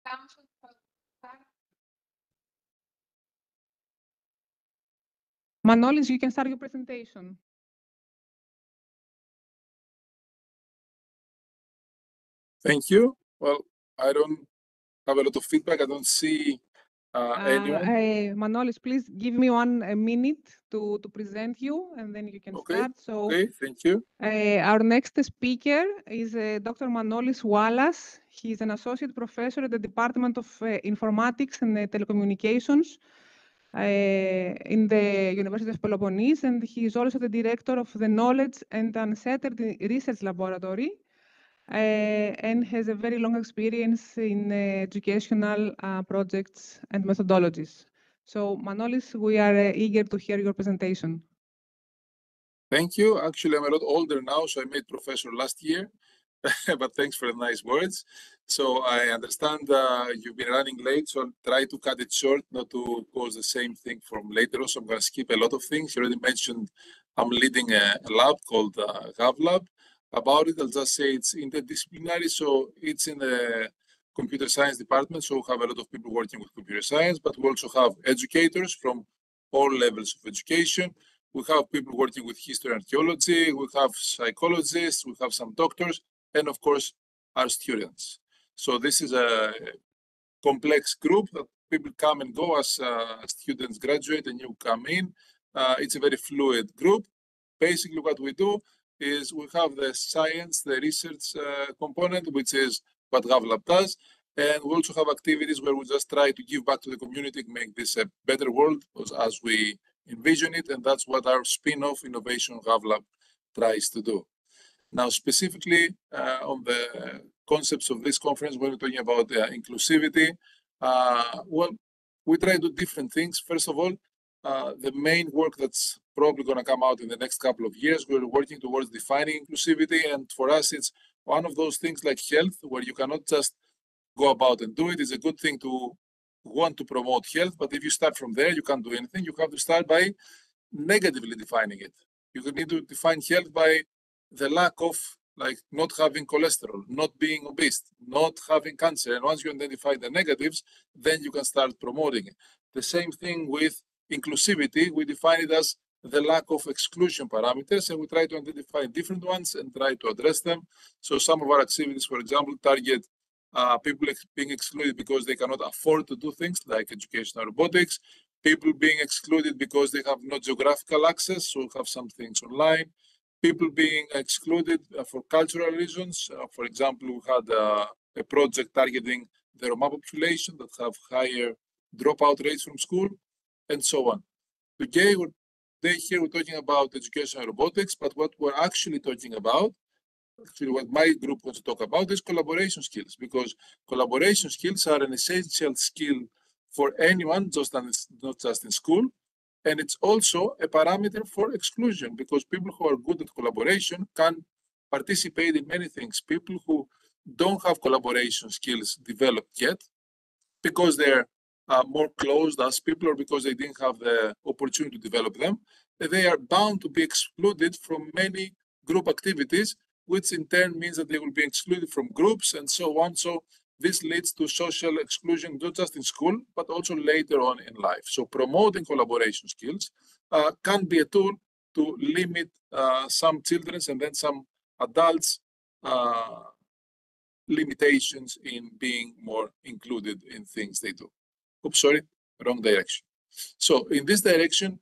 council. Manolis, you can start your presentation. Thank you. Well, I don't have a lot of feedback. I don't see anyone. Manolis, please give me 1 minute to present you, and then you can start. So, Okay, thank you. Our next speaker is Dr. Manolis Wallace. He's an associate professor at the Department of Informatics and Telecommunications in the University of Peloponnese, and he is also the director of the Knowledge and Uncertainty Research Laboratory, and has a very long experience in educational projects and methodologies. So, Manolis, we are eager to hear your presentation. Thank you. Actually, I'm a lot older now, so I made professor last year, but thanks for the nice words. So I understand you've been running late, so I'll try to cut it short, not to cause the same thing from later on. So I'm going to skip a lot of things. You already mentioned I'm leading a lab called GovLab. About it, I'll just say it's interdisciplinary, so it's in the computer science department, so we have a lot of people working with computer science, but we also have educators from all levels of education. We have people working with history and archaeology, we have psychologists, we have some doctors, and of course, our students. So this is a complex group that people come and go as students graduate and you come in. It's a very fluid group. Basically, what we do is we have the science, the research component, which is what GovLab does. And we also have activities where we just try to give back to the community, make this a better world as we envision it. And that's what our spin-off Innovation GovLab tries to do. Now, specifically on the concepts of this conference, when we're talking about inclusivity, well, we try to do different things. First of all, the main work that's probably going to come out in the next couple of years, we're working towards defining inclusivity. And for us, it's one of those things like health, where you cannot just go about and do it. It's a good thing to want to promote health, but if you start from there, you can't do anything. You have to start by negatively defining it. You need to define health by the lack of, like, not having cholesterol, not being obese, not having cancer. And once you identify the negatives, then you can start promoting it. The same thing with inclusivity. We define it as the lack of exclusion parameters, and we try to identify different ones and try to address them. So some of our activities, for example, target people being excluded because they cannot afford to do things like educational robotics, people being excluded because they have no geographical access, so we have some things online, people being excluded for cultural reasons. For example, we had a project targeting the Roma population that have higher dropout rates from school, and so on. Today, here we're talking about educational robotics, but what we're actually talking about, actually what my group wants to talk about, is collaboration skills, because collaboration skills are an essential skill for anyone, not just in school. And it's also a parameter for exclusion, because people who are good at collaboration can participate in many things. People who don't have collaboration skills developed yet, because they're more closed as people, or because they didn't have the opportunity to develop them, they are bound to be excluded from many group activities, which in turn means that they will be excluded from groups and so on. So this leads to social exclusion, not just in school, but also later on in life. So promoting collaboration skills can be a tool to limit some children's and then some adults' limitations in being more included in things they do. Oops, sorry, wrong direction. So in this direction,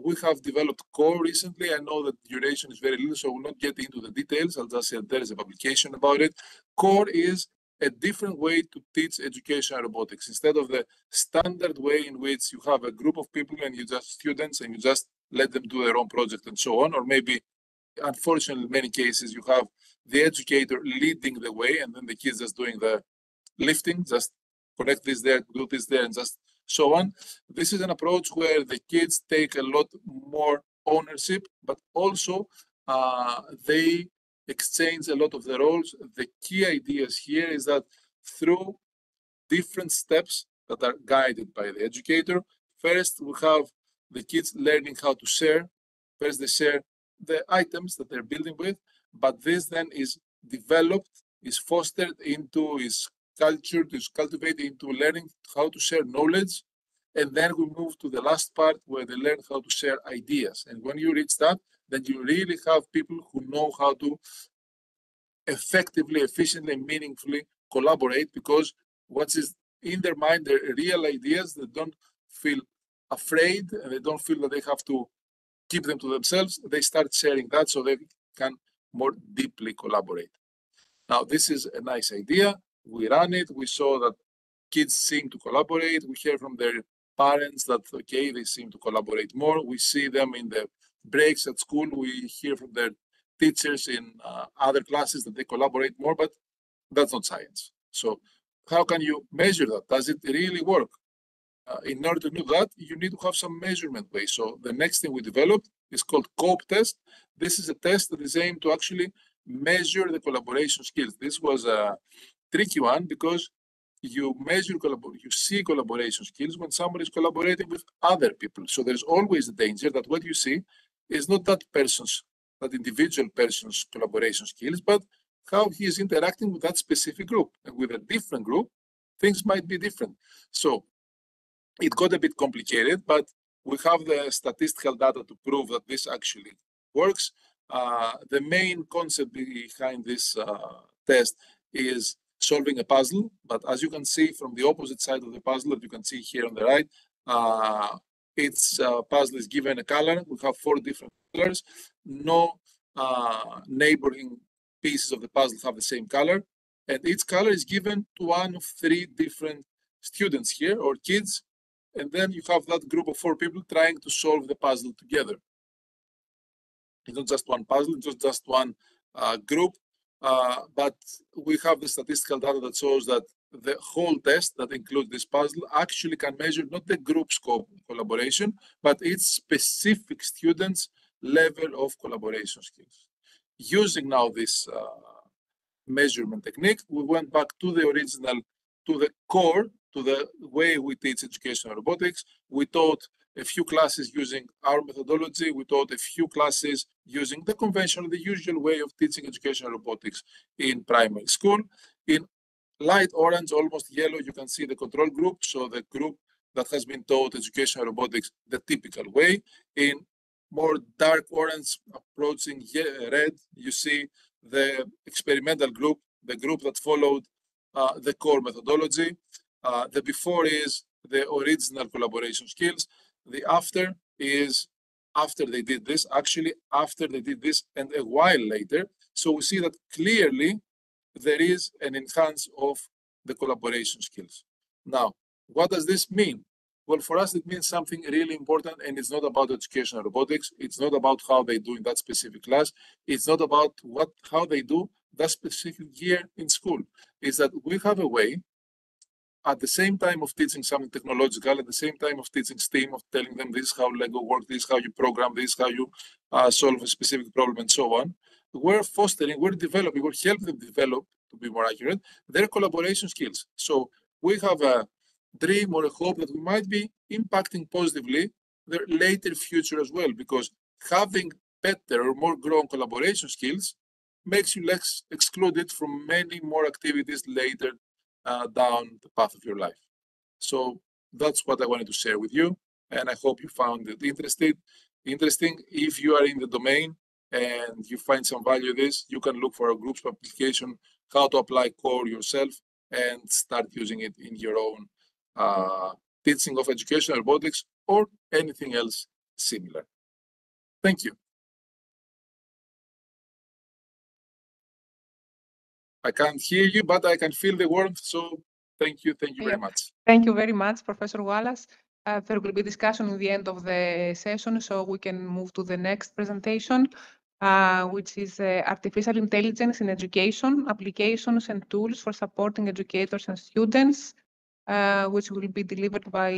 we have developed core recently. I know that duration is very little, so I will not get into the details. I'll just say there is a publication about it. Core is a different way to teach educational robotics. Instead of the standard way in which you have a group of people and you just students and you just let them do their own project and so on, or maybe, unfortunately, in many cases, you have the educator leading the way and then the kids just doing the lifting, just connect this there, do this there, and just so on. This is an approach where the kids take a lot more ownership, but also they exchange a lot of the roles. The key ideas here is that through different steps that are guided by the educator, first we have the kids learning how to share. First they share the items that they're building with, but this then is developed, is fostered into, is culture to cultivate into learning how to share knowledge. And then we move to the last part where they learn how to share ideas. And when you reach that, then you really have people who know how to effectively, efficiently, and meaningfully collaborate, because what is in their mind, their real ideas, they don't feel afraid and they don't feel that they have to keep them to themselves. They start sharing that so they can more deeply collaborate. Now, this is a nice idea. We ran it. We saw that kids seem to collaborate. We hear from their parents that, okay, they seem to collaborate more. We see them in the breaks at school. We hear from their teachers in other classes that they collaborate more, but that's not science. So how can you measure that? Does it really work? In order to do that, you need to have some measurement ways. So the next thing we developed is called COPE test. This is a test that is aimed to actually measure the collaboration skills. This was a tricky one because you measure you see collaboration skills when somebody is collaborating with other people. So there's always the danger that what you see is not that individual person's collaboration skills, but how he is interacting with that specific group. And with a different group, things might be different. So it got a bit complicated, but we have the statistical data to prove that this actually works. The main concept behind this test is solving a puzzle, but as you can see from the opposite side of the puzzle that you can see here on the right, its puzzle is given a color. We have 4 different colors. No neighboring pieces of the puzzle have the same color, and each color is given to one of 3 different students here, or kids, and then you have that group of 4 people trying to solve the puzzle together. It's not just one puzzle, it's not just one group, but we have the statistical data that shows that the whole test that includes this puzzle actually can measure not the group scope collaboration, but its specific students' level of collaboration skills. Using now this measurement technique, we went back to the original, to the core, to the way we teach educational robotics. We taught a few classes using our methodology. We taught a few classes using the conventional, the usual way of teaching educational robotics in primary school. In light orange, almost yellow, you can see the control group. So the group that has been taught educational robotics the typical way. In more dark orange, approaching red, you see the experimental group, the group that followed the core methodology. The before is the original collaboration skills. The after is after they did this, actually after they did this and a while later. So we see that clearly there is an enhance of the collaboration skills. Now, what does this mean? Well, for us, it means something really important, and it's not about educational robotics. It's not about how they do in that specific class. It's not about how they do that specific year in school. It's that we have a way, at the same time of teaching something technological, at the same time of teaching STEAM, of telling them this is how Lego works, this is how you program, this is how you solve a specific problem, and so on. We're fostering, we're developing, we're helping them develop, to be more accurate, their collaboration skills. So we have a dream or a hope that we might be impacting positively their later future as well, because having better or more grown collaboration skills makes you less excluded from many more activities later down the path of your life. So that's what I wanted to share with you, and I hope you found it interesting. If you are in the domain and you find some value in this, you can look for a group's application, how to apply core yourself, and start using it in your own teaching of educational robotics or anything else similar. Thank you. I can't hear you, but I can feel the warmth, so thank you very much. Thank you very much, Professor Wallace. There will be discussion in the end of the session, so we can move to the next presentation, which is artificial intelligence in education, applications and tools for supporting educators and students, which will be delivered by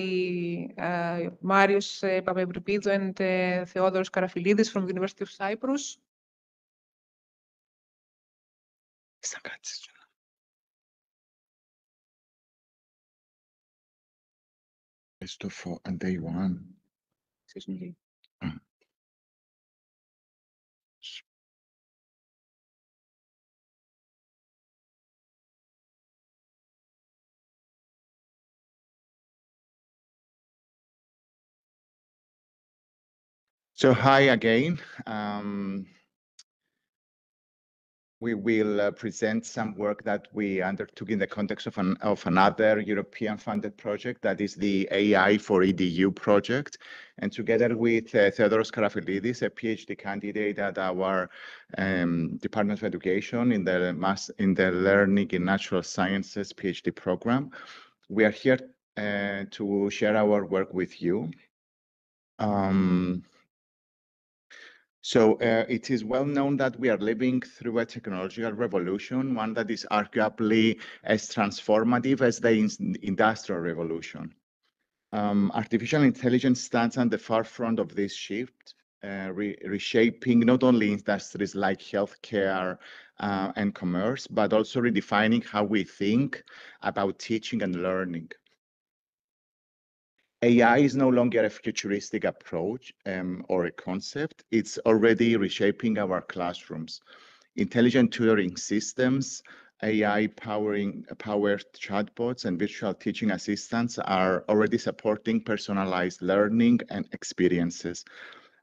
Marios Papavripido and Theodoros Karafilidis from the University of Cyprus. For day 1. Excuse me. So hi again. We will present some work that we undertook in the context of another European-funded project, that is the AI for EDU project. And together with Theodoros Karafilidis, a PhD candidate at our Department of Education in the Learning in Natural Sciences PhD program, we are here to share our work with you. So it is well known that we are living through a technological revolution, one that is arguably as transformative as the Industrial Revolution. Artificial intelligence stands at the forefront of this shift, reshaping not only industries like healthcare and commerce, but also redefining how we think about teaching and learning. AI is no longer a futuristic approach or a concept. It's already reshaping our classrooms. Intelligent tutoring systems, AI-powered chatbots, and virtual teaching assistants are already supporting personalized learning and experiences.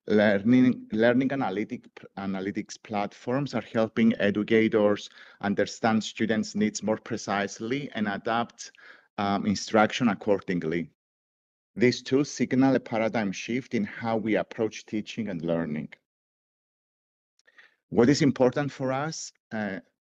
Learning analytics platforms are helping educators understand students' needs more precisely and adapt instruction accordingly. These tools signal a paradigm shift in how we approach teaching and learning. What is important for us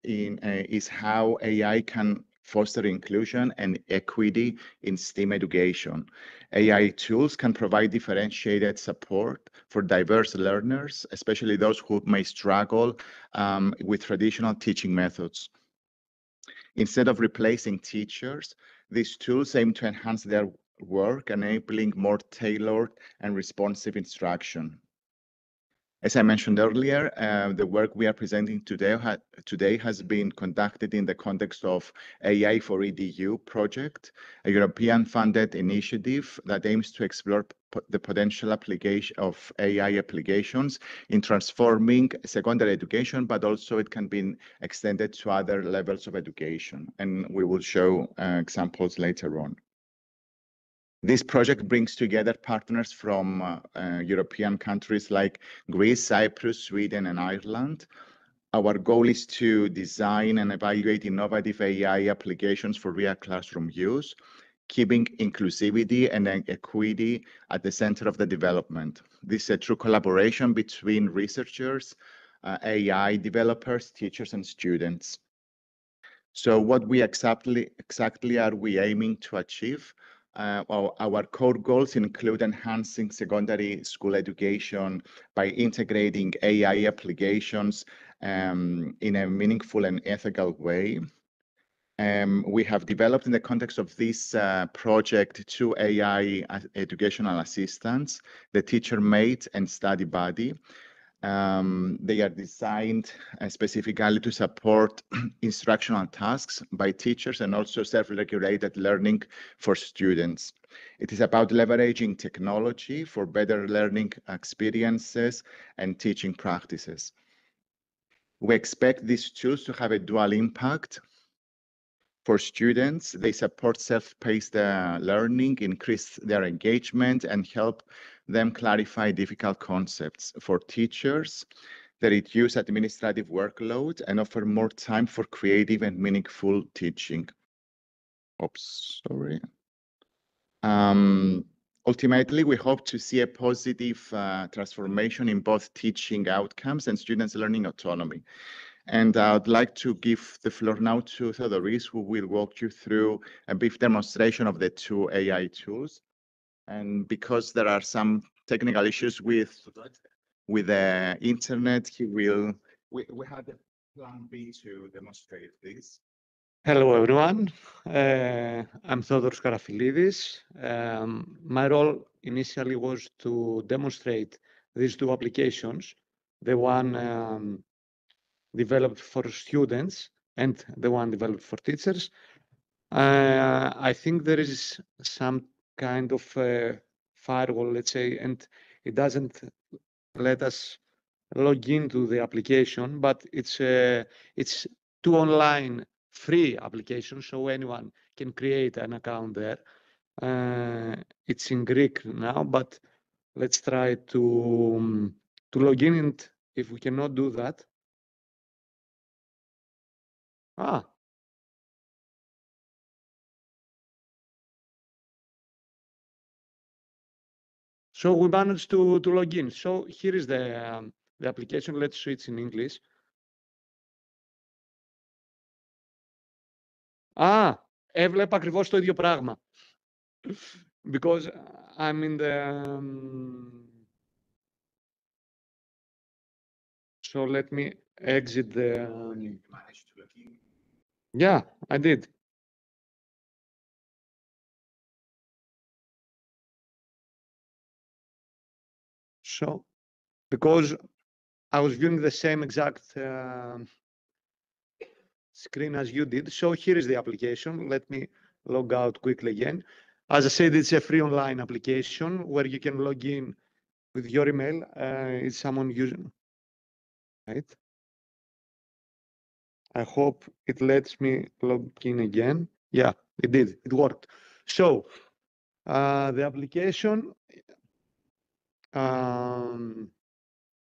is how AI can foster inclusion and equity in STEAM education. AI tools can provide differentiated support for diverse learners, especially those who may struggle with traditional teaching methods. Instead of replacing teachers, these tools aim to enhance their work, enabling more tailored and responsive instruction. As I mentioned earlier, the work we are presenting today has been conducted in the context of AI for EDU project, a European-funded initiative that aims to explore the potential application of AI applications in transforming secondary education, but also it can be extended to other levels of education. And we will show examples later on. This project brings together partners from European countries like Greece, Cyprus, Sweden, and Ireland. Our goal is to design and evaluate innovative AI applications for real classroom use, keeping inclusivity and equity at the center of the development. This is a true collaboration between researchers, AI developers, teachers, and students. So what we exactly are we aiming to achieve? Our core goals include enhancing secondary school education by integrating AI applications in a meaningful and ethical way. We have developed in the context of this project 2 AI educational assistants, the Teacher Mate and Study Buddy. They are designed specifically to support instructional tasks by teachers and also self-regulated learning for students. It is about leveraging technology for better learning experiences and teaching practices. We expect these tools to have a dual impact. For students, they support self-paced learning, increase their engagement, and help them clarify difficult concepts. For teachers, they reduce administrative workload and offer more time for creative and meaningful teaching. Oops, sorry. Ultimately, we hope to see a positive transformation in both teaching outcomes and students' learning autonomy. And I'd like to give the floor now to Theodoros, who will walk you through a brief demonstration of the 2 AI tools. And because there are some technical issues with the internet, we had a plan B to demonstrate this. Hello, everyone. I'm Theodoros Karafilidis. My role initially was to demonstrate these 2 applications, the one developed for students and the one developed for teachers. I think there is some kind of firewall, let's say, and it doesn't let us log into the application, but it's 2 online free applications, so anyone can create an account there. It's in Greek now, but let's try to log in, and if we cannot do that, so we managed to log in. So here is the application. Let's switch in English. Έβλεπα ακριβώς το ίδιο πράγμα. Because I'm in the... So let me exit the... You managed to log in? Yeah, I did. So, because I was viewing the same exact screen as you did. So here is the application. Let me log out quickly again. As I said, it's a free online application where you can log in with your email. It's someone using, right? I hope it lets me log in again. Yeah, it did. It worked. So the application,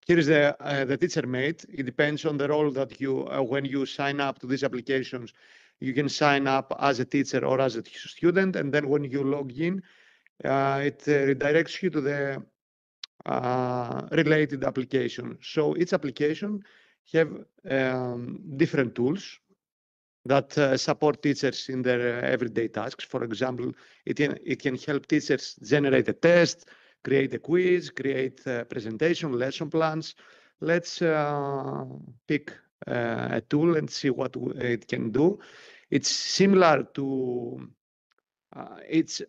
here is the teacher made. It depends on the role that you, when you sign up to these applications, you can sign up as a teacher or as a student. And then when you log in, it redirects you to the related application. So each application have different tools that support teachers in their everyday tasks. For example, it can help teachers generate a test, create a quiz, create a presentation, lesson plans. Let's pick a tool and see what it can do. It's similar to, it's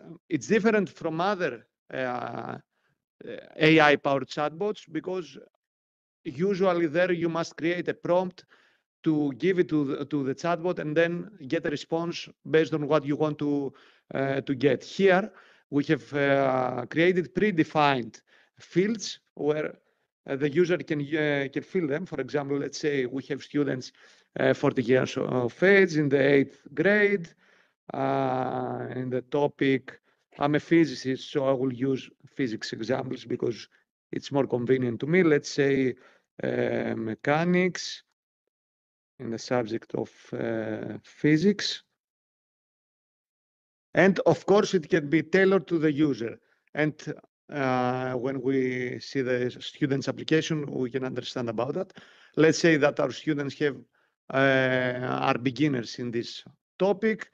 different from other AI-powered chatbots because usually there you must create a prompt to give it to the chatbot and then get a response based on what you want to get. Here, we have created predefined fields where the user can fill them. For example, let's say we have students 40 years of age in the 8th grade. In the topic, I'm a physicist, so I will use physics examples because it's more convenient to me. Let's say mechanics in the subject of physics. And of course, it can be tailored to the user. And when we see the student's application, we can understand about that. Let's say that our students have are beginners in this topic.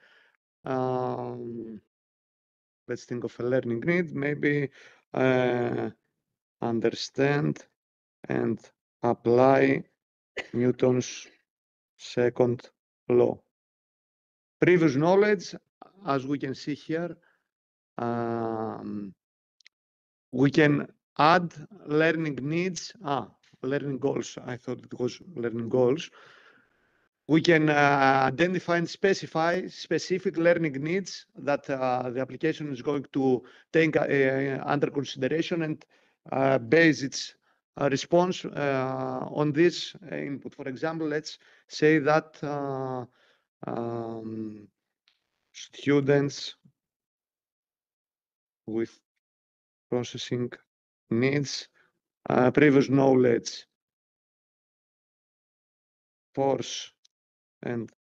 Let's think of a learning need, maybe understand and apply Newton's second law. Previous knowledge, as we can see here, we can add learning needs. Learning goals. I thought it was learning goals. We can identify and specify specific learning needs that the application is going to take under consideration and base its response on this input. For example, let's say that students with processing needs, previous knowledge, force and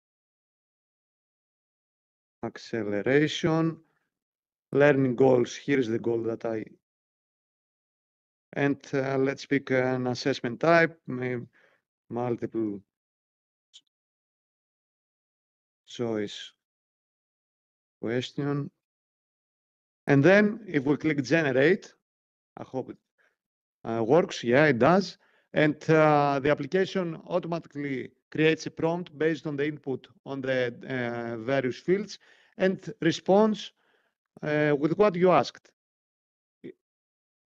acceleration, learning goals. Here is the goal that and let's pick an assessment type, maybe multiple choice question. And then if we click generate, I hope it works. Yeah, it does. And the application automatically creates a prompt based on the input on the various fields and responds with what you asked.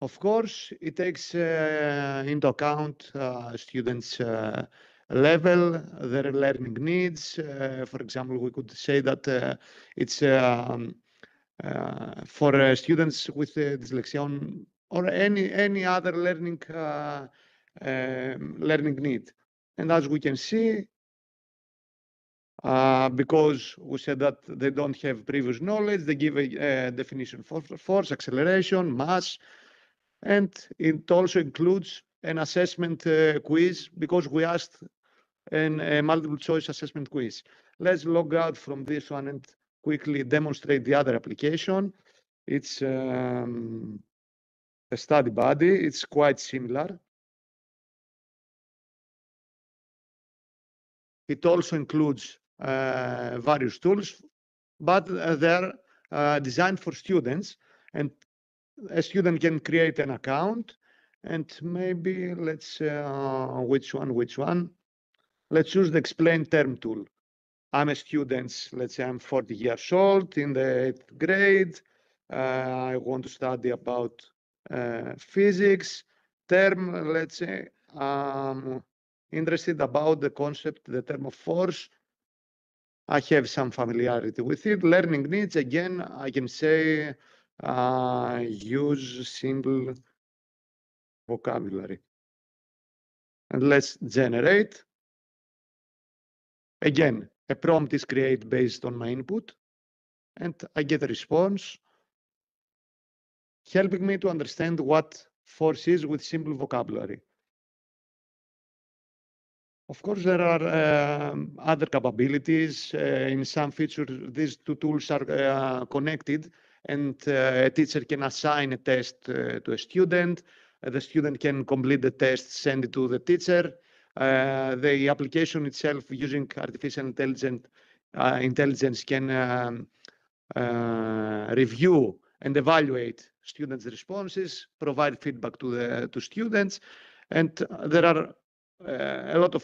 Of course, it takes into account students' level, their learning needs. For example, we could say that it's for students with dyslexia or any other learning need. And as we can see, because we said that they don't have previous knowledge, they give a definition for force, acceleration, mass, And it also includes an assessment quiz because we asked a multiple choice assessment quiz. Let's log out from this one and quickly demonstrate the other application. It's a study buddy. It's quite similar. It also includes various tools, but they're designed for students, and a student can create an account. And maybe let's which one? Let's use the explain term tool. I'm a student, let's say I'm 40 years old in the 8th grade. I want to study about physics term, let's say I'm interested about the concept, the term of force. I have some familiarity with it. Learning needs, again, I can say use simple vocabulary. And let's generate. Again, a prompt is created based on my input, and I get a response, helping me to understand what force is with simple vocabulary. Of course, there are other capabilities. In some features, these two tools are connected, and a teacher can assign a test to a student. The student can complete the test, send it to the teacher. The application itself, using artificial intelligence, can review and evaluate students' responses, provide feedback to students, and there are a lot of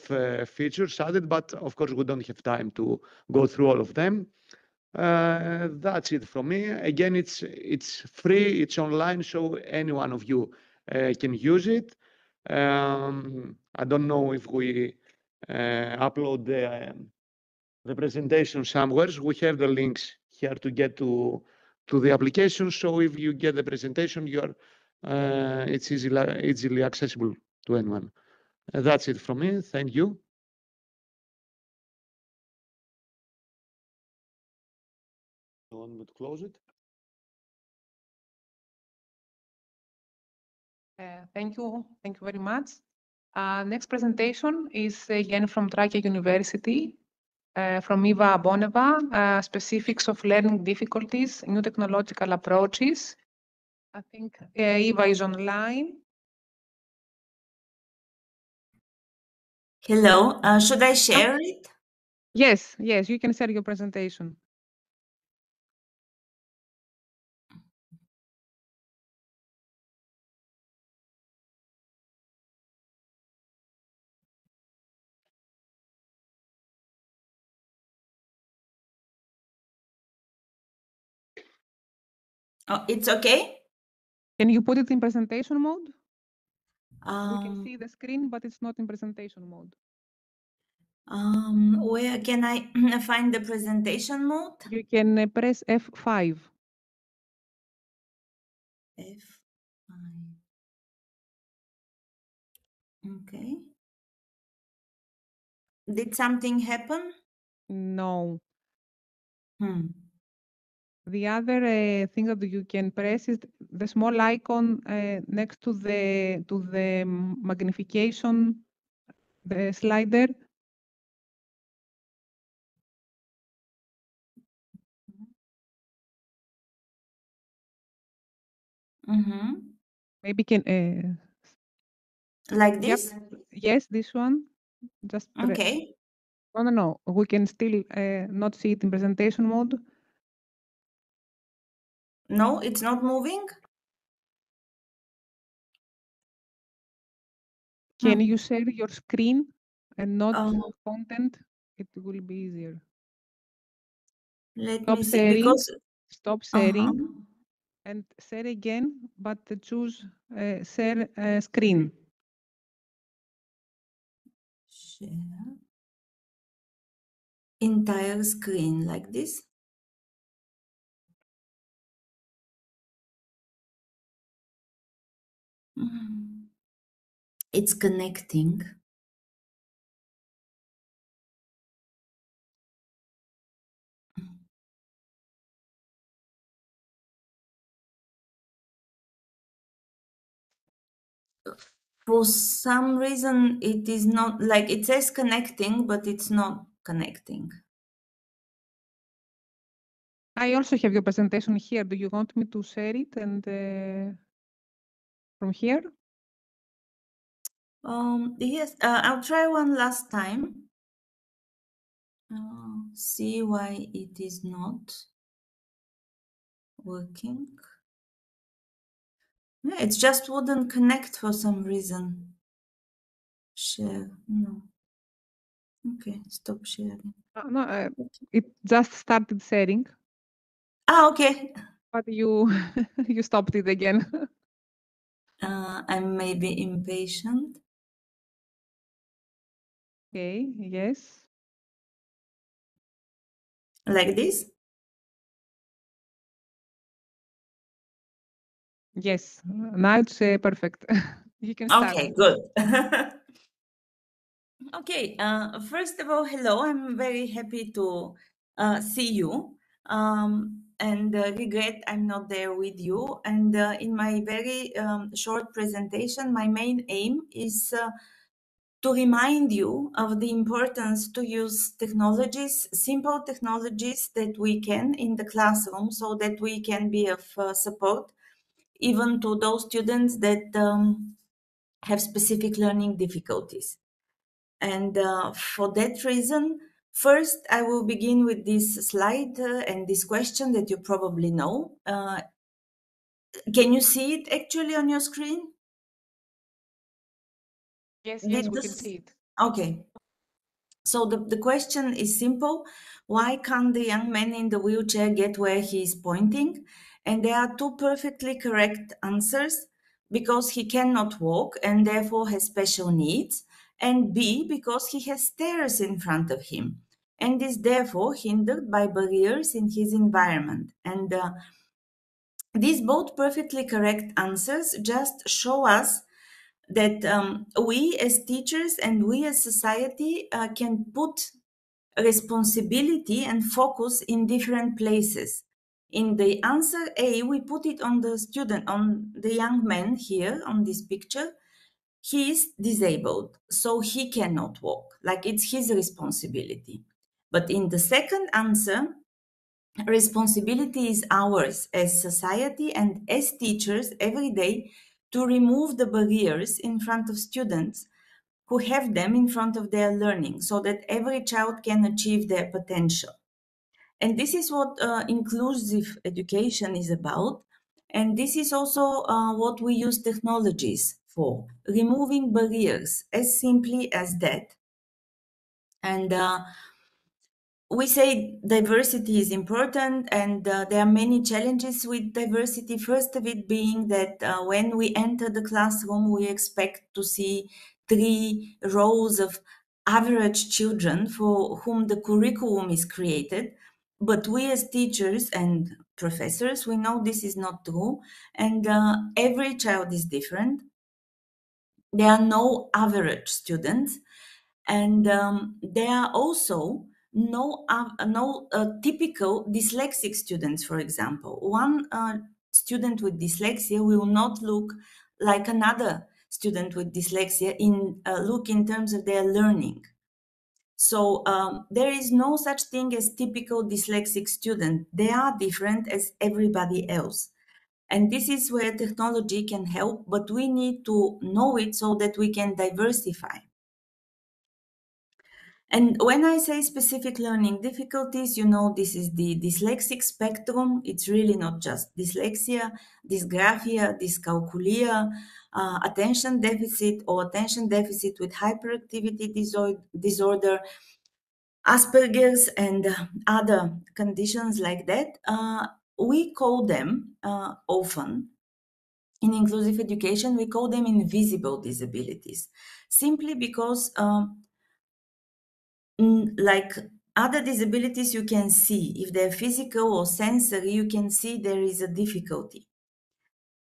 features added, but of course we don't have time to go through all of them. That's it from me. Again, it's free, it's online, so any one of you can use it. I don't know if we upload the presentation somewhere. We have the links here to get to the application. So if you get the presentation, it's easily accessible to anyone. That's it from me. Thank you. You want me to close it? Thank you very much. Next presentation is again from Trakia University, from Eva Boneva, specifics of learning difficulties, new technological approaches. I think Eva is online. Hello, should I share it? Yes, you can share your presentation. Oh, it's okay? Can you put it in presentation mode? We can Um, see the screen, but it's not in presentation mode. Where can I find the presentation mode? You can press F5. F5. Okay. Did something happen? No. Hmm. The other thing that you can press is the small icon next to the magnification, the slider. Mm-hmm. Maybe can Like this? Yes, this one. Just Okay. no. We can still not see it in presentation mode. No, it's not moving? Can you share your screen and not Oh. content? It will be easier. Let Stop me see, sharing. because Stop sharing. Uh-huh. And share again, but choose share screen. Share entire screen like this. It's connecting. For some reason, it is not, like, it says connecting, but it's not connecting. I also have your presentation here. Do you want me to share it and from here? Yes, I'll try one last time. See why it is not working. Yeah, it just wouldn't connect for some reason. Share, no. Okay, stop sharing. No, it just started sharing. Ah, okay. But you you stopped it again. I'm maybe impatient. Okay, yes. Like this? Yes, now it's perfect. You can start. Okay, good. Okay, first of all, hello. I'm very happy to see you, and regret I'm not there with you. And in my very short presentation, my main aim is to remind you of the importance to use technologies, simple technologies that we can in the classroom, so that we can be of support even to those students that have specific learning difficulties. And for that reason, first I will begin with this slide and this question that you probably know. Can you see it actually on your screen? Yes, Did we can this- see it. Okay. So the question is simple. Why can't the young man in the wheelchair get where he is pointing? And there are two perfectly correct answers. Because he cannot walk and therefore has special needs. And B, because he has stairs in front of him and is therefore hindered by barriers in his environment. And these both perfectly correct answers just show us that we as teachers and we as society can put responsibility and focus in different places. In the answer A, we put it on the student, on the young man here on this picture. He is disabled, so he cannot walk, like it's his responsibility. But in the second answer, responsibility is ours as society and as teachers every day to remove the barriers in front of students who have them in front of their learning so that every child can achieve their potential. And this is what inclusive education is about. And this is also what we use technologies for, removing barriers, as simply as that. And we say diversity is important, and there are many challenges with diversity. First of it being that when we enter the classroom, we expect to see 3 rows of average children for whom the curriculum is created. But we as teachers and professors, we know this is not true, and every child is different. There are no average students, and there are also no typical dyslexic students, for example. One student with dyslexia will not look like another student with dyslexia in terms of their learning. So there is no such thing as typical dyslexic student. They are different as everybody else. And this is where technology can help, but we need to know it so that we can diversify. And when I say specific learning difficulties, you know, this is the dyslexic spectrum. It's really not just dyslexia, dysgraphia, dyscalculia, attention deficit or attention deficit with hyperactivity disorder, Asperger's, and other conditions like that. We call them often, in inclusive education, we call them invisible disabilities, simply because like other disabilities you can see, if they're physical or sensory, you can see there is a difficulty.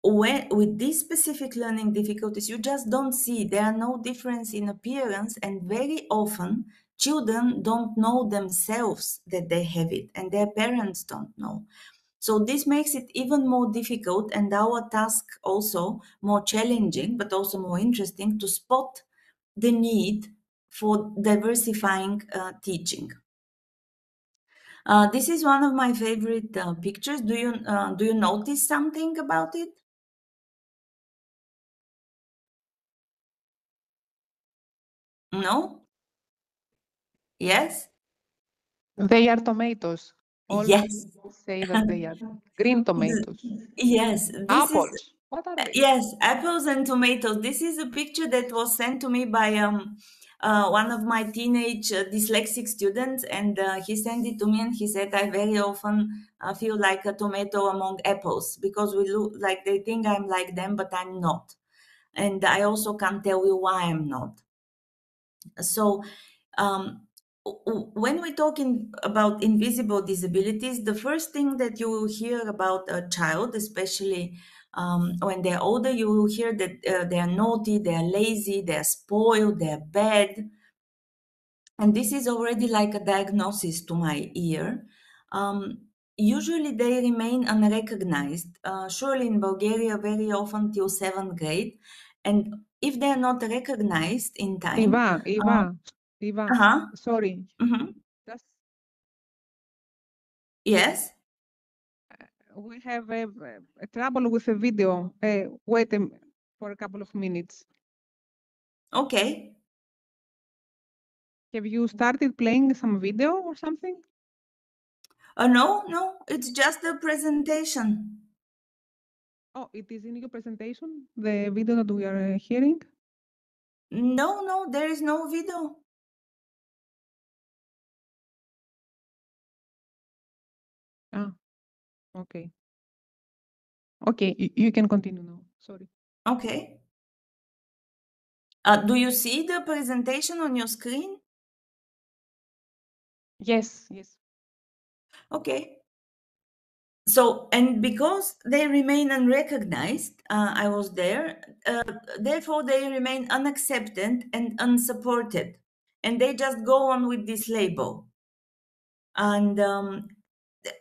With these specific learning difficulties, you just don't see. There are no difference in appearance, and very often children don't know themselves that they have it, and their parents don't know. So this makes it even more difficult and our task also more challenging, but also more interesting to spot the need for diversifying teaching. This is one of my favorite pictures. Do you notice something about it? No? Yes? They are tomatoes. All Yes. say that they are green tomatoes. Yes. Apples. What are they? Yes, apples and tomatoes. This is a picture that was sent to me by one of my teenage dyslexic students, and he sent it to me and he said, I very often feel like a tomato among apples because we look like they think I'm like them, but I'm not. And I also can't tell you why I'm not. So when we're talking about invisible disabilities, the first thing that you will hear about a child, especially when they're older, you will hear that they're naughty, they're lazy, they're spoiled, they're bad. And this is already like a diagnosis to my ear. Usually they remain unrecognized, surely in Bulgaria very often till 7th grade. And if they're not recognized in time... Eva, sorry. Just... Yes? We have a trouble with the video. Wait for a couple of minutes. Okay. Have you started playing some video or something? No, it's just a presentation. Oh, it is in your presentation, the video that we are hearing? No, there is no video. Ah, okay. Okay, you can continue now. Sorry. Okay. Do you see the presentation on your screen? Yes. Okay. So, and because they remain unrecognized, I was there, therefore they remain unaccepted and unsupported. And they just go on with this label. And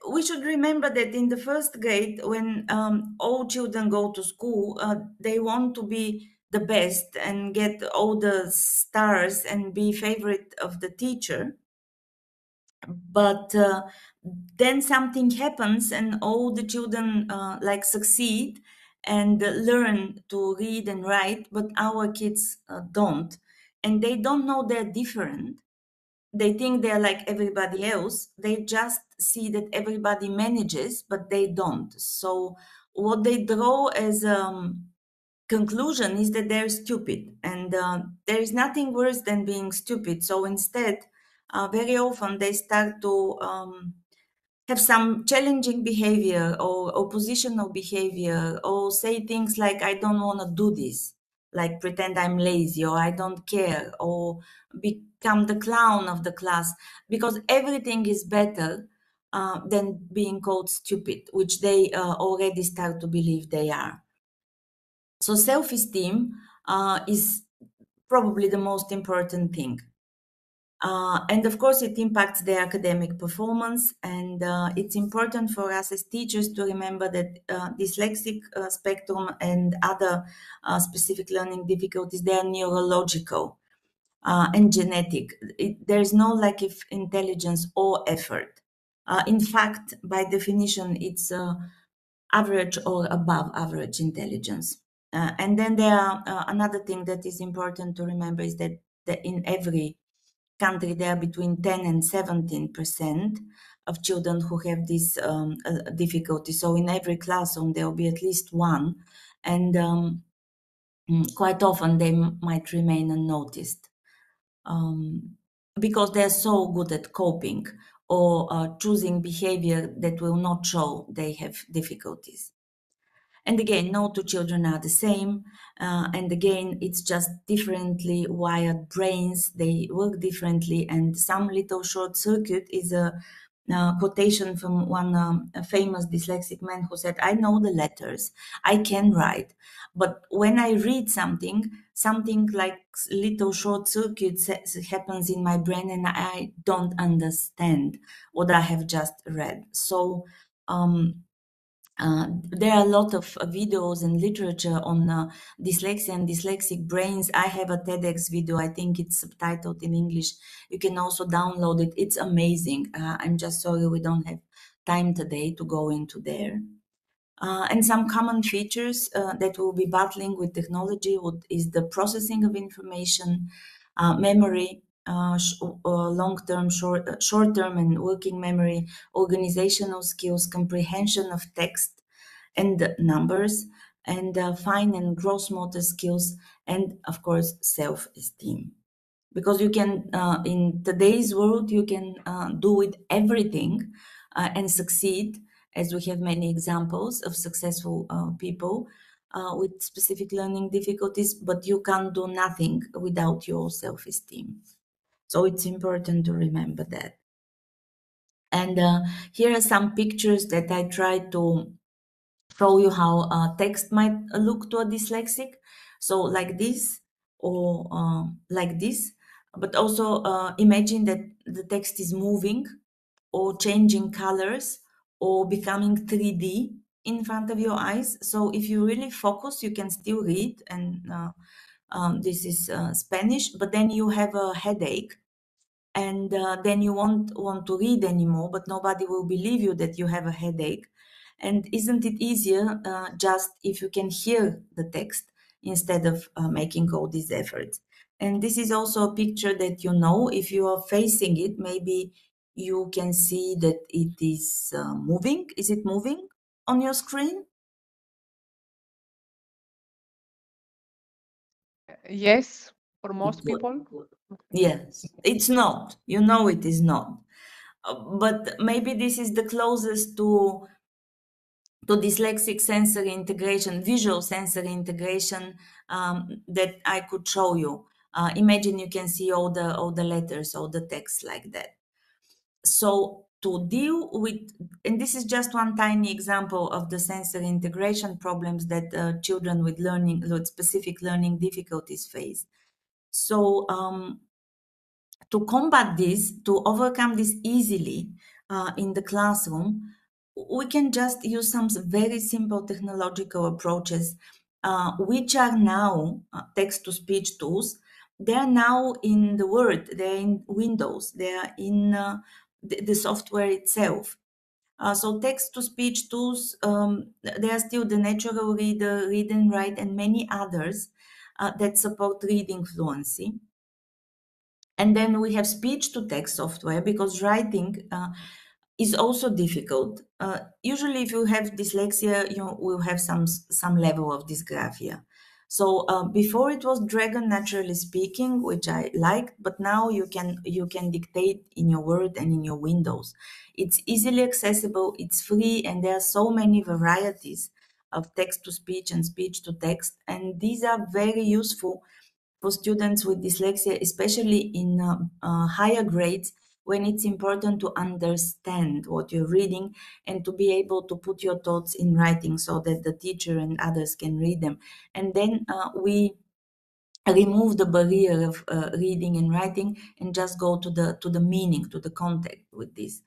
we should remember that in the first grade, when all children go to school, they want to be the best and get all the stars and be favorite of the teacher. But then something happens and all the children like succeed and learn to read and write, but our kids don't. And they don't know they're different. They think they're like everybody else. They just see that everybody manages, but they don't. So what they draw as conclusion is that they're stupid, and there is nothing worse than being stupid. So instead, very often they start to have some challenging behavior or oppositional behavior, or say things like, I don't want to do this, like pretend I'm lazy, or I don't care, or become the clown of the class, because everything is better than being called stupid, which they already start to believe they are. So self-esteem is probably the most important thing. And of course, it impacts their academic performance. And it's important for us as teachers to remember that dyslexic spectrum and other specific learning difficulties, they are neurological and genetic. There is no lack of intelligence or effort. In fact, by definition, it's average or above average intelligence. And then there are another thing that is important to remember is that in every country, there are between 10 and 17% of children who have this difficulty. So in every classroom, there will be at least one. And quite often they might remain unnoticed because they're so good at coping or choosing behavior that will not show they have difficulties. And again, no two children are the same. And again, it's just differently wired brains. They work differently. And some little short circuit is a quotation from one famous dyslexic man who said, I know the letters, I can write. But when I read something like little short circuits happens in my brain and I don't understand what I have just read. So There are a lot of videos and literature on dyslexia and dyslexic brains. I have a TEDx video. I think it's subtitled in English. You can also download it. It's amazing. I'm just sorry we don't have time today to go into there. And some common features that will be battling with technology is the processing of information, memory, long-term, short-term and working memory, organizational skills, comprehension of text and numbers, and fine and gross motor skills, and of course, self-esteem. Because you can, in today's world, you can do with everything and succeed, as we have many examples of successful people with specific learning difficulties, but you can't do nothing without your self-esteem. So it's important to remember that. And here are some pictures that I tried to show you how text might look to a dyslexic. So like this, or like this, but also imagine that the text is moving or changing colors or becoming 3D in front of your eyes. So if you really focus, you can still read, and this is Spanish, but then you have a headache, and then you won't want to read anymore, but nobody will believe you that you have a headache. And isn't it easier just if you can hear the text instead of making all these efforts? And this is also a picture that, you know, if you are facing it, maybe you can see that it is moving. Is it moving on your screen? Yes, for most Good. people. Yes, it's not. You know it is not. But maybe this is the closest to dyslexic sensory integration, visual sensory integration that I could show you. Imagine you can see all the letters, all the text like that. So to deal with, and this is just one tiny example of the sensory integration problems that children with specific learning difficulties face. So to combat this, to overcome this easily in the classroom, we can just use some very simple technological approaches, which are now text-to-speech tools. They are now in the Word, they're in Windows, they are in the software itself. So text-to-speech tools, they are still the natural reader, read and write, and many others that support reading fluency. And then we have speech-to-text software, because writing is also difficult. Usually, if you have dyslexia, you will have some level of dysgraphia. So before it was Dragon Naturally Speaking, which I liked, but now you can dictate in your Word and in your Windows. It's easily accessible, it's free, and there are so many varieties of text-to-speech and speech-to-text, and these are very useful for students with dyslexia, especially in higher grades, when it's important to understand what you're reading and to be able to put your thoughts in writing so that the teacher and others can read them. And then we remove the barrier of reading and writing and just go to the meaning, to the context with this.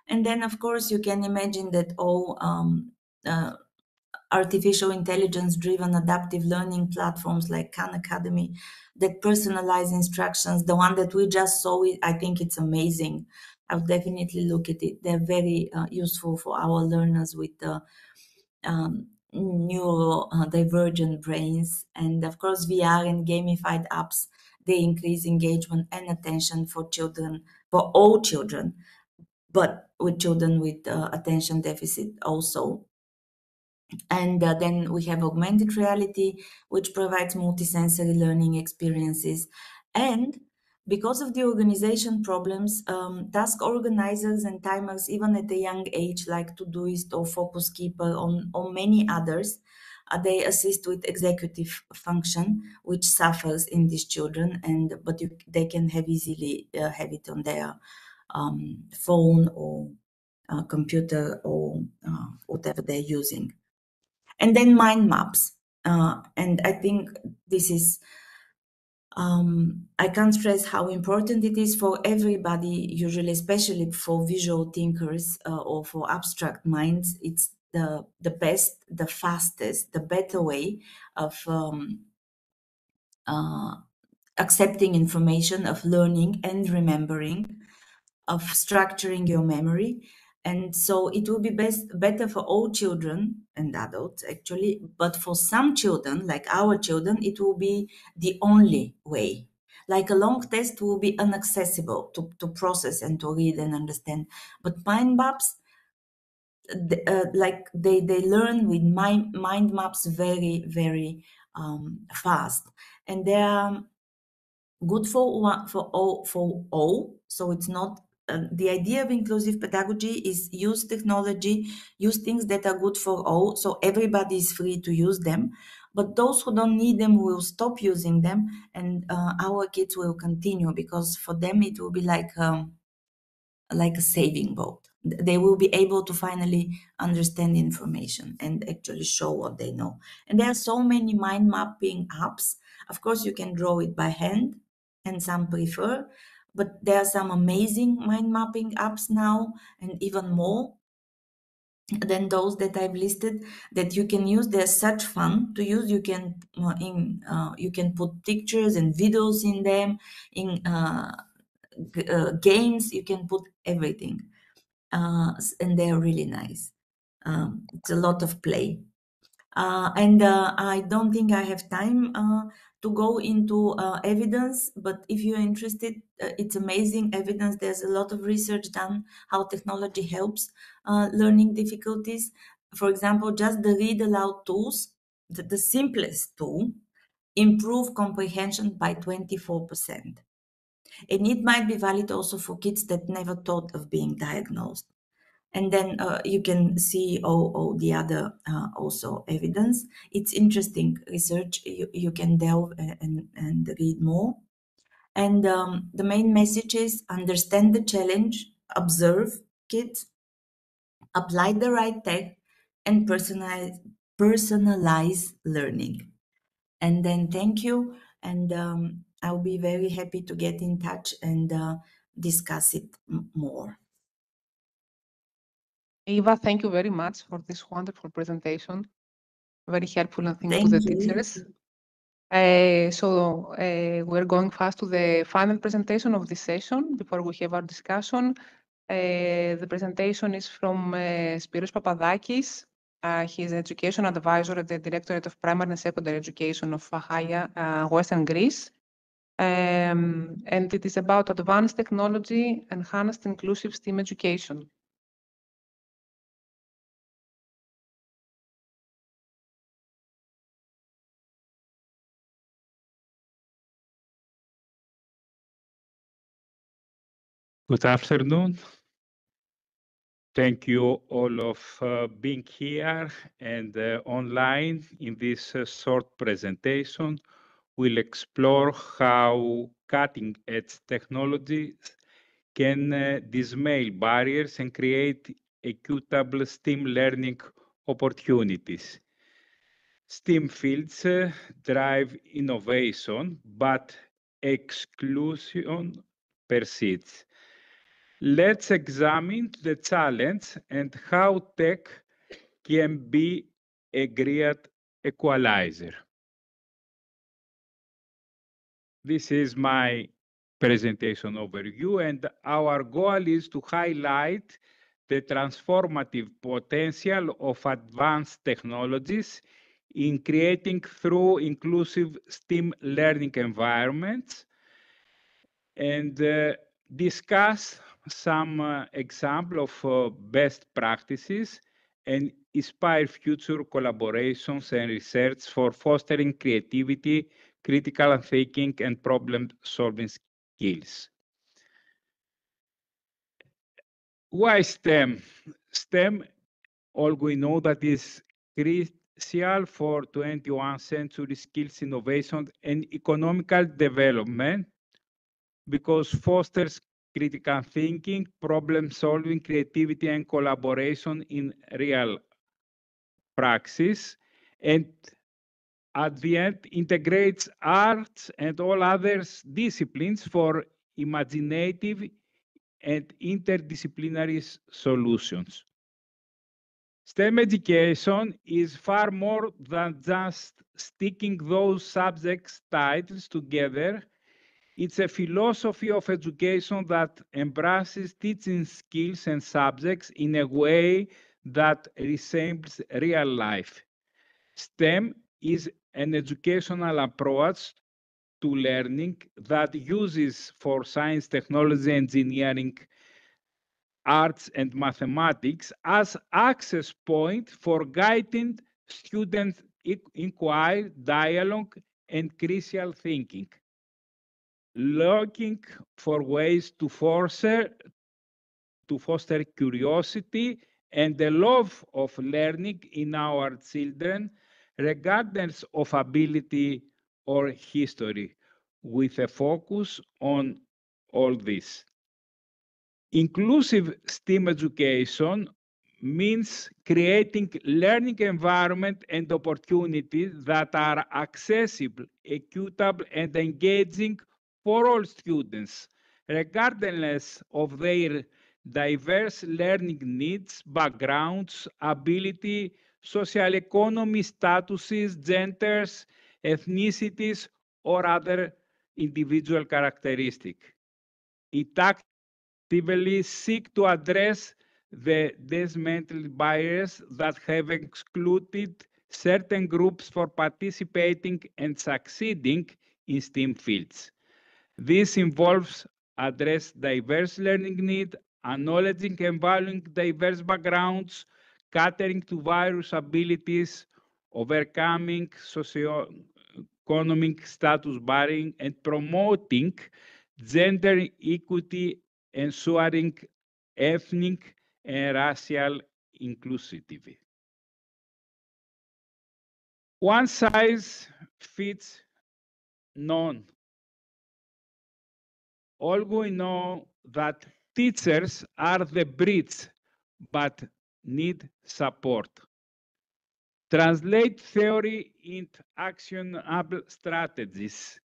And then, of course, you can imagine that all artificial intelligence-driven adaptive learning platforms like Khan Academy that personalize instructions, the one that we just saw, I think it's amazing. I'll definitely look at it. They're very useful for our learners with neurodivergent brains. And of course, VR and gamified apps, they increase engagement and attention for children, for all children, but with children with attention deficit also. And then we have augmented reality, which provides multisensory learning experiences. And because of the organization problems, task organizers and timers, even at a young age, like Todoist or Focus Keeper or many others, they assist with executive function, which suffers in these children, but they can have easily have it on their phone or computer or whatever they're using. And then mind maps. And I think this is, I can't stress how important it is for everybody, usually, especially for visual thinkers or for abstract minds. It's the best, the fastest, the better way of accepting information, of learning and remembering, of structuring your memory. And so it will be better for all children and adults actually, but for some children, like our children, it will be the only way. Like a long test will be inaccessible to process and to read and understand. But mind maps, like they learn with mind maps very, very fast. And they are good for all. So it's not the idea of inclusive pedagogy is use technology, use things that are good for all, so everybody is free to use them. But those who don't need them will stop using them, and our kids will continue, because for them it will be like a saving boat. They will be able to finally understand information and actually show what they know. And there are so many mind mapping apps. Of course, you can draw it by hand, and some prefer, but there are some amazing mind mapping apps now, and even more than those that I've listed that you can use. They're such fun to use. You can you can put pictures and videos in them, in games. You can put everything, and they're really nice. It's a lot of play. And I don't think I have time to go into evidence, but if you're interested, it's amazing evidence. There's a lot of research done how technology helps learning difficulties. For example, just the read aloud tools, the simplest tool, improve comprehension by 24%. And it might be valid also for kids that never thought of being diagnosed. And then you can see all the other also evidence. It's interesting research. You can delve and read more. And the main message is understand the challenge, observe kids, apply the right tech, and personalize learning. And then thank you. And I'll be very happy to get in touch and discuss it more. Eva, thank you very much for this wonderful presentation. Very helpful, I think, to Thank the you. teachers. We're going fast to the final presentation of this session before we have our discussion. The presentation is from Spyros Papadakis. He is an education advisor at the Directorate of Primary and Secondary Education of Haia, Western Greece. And it is about advanced technology, enhanced inclusive STEAM education. Good afternoon. Thank you all of being here and online in this short presentation. We'll explore how cutting-edge technologies can dismantle barriers and create equitable STEAM learning opportunities. STEAM fields drive innovation, but exclusion persists. Let's examine the challenge and how tech can be a great equalizer. This is my presentation overview, and our goal is to highlight the transformative potential of advanced technologies in creating through inclusive STEAM learning environments, and discuss some example of best practices and inspire future collaborations and research for fostering creativity, critical thinking, and problem-solving skills. Why STEM? STEM, all we know that is crucial for 21st century skills innovation and economical development, because fosters critical thinking, problem solving, creativity, and collaboration in real praxis, and at the end integrates arts and all other disciplines for imaginative and interdisciplinary solutions. STEM education is far more than just sticking those subjects titles together. It's a philosophy of education that embraces teaching skills and subjects in a way that resembles real life. STEM is an educational approach to learning that uses for science, technology, engineering, arts, and mathematics as access point for guiding student inquiry, dialogue, and critical thinking. Looking for ways to foster curiosity and the love of learning in our children, regardless of ability or history, with a focus on all this. Inclusive STEM education means creating learning environment and opportunities that are accessible, equitable, and engaging for all students, regardless of their diverse learning needs, backgrounds, ability, social economy statuses, genders, ethnicities, or other individual characteristics. It actively seeks to address the dismantled barriers that have excluded certain groups from participating and succeeding in STEM fields. This involves address diverse learning needs, acknowledging and valuing diverse backgrounds, catering to various abilities, overcoming socioeconomic status barriers, and promoting gender equity, ensuring ethnic and racial inclusivity. One size fits none. All we know that teachers are the bridge, but need support. Translate theory into actionable strategies.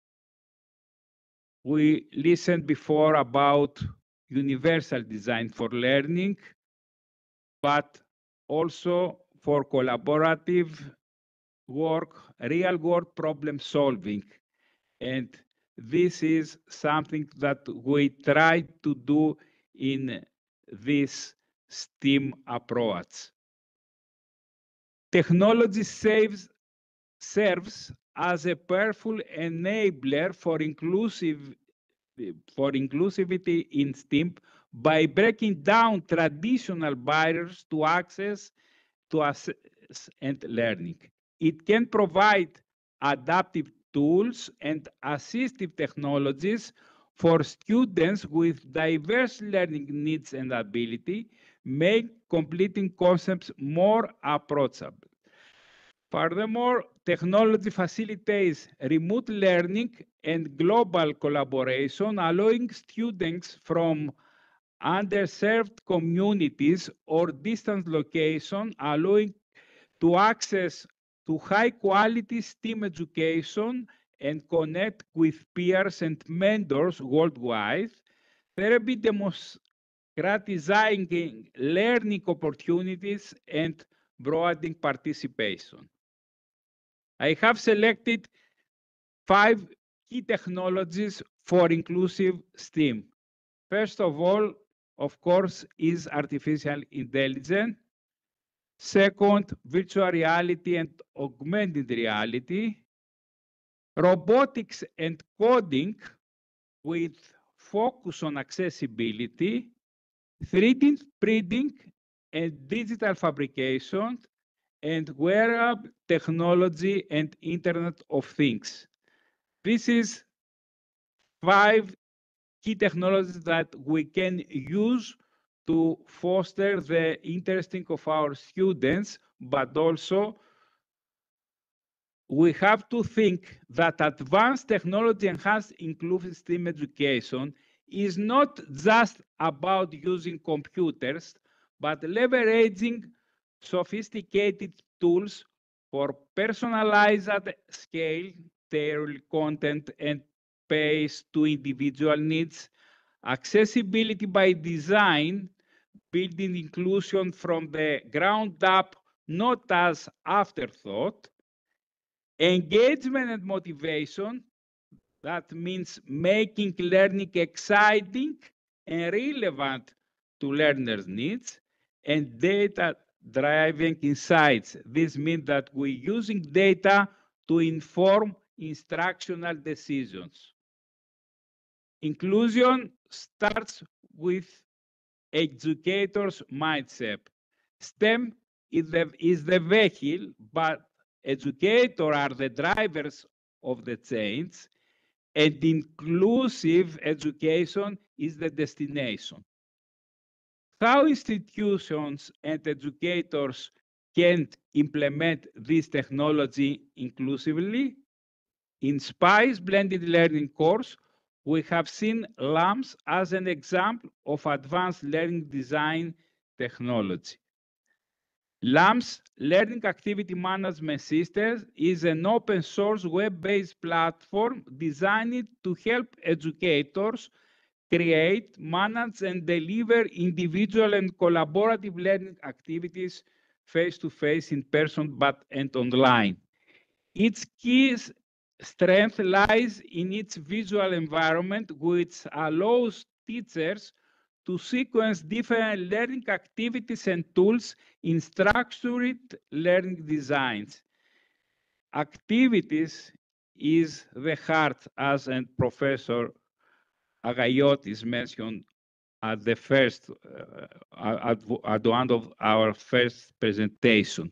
We listened before about universal design for learning, but also for collaborative work, real world problem solving. And this is something that we try to do in this STEAM approach. Technology serves as a powerful enabler for inclusivity in STEAM by breaking down traditional barriers to access and learning. It can provide adaptive tools and assistive technologies for students with diverse learning needs and ability, make completing concepts more approachable. Furthermore, technology facilitates remote learning and global collaboration, allowing students from underserved communities or distant locations, allowing to access to high-quality STEAM education and connect with peers and mentors worldwide, thereby democratizing learning opportunities and broadening participation. I have selected 5 key technologies for inclusive STEAM. First of all, of course, is artificial intelligence. Second, virtual reality and augmented reality. Robotics and coding with focus on accessibility. 3D printing and digital fabrication, and wearable technology and Internet of Things. This is 5 key technologies that we can use to foster the interesting of our students, but also we have to think that advanced technology enhanced inclusive STEAM education is not just about using computers, but leveraging sophisticated tools for personalized scale, tailored content, and pace to individual needs, accessibility by design, building inclusion from the ground up, not as afterthought. Engagement and motivation, that means making learning exciting and relevant to learners' needs. And data-driven insights. This means that we're using data to inform instructional decisions. Inclusion starts with educators' mindset. STEM is the vehicle, but educators are the drivers of the change, and inclusive education is the destination. How institutions and educators can implement this technology inclusively? In SpicE blended learning course, we have seen LAMS as an example of advanced learning design technology. LAMS, Learning Activity Management System, is an open source web-based platform designed to help educators create, manage, and deliver individual and collaborative learning activities face-to-face, in person, and online. Its key strength lies in its visual environment, which allows teachers to sequence different learning activities and tools in structured learning designs. Activities is the heart, as Professor Agayotis mentioned at the first, at the end of our first presentation.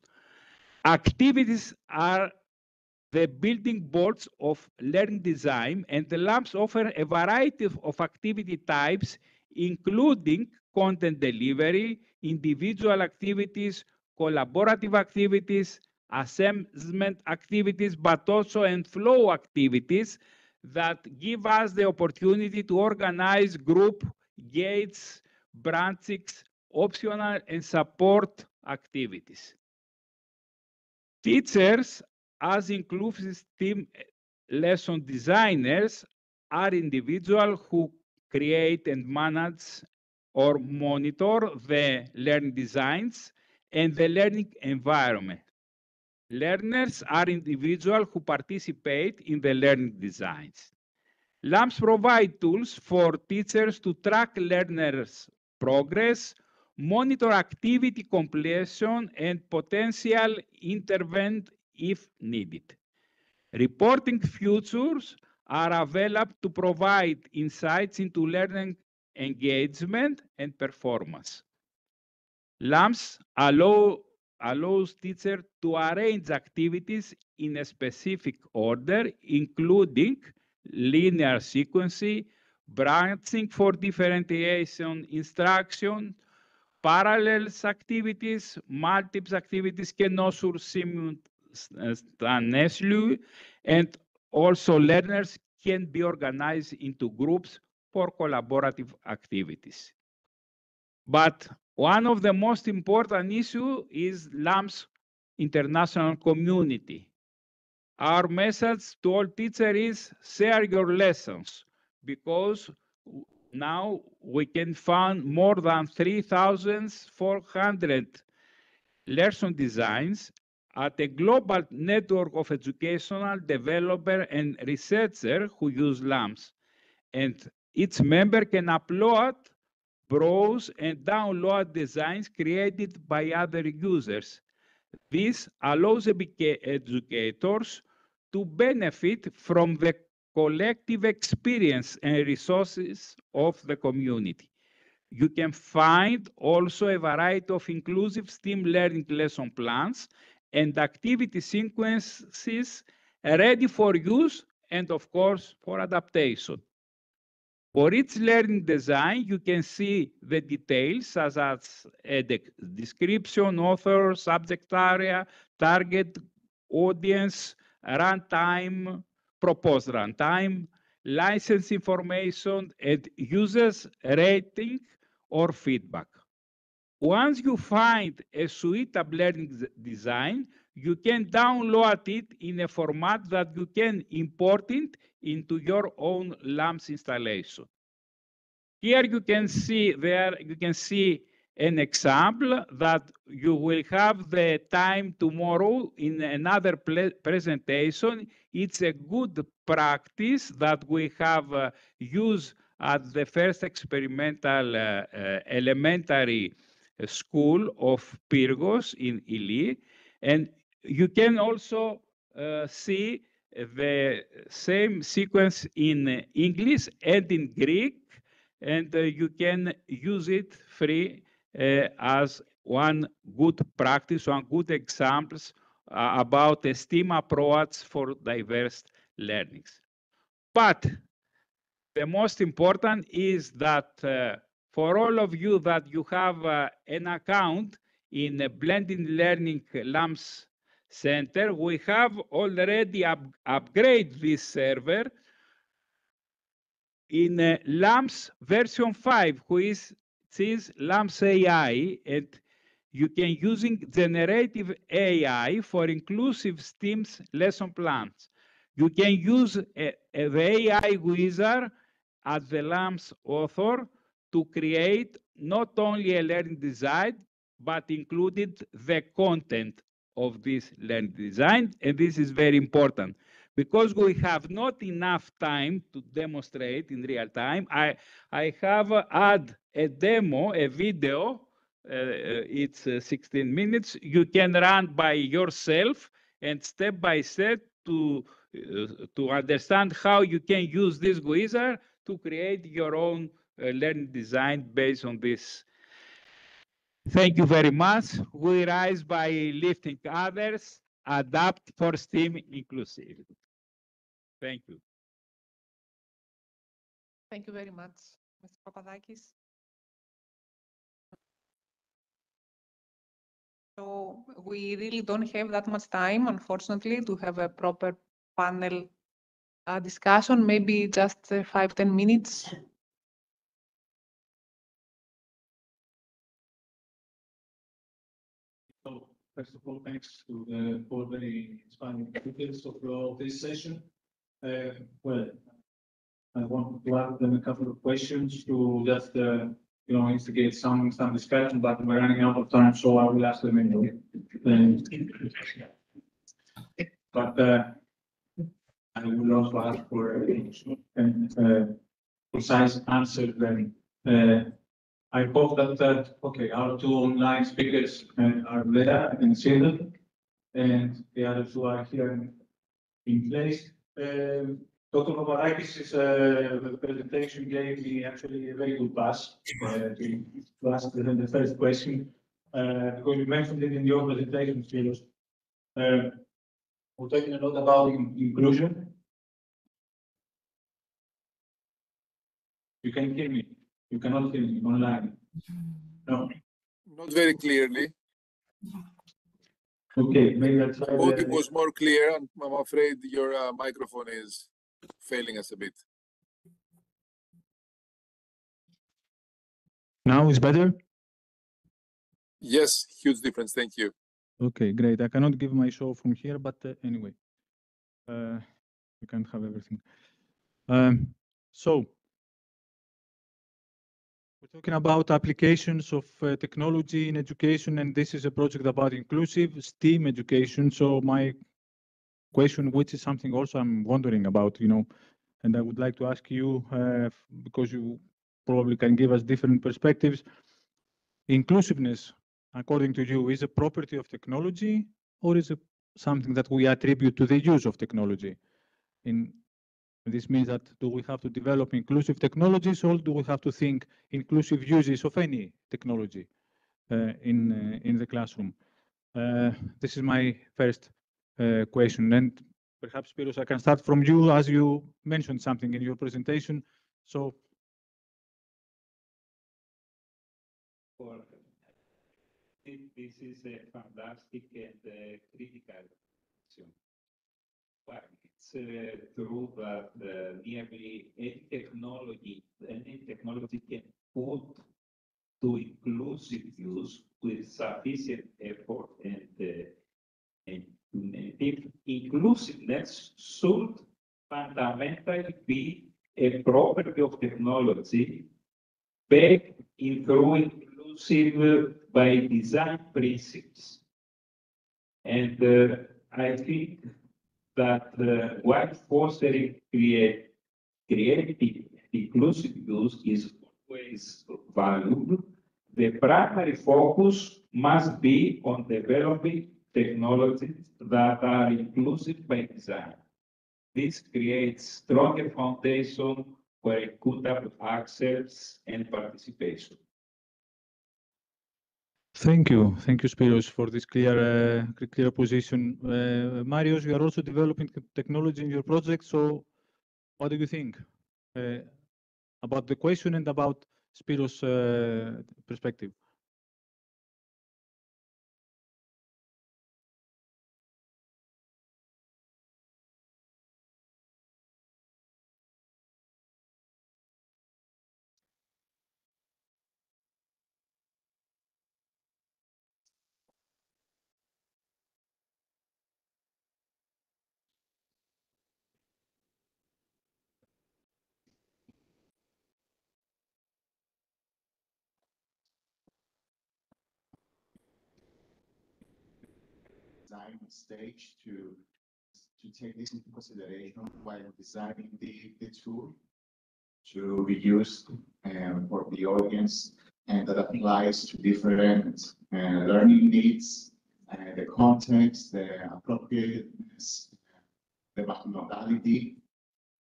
Activities are the building blocks of learning design, and the labs offer a variety of activity types, including content delivery, individual activities, collaborative activities, assessment activities, but also flow activities that give us the opportunity to organize group, gates, branches, optional, and support activities. Teachers, as inclusive team lesson designers, are individuals who create and manage or monitor the learning designs and the learning environment. Learners are individuals who participate in the learning designs. Labs provide tools for teachers to track learners' progress, monitor activity completion, and potential intervene if needed. Reporting features are available to provide insights into learning engagement and performance. LAMS allows teachers to arrange activities in a specific order, including linear sequencing, branching for differentiation instruction, parallels activities, multiple activities can occur simultaneously, and also learners can be organized into groups for collaborative activities. But one of the most important issues is LAMS international community. Our message to all teachers is share your lessons, because now we can find more than 3,400 lesson designs at a global network of educational developers and researchers who use LAMS. And each member can upload, browse, and download designs created by other users. This allows educators to benefit from the collective experience and resources of the community. You can find also a variety of inclusive STEAM learning lesson plans and activity sequences ready for use and, of course, for adaptation. For each learning design, you can see the details such as a description, author, subject area, target audience, runtime, proposed runtime, license information, and users rating or feedback. Once you find a suitable learning design, you can download it in a format that you can import it into your own LAMS installation. Here you can see an example that you will have the time tomorrow in another presentation. It's a good practice that we have used at the first experimental elementary school of Pyrgos in Ili. And you can also see the same sequence in English and in Greek, and you can use it free as one good practice, one good examples about a STEAM approach for diverse learnings. But the most important is that for all of you that you have an account in a Blended Learning LAMS Center, we have already upgraded this server in LAMS version 5, which is LAMS AI, and you can using generative AI for inclusive STEAM's lesson plans. You can use the AI wizard as the LAMS author to create not only a learning design, but included the content of this learning design. And this is very important because we have not enough time to demonstrate in real time. I have add a demo, a video. It's 16 minutes. You can run by yourself and step by step to understand how you can use this wizard to create your own learning design based on this. Thank you very much. We rise by lifting others, adapt for STEAM inclusivity. Thank you. Thank you very much, Mr. Papadakis. So we really don't have that much time, unfortunately, to have a proper panel discussion, maybe just 5-10 minutes. So first of all, thanks to the for the inspiring details of this session. Well, I want to ask them a couple of questions to just instigate some discussion, but we're running out of time, so I will ask them anyway. But I will also ask for a precise answer then. I hope that, okay, our two online speakers are there, I can see them, and the other two are here in place. Dr. Papadakis' the presentation gave me actually a very good pass to ask the first question, because you mentioned it in your presentation, Spiros. We're talking a lot about inclusion. You can hear me. You cannot hear me online. No. Not very clearly. Okay, maybe I'll try. It was more clear, and I'm afraid your microphone is failing us a bit. Now is better? Yes, huge difference. Thank you. Okay, great. I cannot give my show from here, but anyway, we can't have everything. So we're talking about applications of technology in education, and this is a project about inclusive STEAM education. So my question, which is something also I'm wondering about, and I would like to ask you, because you probably can give us different perspectives. Inclusiveness, according to you, is a property of technology, or is it something that we attribute to the use of technology? This means that do we have to develop inclusive technologies, or do we have to think inclusive uses of any technology in the classroom? This is my first question, and perhaps, Spiros, I can start from you, as you mentioned something in your presentation. So, this is a fantastic and critical question. Well, it's true that nearly any technology can put to inclusive use with sufficient effort, and inclusiveness should fundamentally be a property of technology baked in through inclusive inclusive by design principles. And I think that while fostering creative, inclusive use is always valued, the primary focus must be on developing technologies that are inclusive by design. This creates stronger foundation for equitable access and participation. Thank you, Spiros, for this clear position. Marios, you are also developing technology in your project. So, what do you think about the question and about Spiros' perspective? Design stage to take this into consideration while designing the tool to be used for the audience, and that applies to different learning needs, the context, the appropriateness, the modality,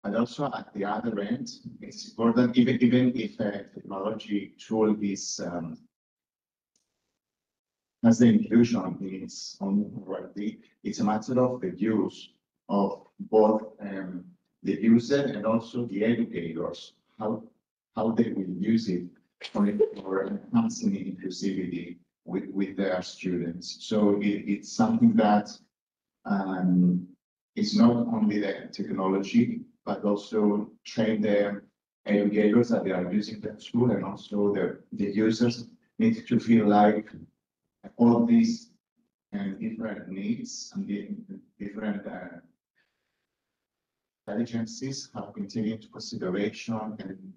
but also at the other end, it's important, even if a technology tool is has the inclusion in its own already, it's a matter of the use of both the user and also the educators, how they will use it for enhancing inclusivity with their students. So it's something that it's not only the technology, but also train the educators that they are using the tool, and also the users need to feel like all these different needs and the different intelligences have been taken into consideration, and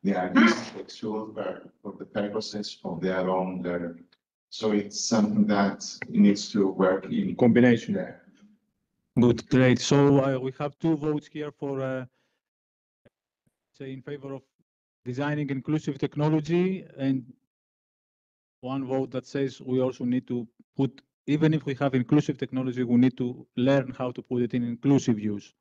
they are using the tool for the purposes of their own learning. So it's something that needs to work in combination there. Good, great. So we have two votes here for, say, in favor of designing inclusive technology, and one vote that says we also need to put, even if we have inclusive technology, we need to learn how to put it in inclusive use.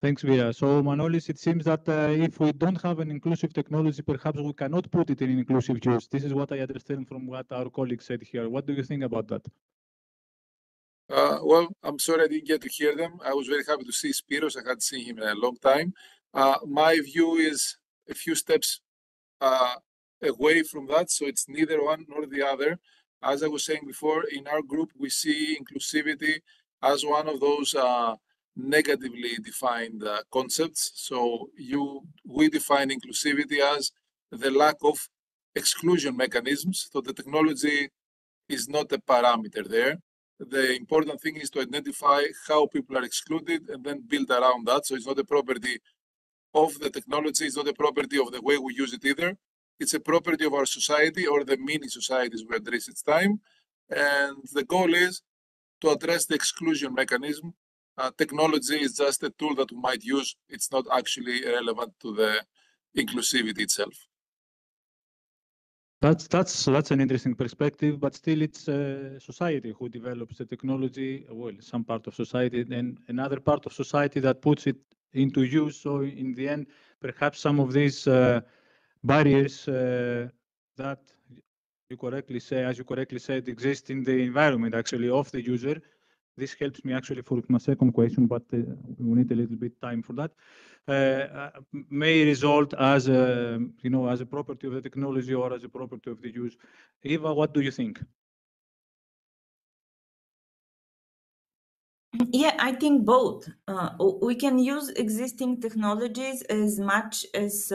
Thanks, Via. So, Manolis, it seems that if we don't have an inclusive technology, perhaps we cannot put it in inclusive use. This is what I understand from what our colleagues said here. What do you think about that? Well, I'm sorry I didn't get to hear them. I was very happy to see Spiros. I hadn't seen him in a long time. My view is a few steps away from that, so it's neither one nor the other. As I was saying before, in our group, we see inclusivity as one of those negatively defined concepts. So we define inclusivity as the lack of exclusion mechanisms. So the technology is not a parameter there. The important thing is to identify how people are excluded and then build around that. So it's not a property of the technology, it's not a property of the way we use it either. It's a property of our society or the mini societies we address each time. And the goal is to address the exclusion mechanism. Technology is just a tool that we might use. It's not actually relevant to the inclusivity itself. That's an interesting perspective, but still it's society who develops the technology, well, some part of society, and another part of society that puts it into use. So in the end, perhaps some of these barriers that you correctly say, as you correctly said, exist in the environment actually of the user. This helps me actually for my second question, but we need a little bit time for that. May result as a, as a property of the technology or as a property of the use. Eva, what do you think? Yeah, I think both. We can use existing technologies as much as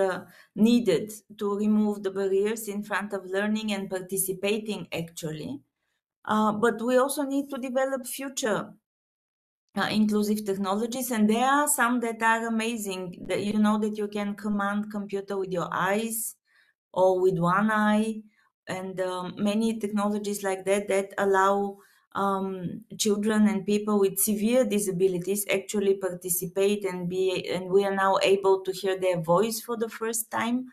needed to remove the barriers in front of learning and participating, actually. But we also need to develop future inclusive technologies, and there are some that are amazing. That you know that you can command computer with your eyes or with one eye, and many technologies like that that allow children and people with severe disabilities actually participate and we are now able to hear their voice for the first time.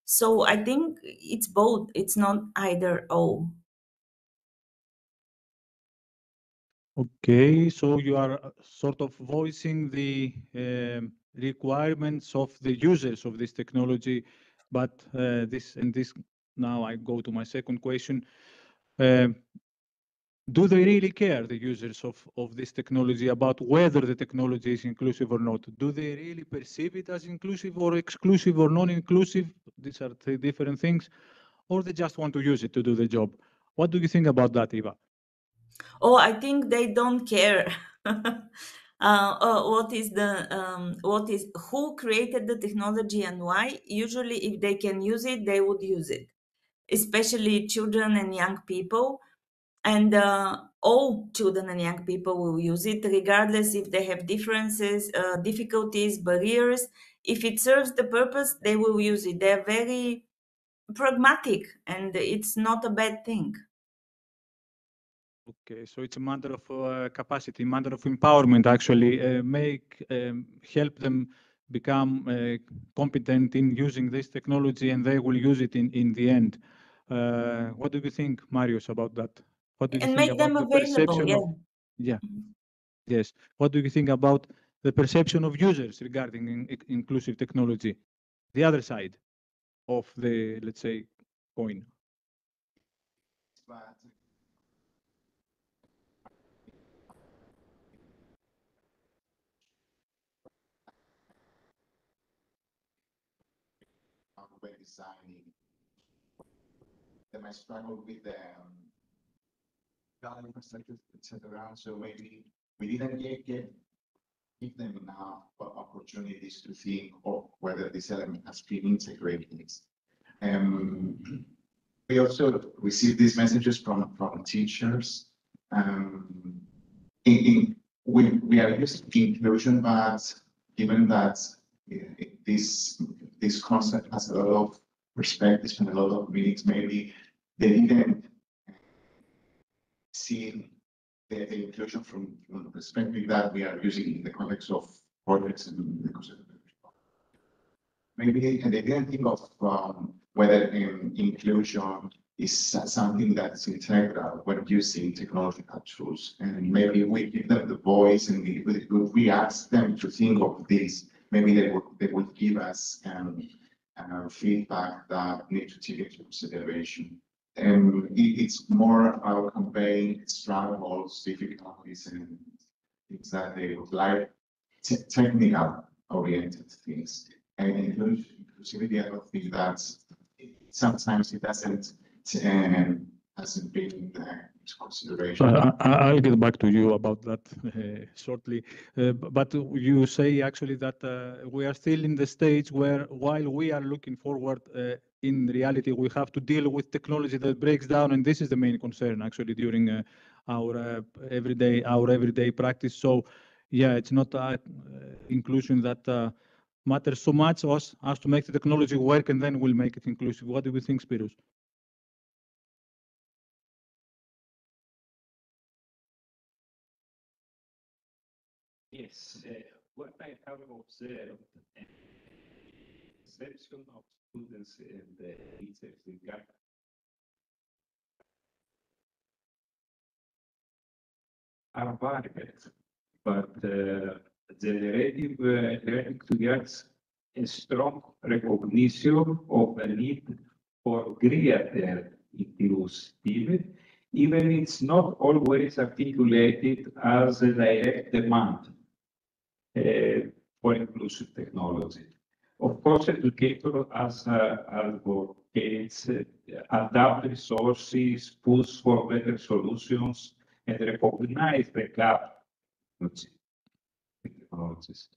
So I think it's both. It's not either or. Okay, so you are sort of voicing the requirements of the users of this technology, but now I go to my second question. Do they really care, the users of this technology, about whether the technology is inclusive or not? Do they really perceive it as inclusive or exclusive or non-inclusive? These are three different things. Or they just want to use it to do the job? What do you think about that, Eva? Oh, I think they don't care. Who created the technology and why? Usually, if they can use it, they would use it, especially children and young people. And all children and young people will use it, regardless if they have differences, difficulties, barriers. If it serves the purpose, they will use it. They're very pragmatic, and it's not a bad thing. Okay, so it's a matter of capacity, matter of empowerment, actually, help them become competent in using this technology, and they will use it in the end. What do you think, Marius, about that? What do you And think make them about the available, perception of, yes. What do you think about the perception of users regarding inclusive technology? The other side of the, let's say, coin. When designing, they might struggle with the infrastructure, etc. So maybe we didn't give them enough opportunities to think of whether this element has been integrated. We also receive these messages from teachers. We are using inclusion, but given that this concept has a lot of perspectives and a lot of meanings, maybe they didn't see the inclusion from the perspective that we are using in the context of projects and the concept of maybe they didn't think of whether inclusion is something that's integral when using technological tools. And maybe we give them the voice, and if we ask them to think of this, maybe they would give us feedback that need to take into consideration. It's more about conveying struggles, difficulties, and things that they would like, technical oriented things. And inclusivity, I don't think that sometimes it hasn't been into consideration. I'll get back to you about that shortly. But you say actually that we are still in the stage where, while we are looking forward, in reality, we have to deal with technology that breaks down, and this is the main concern actually during our everyday practice. So, yeah, it's not inclusion that matters so much as to make the technology work, and then we'll make it inclusive. What do you think, Spiros? Yes, what I have observed, perception of students and teachers regarding are varied, but generative learning creates a strong recognition of the need for greater inclusivity, even it's not always articulated as a direct demand for inclusive technology. Of course, educators as advocates adapt resources, push for better solutions, and recognize the gap technologies.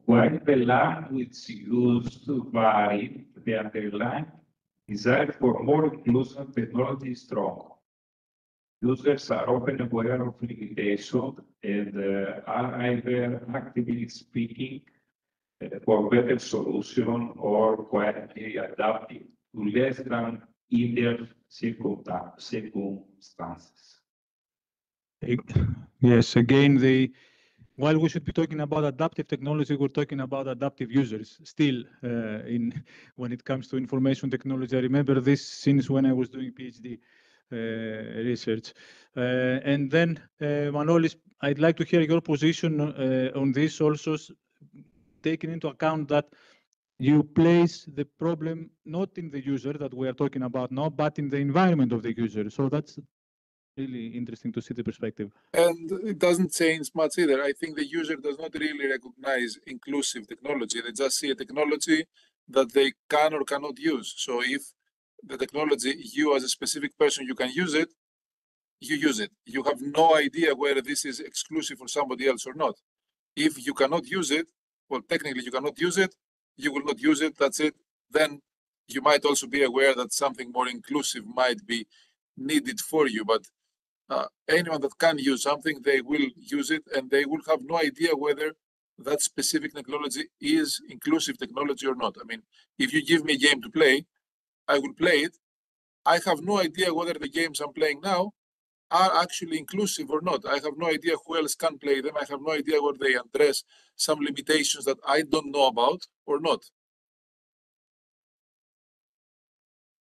While the language used to vary, the underlying desire for more inclusive technology is strong. Users are often aware of limitations and are either actively speaking for better solution or quietly adapting to less than ideal circumstances. Yes, again, while we should be talking about adaptive technology, we're talking about adaptive users. Still, when it comes to information technology, I remember this since when I was doing PhD research. And then, Manolis, I'd like to hear your position on this also, taking into account that you place the problem not in the user that we are talking about now, but in the environment of the user. So that's really interesting to see the perspective. And it doesn't change much either. I think the user does not really recognize inclusive technology. They just see a technology that they can or cannot use. So if the technology, you as a specific person, you can use it, you use it. You have no idea whether this is exclusive for somebody else or not. If you cannot use it, well, technically you cannot use it, you will not use it, that's it. Then you might also be aware that something more inclusive might be needed for you. But anyone that can use something, they will use it, and they will have no idea whether that specific technology is inclusive technology or not. I mean, if you give me a game to play, I will play it. I have no idea whether the games I'm playing now are actually inclusive or not. I have no idea who else can play them. I have no idea whether they address some limitations that I don't know about or not.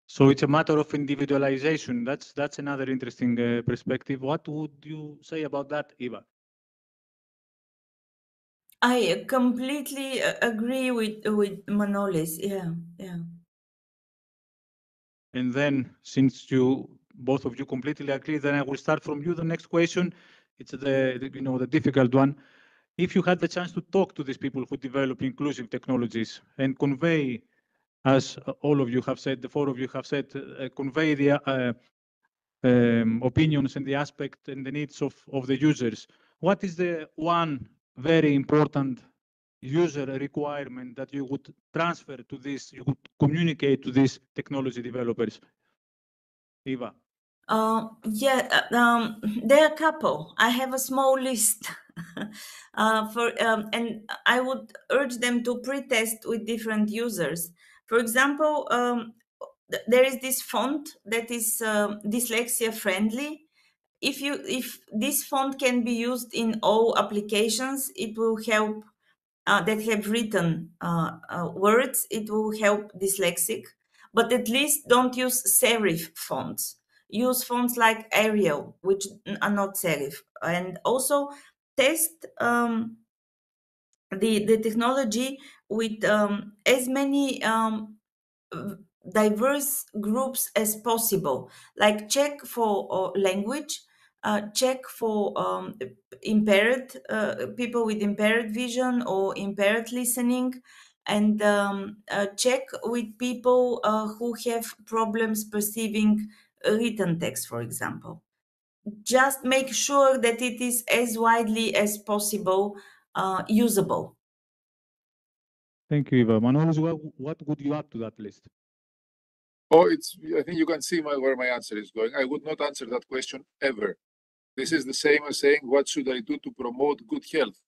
So it's a matter of individualization. That's another interesting perspective. What would you say about that, Eva? I completely agree with Manolis. Yeah. And then, since both of you completely agree, then I will start from you. The next question, it's the difficult one. If you had the chance to talk to these people who develop inclusive technologies and convey, as all of you have said, the four of you have said, convey the opinions and the aspect and the needs of the users, what is the one very important user requirement that you would transfer to this, you would communicate to these technology developers? Eva. There are a couple. I have a small list and I would urge them to pre-test with different users. For example, there is this font that is dyslexia friendly. If this font can be used in all applications, it will help that have written words. It will help dyslexic, but at least don't use serif fonts. Use fonts like Arial, which are not serif, and also test the technology with as many diverse groups as possible. Like check for language, check for impaired people with impaired vision or impaired listening, and check with people who have problems perceiving written text, for example. Just make sure that it is as widely as possible usable. Thank you, Eva. Manolis, what would you add to that list? Oh, I think you can see where my answer is going. I would not answer that question ever. This is the same as saying, what should I do to promote good health?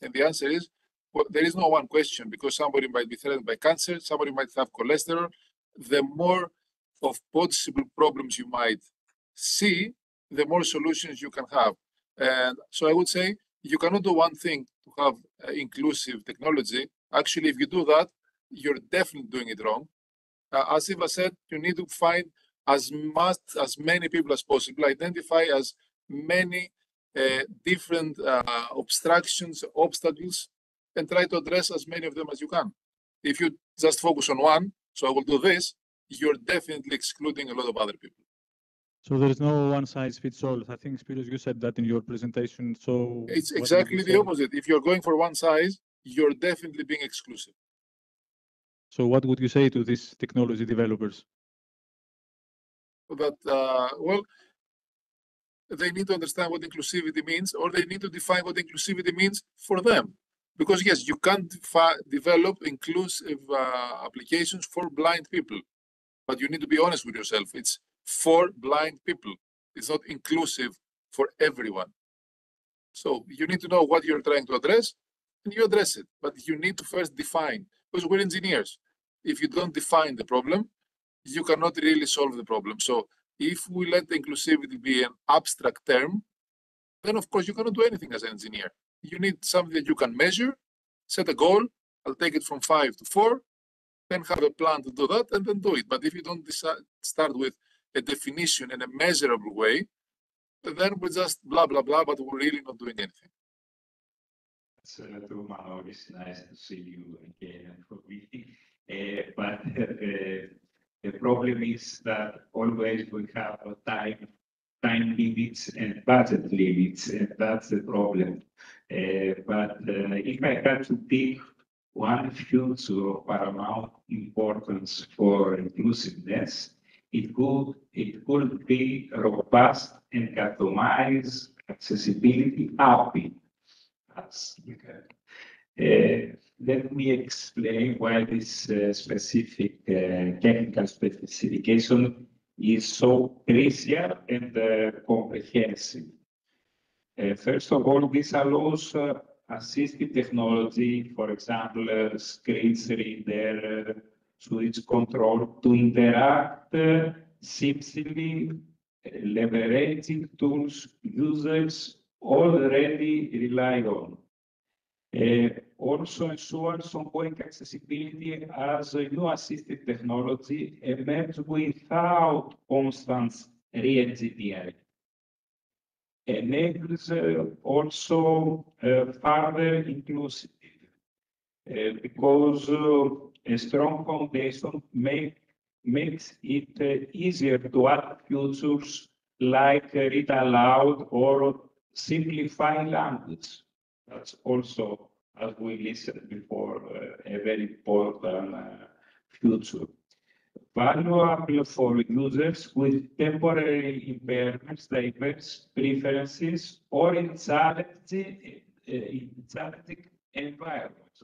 And the answer is, well, there is no one question, because somebody might be threatened by cancer, somebody might have cholesterol. The more of possible problems you might see, the more solutions you can have. And so I would say, you cannot do one thing to have inclusive technology. Actually, if you do that, you're definitely doing it wrong. As Eva said, you need to find as many people as possible, identify as many different obstructions, obstacles, and try to address as many of them as you can. If you just focus on one, so I will do this, you're definitely excluding a lot of other people. So there is no one size fits all. I think, Spiros, you said that in your presentation. So it's exactly the opposite. If you're going for one size, you're definitely being exclusive. So what would you say to these technology developers? That, well, they need to understand what inclusivity means, or they need to define what inclusivity means for them. Because yes, you can't develop inclusive applications for blind people, but you need to be honest with yourself. It's for blind people. It's not inclusive for everyone. So you need to know what you're trying to address, and you address it. But you need to first define, because we're engineers. If you don't define the problem, you cannot really solve the problem. So if we let the inclusivity be an abstract term, then of course you cannot do anything as an engineer. You need something that you can measure, set a goal. I'll take it from 5 to 4, then have a plan to do that, and then do it. But if you don't start with a definition in a measurable way, then we're just blah, blah, blah, but we're really not doing anything. It's true, Manoj. It's nice to see you again for meeting. But the problem is that always we have time limits and budget limits, and that's the problem. But if I had to pick one future of paramount importance for inclusiveness, it could be robust and customized accessibility API. Let me explain why this specific technical specification is so crucial and comprehensive. First of all, this allows assistive technology, for example, screen reader, switch control, to interact seamlessly, leveraging tools users already rely on. Also ensures ongoing accessibility as a new assistive technology emerges without constant re-engineering. Enables also further inclusivity because a strong foundation makes it easier to add features like read aloud or simplify language. That's also, as we listened before, a very important feature. Valuable for users with temporary impairments, diverse preferences, or in challenging environments.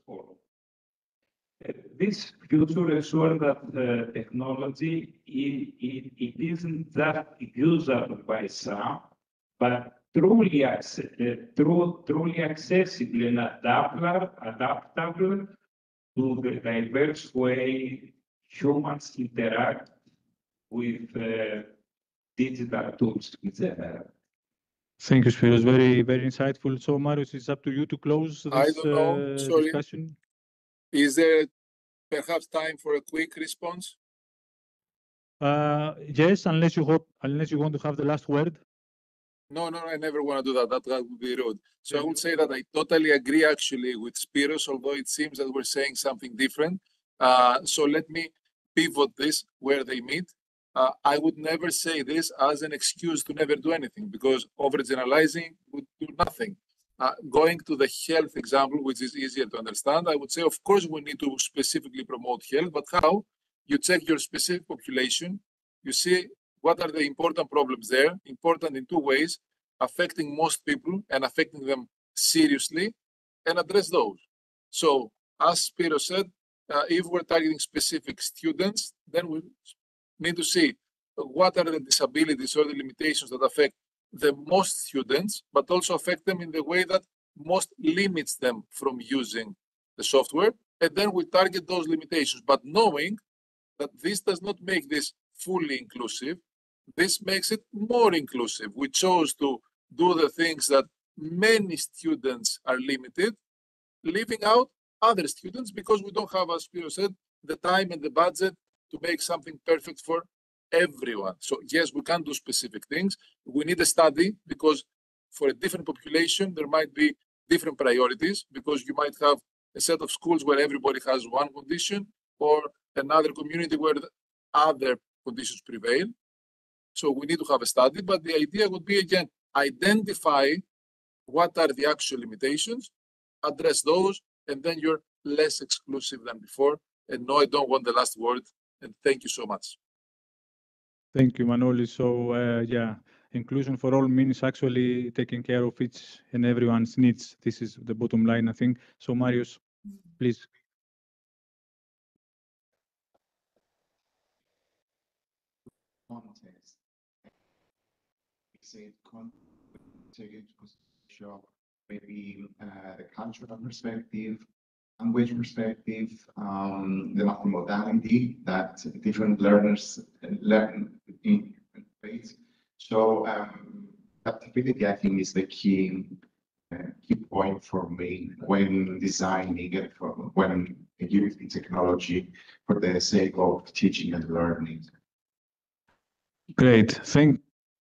This feature ensures that technology it isn't just usable by some, but truly accessible and adaptable to the diverse way humans interact with digital tools in general. Thank you, Spiros. Very, very insightful. So, Marius, it's up to you to close this discussion. Is there perhaps time for a quick response? Yes, unless you want to have the last word. No, I never want to do that. That would be rude. So I would say that I totally agree actually with Spiros, although it seems that we're saying something different. So let me pivot this where they meet. I would never say this as an excuse to never do anything, because overgeneralizing would do nothing. Going to the health example, which is easier to understand, I would say, of course, we need to specifically promote health, but how? You check your specific population, you see what are the important problems there, important in two ways, affecting most people and affecting them seriously, and address those. So, as Spiro said, if we're targeting specific students, then we need to see what are the disabilities or the limitations that affect the most students, but also affect them in the way that most limits them from using the software. And then we target those limitations, but knowing that this does not make this fully inclusive, this makes it more inclusive. We chose to do the things that many students are limited, leaving out other students because we don't have, as Spiro said, the time and the budget to make something perfect for everyone. So yes, we can do specific things. We need a study because for a different population, there might be different priorities, because you might have a set of schools where everybody has one condition or another community where the other conditions prevail. So we need to have a study, but the idea would be, again, identify what are the actual limitations, address those, and then you're less exclusive than before. And no, I don't want the last word. And thank you so much. Thank you, Manoli. So, yeah, inclusion for all means actually taking care of each and everyone's needs. This is the bottom line, I think. So Marius, please. Context. Show maybe the cultural perspective, language perspective, the multimodality that different learners learn in different ways. So adaptability, I think, is the key point for me when designing it, when using technology for the sake of teaching and learning. Great.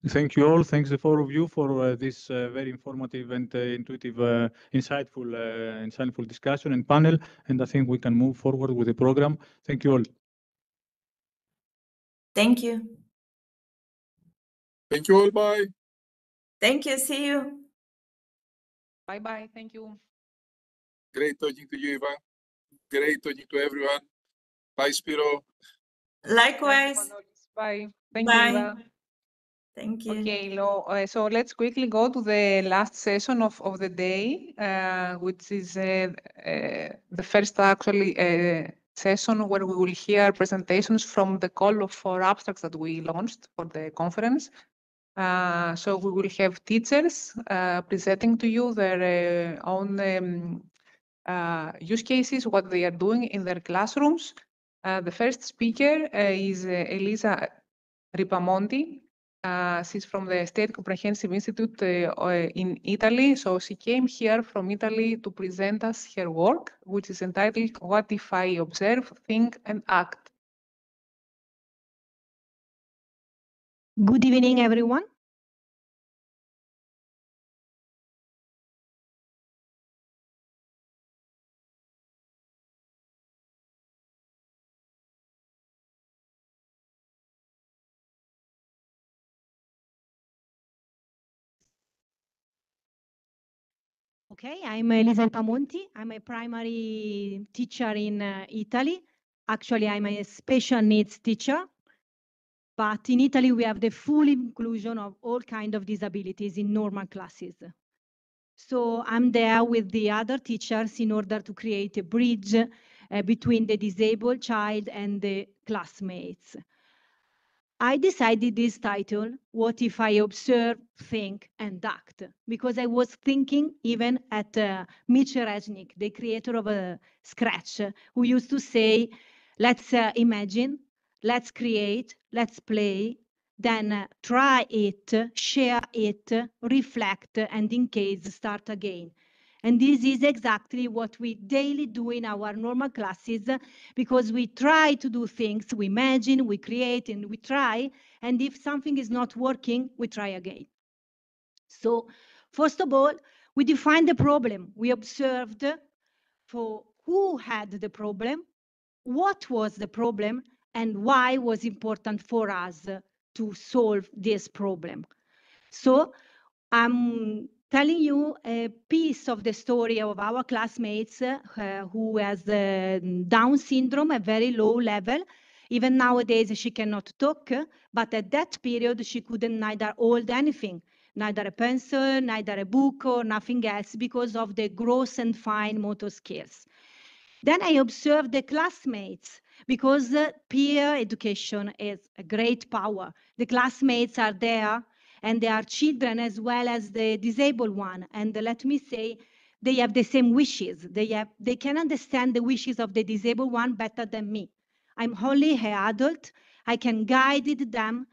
Thank you all. Thanks the four of you for this very informative and intuitive, insightful discussion and panel. And I think we can move forward with the program. Thank you all. Thank you. Thank you all. Bye. Thank you. See you. Bye-bye. Thank you. Great talking to you, Eva. Great talking to everyone. Bye, Spiro. Likewise. Bye. Thank Bye. you, Eva. Thank you. Okay, so let's quickly go to the last session of the day, which is the first actually session where we will hear presentations from the call for abstracts that we launched for the conference. So we will have teachers presenting to you their own use cases, what they are doing in their classrooms. The first speaker is Elisa Ripamonti. She's from the State Comprehensive Institute in Italy. So she came here from Italy to present us her work, which is entitled What If I Observe, Think and Act? Good evening, everyone. Okay, I'm Elisa Ripamonti. I'm a primary teacher in Italy. Actually, I'm a special needs teacher. But in Italy, we have the full inclusion of all kinds of disabilities in normal classes. So I'm there with the other teachers in order to create a bridge between the disabled child and the classmates. I decided this title, What If I Observe, Think and Act? Because I was thinking even at Mitchell Resnick, the creator of Scratch, who used to say, let's imagine, let's create, let's play, then try it, share it, reflect, and in case, start again. And this is exactly what we daily do in our normal classes, because we try to do things, we imagine, we create, and we try. And if something is not working, we try again. So first of all, we define the problem. We observed for who had the problem, what was the problem, and why was important for us to solve this problem. So I'm telling you a piece of the story of our classmates who has Down syndrome, a very low level. Even nowadays, she cannot talk, but at that period, she couldn't neither hold anything, neither a pencil, neither a book, or nothing else because of the gross and fine motor skills. Then I observed the classmates because peer education is a great power. The classmates are there and they are children as well as the disabled one. And let me say, they have the same wishes. They can understand the wishes of the disabled one better than me. I'm only an adult. I can guide them,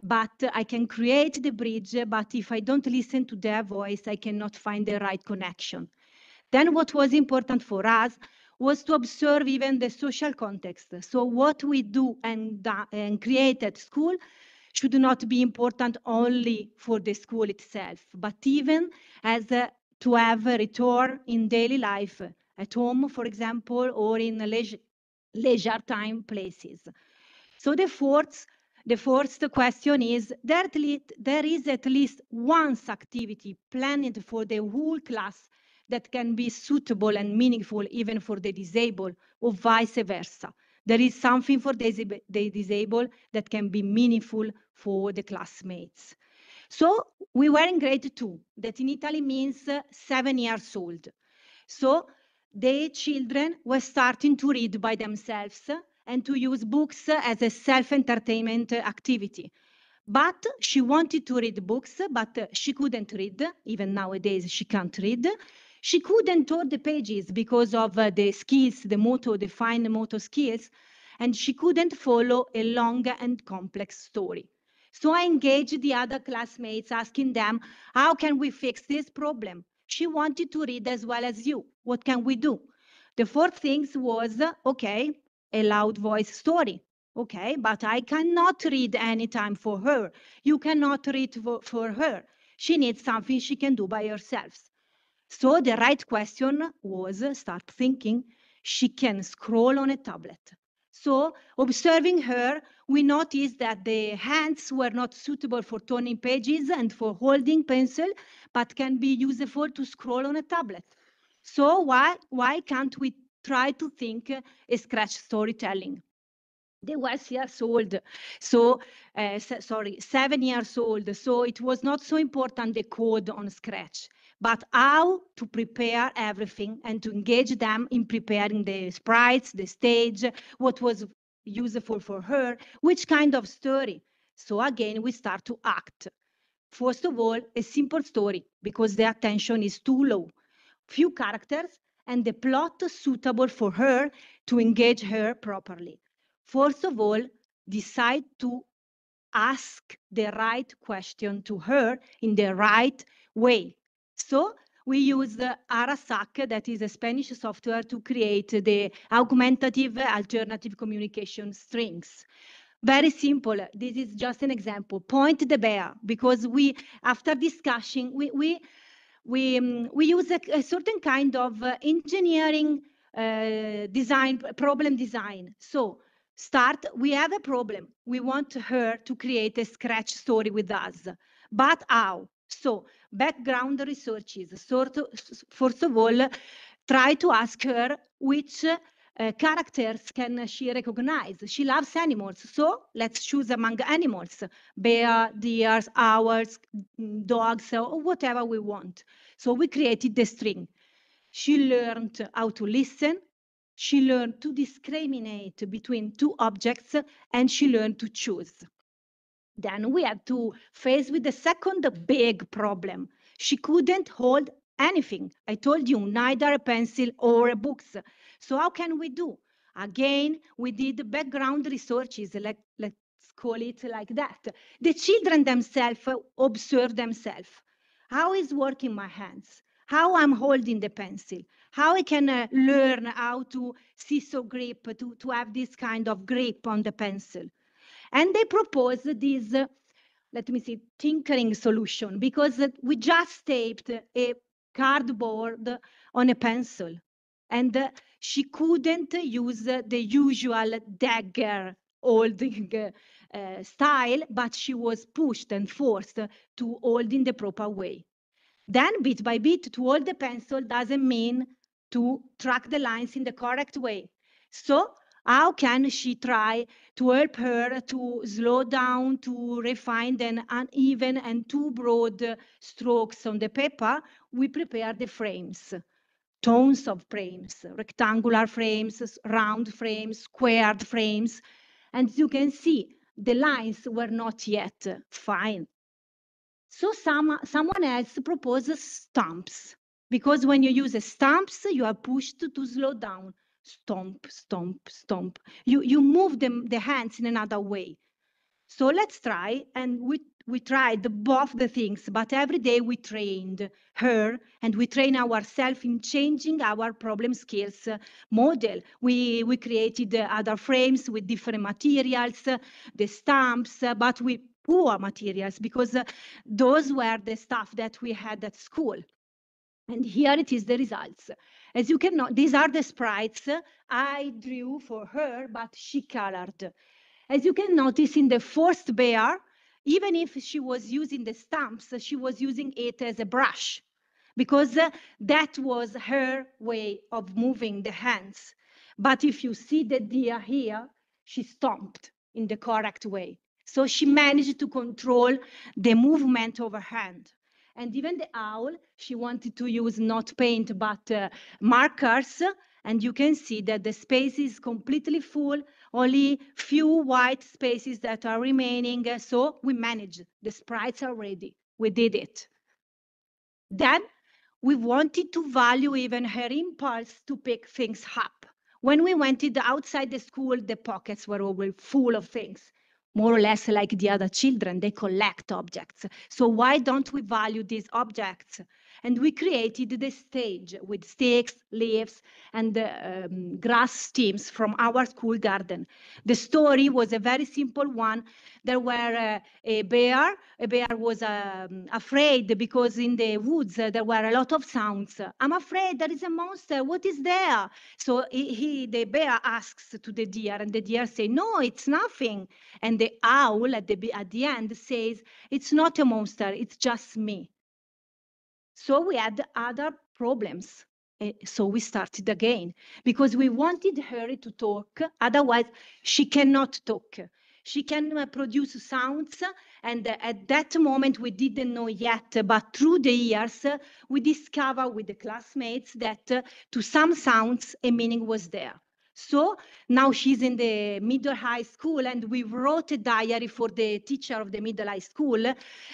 but I can create the bridge. But if I don't listen to their voice, I cannot find the right connection. Then what was important for us was to observe even the social context. So what we do and create at school should not be important only for the school itself, but even as to have a return in daily life, at home, for example, or in leisure time places. So the fourth question is, there is at least one activity planned for the whole class that can be suitable and meaningful even for the disabled, or vice versa. There is something for the disabled that can be meaningful for the classmates. So we were in grade 2, that in Italy means 7 years old. So the children were starting to read by themselves and to use books as a self-entertainment activity. But she wanted to read books, but she couldn't read. Even nowadays, she can't read. She couldn't turn the pages because of the skills, the fine motor skills, and she couldn't follow a long and complex story. So I engaged the other classmates, asking them, how can we fix this problem? She wanted to read as well as you. What can we do? The fourth thing was, okay, a loud voice story. Okay, but I cannot read anytime for her. You cannot read for her. She needs something she can do by herself. So the right question was, start thinking, she can scroll on a tablet. So observing her, we noticed that the hands were not suitable for turning pages and for holding pencil, but can be useful to scroll on a tablet. So why can't we try to think a scratch storytelling? They were 6 years old, so 7 years old. So it was not so important the code on Scratch, but how to prepare everything and to engage them in preparing the sprites, the stage, what was useful for her, which kind of story. So again, we start to act. First of all, a simple story, because the attention is too low. Few characters and the plot suitable for her to engage her properly. First of all, decide to ask the right question to her in the right way. So we use the Arasac, that is a Spanish software, to create the augmentative alternative communication strings. Very simple. This is just an example. Point the bear, because after discussing, we use a certain kind of engineering problem design. So we have a problem. We want her to create a scratch story with us. But how? So background researches. First of all, try to ask her which characters can she recognize. She loves animals, so let's choose among animals: bear, deer, owls, dogs, or whatever we want. So we created the string. She learned how to listen, she learned to discriminate between two objects, and she learned to choose. Then we had to face with the second big problem. She couldn't hold anything. I told you, neither a pencil or a book. So how can we do? Again, we did background researches, let's call it like that. The children themselves observe themselves. How is working my hands? How I'm holding the pencil? How I can learn how to scissor grip, to have this kind of grip on the pencil? And they propose this, let me see, tinkering solution, because we just taped a cardboard on a pencil, and she couldn't use the usual dagger holding style, but she was pushed and forced to hold in the proper way. Then, bit by bit, to hold the pencil doesn't mean to track the lines in the correct way. So how can she try to help her to slow down, to refine the uneven and too broad strokes on the paper? We prepare the frames, tones of frames, rectangular frames, round frames, squared frames. And you can see the lines were not yet fine. So someone else proposes stumps, because when you use stumps, you are pushed to slow down. Stomp, stomp, stomp. You move the hands in another way. So let's try, and we tried both the things, but every day we trained her and we train ourselves in changing our problem skills model. We created other frames with different materials, the stamps, but with poor materials, because those were the stuff that we had at school. And here it is the results. As you can note, these are the sprites I drew for her, but she colored. As you can notice in the first bear, even if she was using the stamps, she was using it as a brush, because that was her way of moving the hands. But if you see the deer here, she stomped in the correct way. So she managed to control the movement of her hand. And even the owl, she wanted to use not paint, but markers. And you can see that the space is completely full, only few white spaces that are remaining. So we managed. The sprites are ready. We did it. Then we wanted to value even her impulse to pick things up. When we went outside the school, the pockets were all full of things, more or less like the other children. They collect objects. So why don't we value these objects? And we created the stage with sticks, leaves, and grass stems from our school garden. The story was a very simple one. There were a bear. A bear was afraid because in the woods there were a lot of sounds. I'm afraid there is a monster. What is there? So the bear asks to the deer, and the deer say, no, it's nothing. And the owl at the end says, it's not a monster, it's just me. So we had other problems. So we started again because we wanted her to talk. Otherwise, she cannot talk. She can produce sounds. And at that moment, we didn't know yet. But through the years, we discovered with the classmates that to some sounds, a meaning was there. So now she's in the middle high school, and we wrote a diary for the teacher of the middle high school.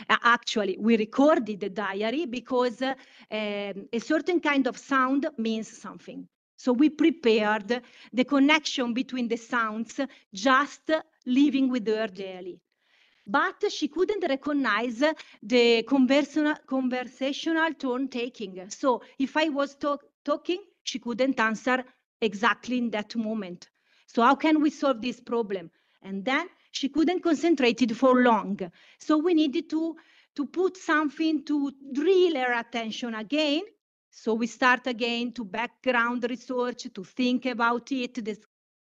Actually, we recorded the diary because a certain kind of sound means something. So we prepared the connection between the sounds, just living with her daily. But she couldn't recognize the conversational tone taking. So if I was talking, she couldn't answer exactly in that moment. So how can we solve this problem? And then she couldn't concentrate it for long. So we needed to put something to drill her attention again. So we start again to background research, to think about it,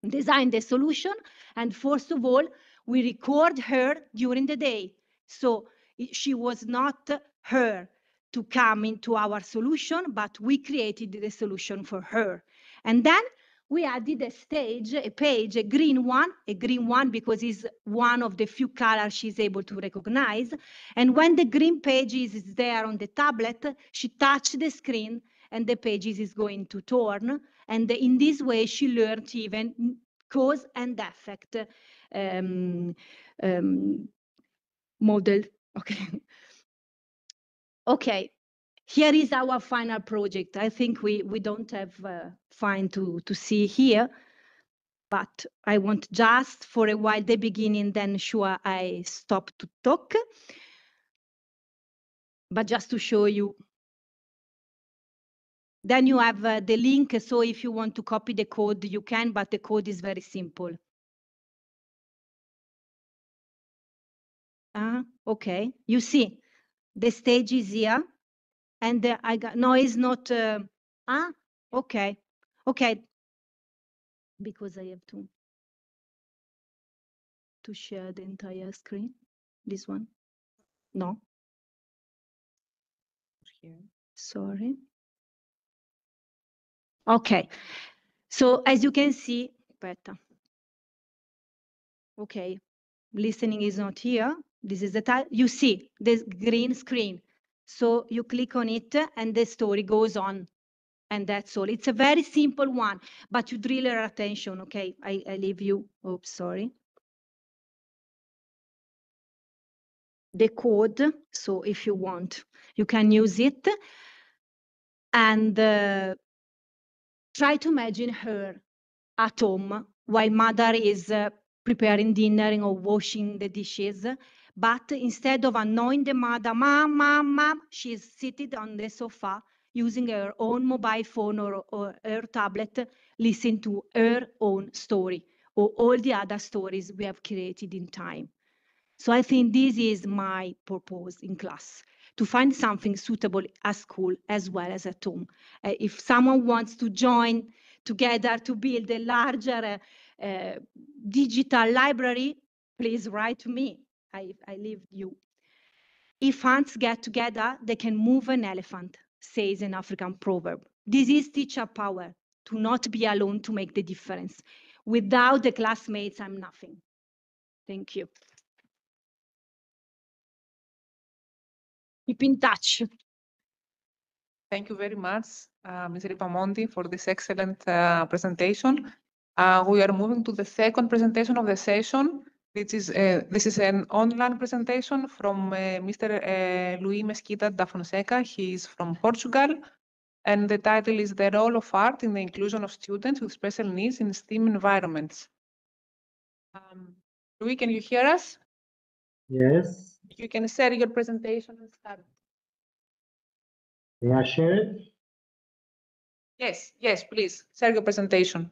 design the solution. And first of all, we record her during the day. So she was not her to come into our solution, but we created the solution for her. And then we added a stage, a page, a green one because it's one of the few colors she's able to recognize. And when the green page is there on the tablet, she touches the screen and the pages is going to turn. And in this way, she learned even cause and effect model. Okay. Okay. Here is our final project. I think we don't have fine to see here, but I want just for a while the beginning, then sure I stop to talk. But just to show you. Then you have the link, so if you want to copy the code, you can, but the code is very simple. Okay, you see, the stage is here, and I got, no, it's not, okay, okay, because I have to share the entire screen, this one, no. Here. Sorry. Okay, so as you can see, better. Okay, listening is not here. This is the time. You see this green screen. So you click on it and the story goes on. And that's all. It's a very simple one, but you drill your attention. Okay, I leave you. Oops, sorry. The code. So if you want, you can use it. And try to imagine her at home while mother is preparing dinner or washing the dishes. But instead of annoying the mother, mom, mom, mom, she is seated on the sofa using her own mobile phone or her tablet, listening to her own story or all the other stories we have created in time. So I think this is my purpose in class, to find something suitable at school as well as at home. If someone wants to join together to build a larger digital library, please write to me. I leave you. If ants get together, they can move an elephant, says an African proverb. This is teacher power, to not be alone to make the difference. Without the classmates, I'm nothing. Thank you. keep in touch. Thank you very much, Ms. Ripamonti, for this excellent presentation. We are moving to the second presentation of the session. This is an online presentation from Mr. Luis Mesquita da Fonseca. He is from Portugal, and the title is The Role of Art in the Inclusion of Students with Special Needs in STEAM Environments. Luis, can you hear us? Yes. You can share your presentation and start. May I share it? Yes, please, share your presentation.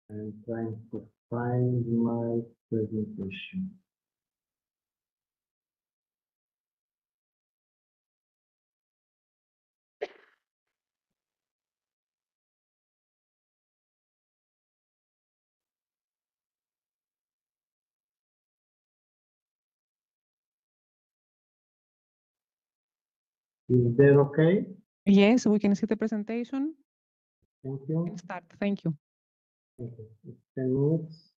I'm trying to find my presentation. Is that okay? Yes, we can see the presentation. Thank you. Start. Thank you. Okay. It's 10 minutes.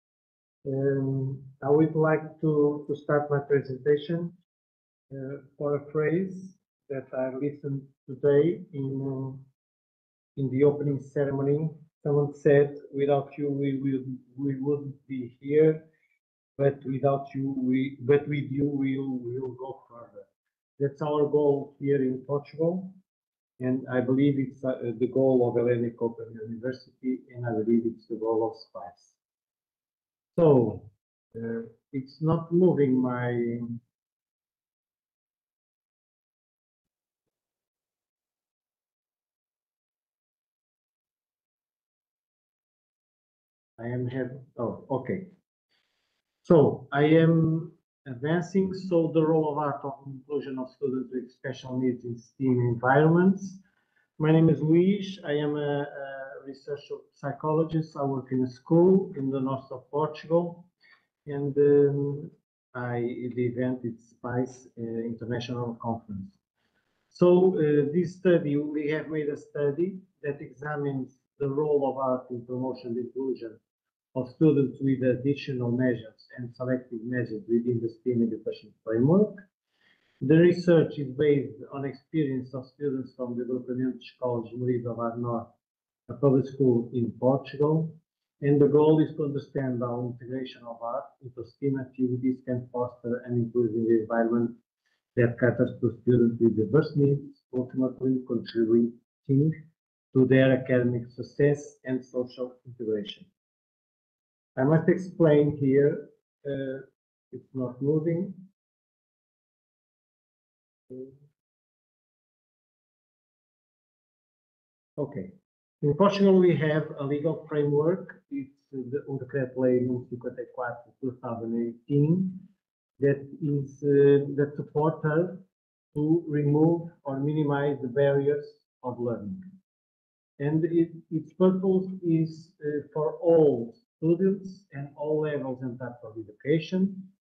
I would like to start my presentation for a phrase that I listened today in the opening ceremony. Someone said, "Without you, we wouldn't be here, but without you, with you, we'll go further." That's our goal here in Portugal, and I believe it's the goal of Hellenic Open University, and I believe it's the goal of SpicE. So it's not moving my. Okay. So I am advancing. So the role of art of inclusion of students with special needs in STEAM environments. My name is Luis. I am a research psychologist. I work in a school in the north of Portugal, and the event is SpicE International Conference. So this study, we have made a study that examines the role of art in promotion and inclusion of students with additional measures and selective measures within the STEAM education framework. The research is based on experience of students from the Agrupamento de Escolas Moriz do Mar Norte, a public school in Portugal, and the goal is to understand how integration of art into STEAM activities can foster an inclusive environment that caters to students with diverse needs, ultimately contributing to their academic success and social integration. I must explain here, it's not moving. Okay. In Portugal, we have a legal framework. It's the Decreto-Lei 54/2018 that supports us to remove or minimize the barriers of learning. And its purpose is for all students and all levels and types of education.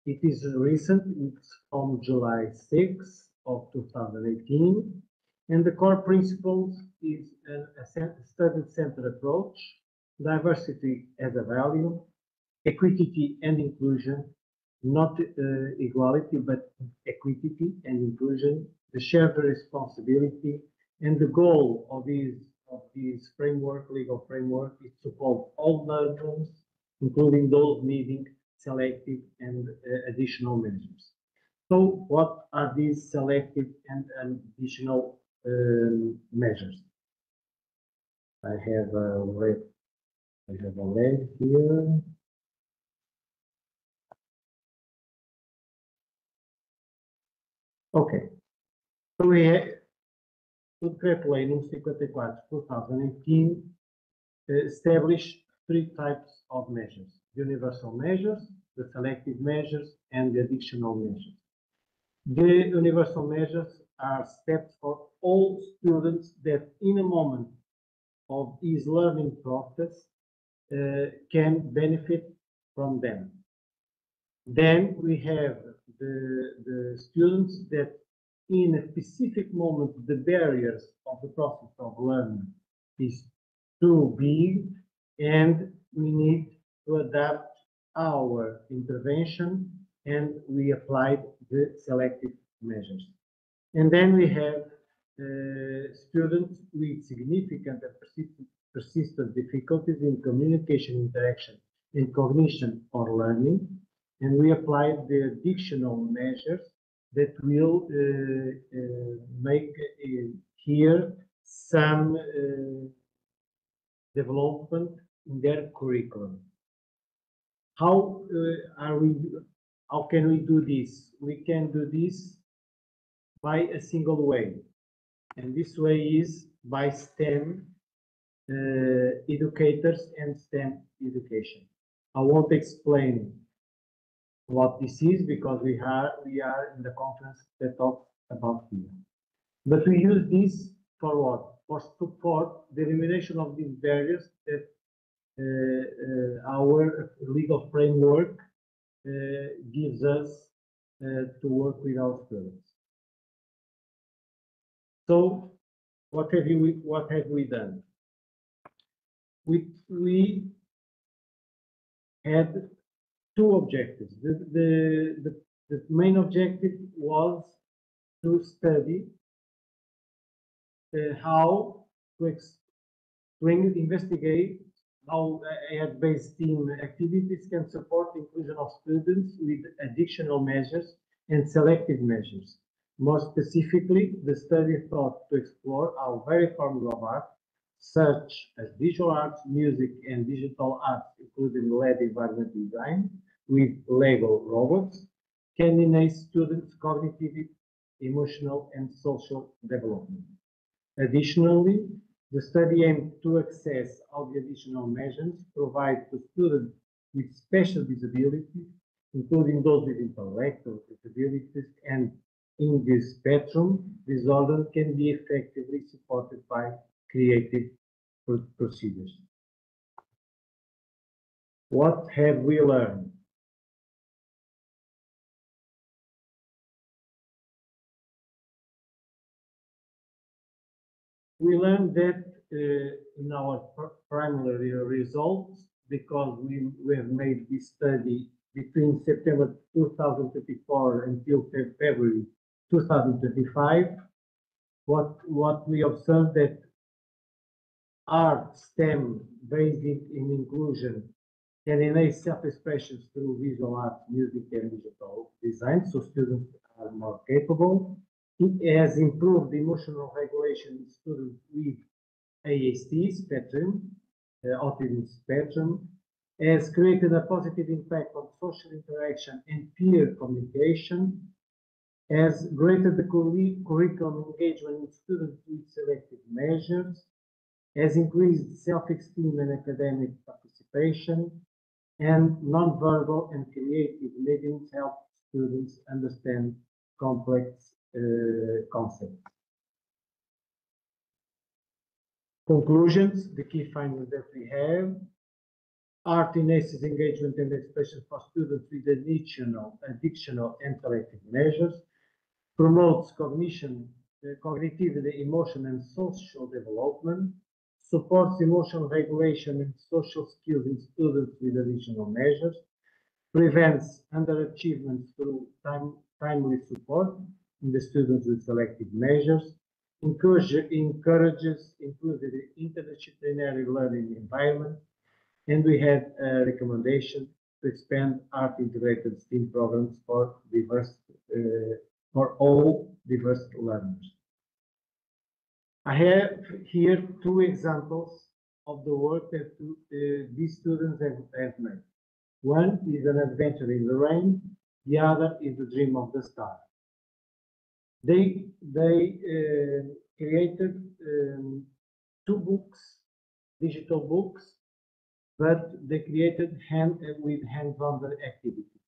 It is recent, it's from July 6 of 2018. And the core principles is a student-centered approach, diversity as a value, equity and inclusion, not equality, but equity and inclusion, the shared responsibility, and the goal of this framework, legal framework, is to support all learners, including those needing selective and additional measures. So what are these selective and additional measures? I have a leg here. Okay. So we have o Decreto-Lei número 54/2018 established three types of measures: the universal measures, the selective measures, and the additional measures. The universal measures are steps for all students that in a moment of his learning process can benefit from them. Then we have the students that in a specific moment the barriers of the process of learning is too big and we need to adapt our intervention, and we applied the selective measures. And then we have students with significant and persistent difficulties in communication, interaction, and cognition or learning, and we applied the additional measures that will make here some development in their curriculum. How can we do this? We can do this by a single way, and this way is by STEM educators and STEM education. I won't explain what this is because we are in the conference that talks about here. But we use this for what? For support the elimination of these barriers that our legal framework gives us to work with our students. So, what have we done? We had two objectives. The main objective was to study how to investigate how AI-based team activities can support the inclusion of students with additional measures and selective measures. More specifically, the study thought to explore how varied forms of art, such as visual arts, music, and digital arts, including LED environment design with Lego robots, can enhance students' cognitive, emotional, and social development. Additionally, the study aimed to assess how the additional measures provide to students with special disabilities, including those with intellectual disabilities and in this spectrum disorder, can be effectively supported by creative procedures. What have we learned? We learned that in our primary results, because we have made this study between September 2024 until February 2025, what we observed that art, STEM, based in inclusion, can enhance self-expression through visual arts, music, and digital design, so students are more capable. It has improved emotional regulation in students with ASD spectrum, autism spectrum, has created a positive impact on social interaction and peer communication, has granted the curriculum engagement in students with selective measures, has increased self-esteem and academic participation, and nonverbal and creative mediums help students understand complex concepts. Conclusions, the key findings that we have: art enhances engagement and expression for students with additional and selective measures, promotes cognition, cognitive, emotion, and social development, supports emotional regulation and social skills in students with additional measures, prevents underachievement through timely support in the students with selective measures, encourages inclusive interdisciplinary learning environment, and we had a recommendation to expand art-integrated STEAM programs for all diverse learners. I have here two examples of the work that these students have made. One is an adventure in the rain, the other is the dream of the star. They created two books, digital books, but they created with hands-on activity.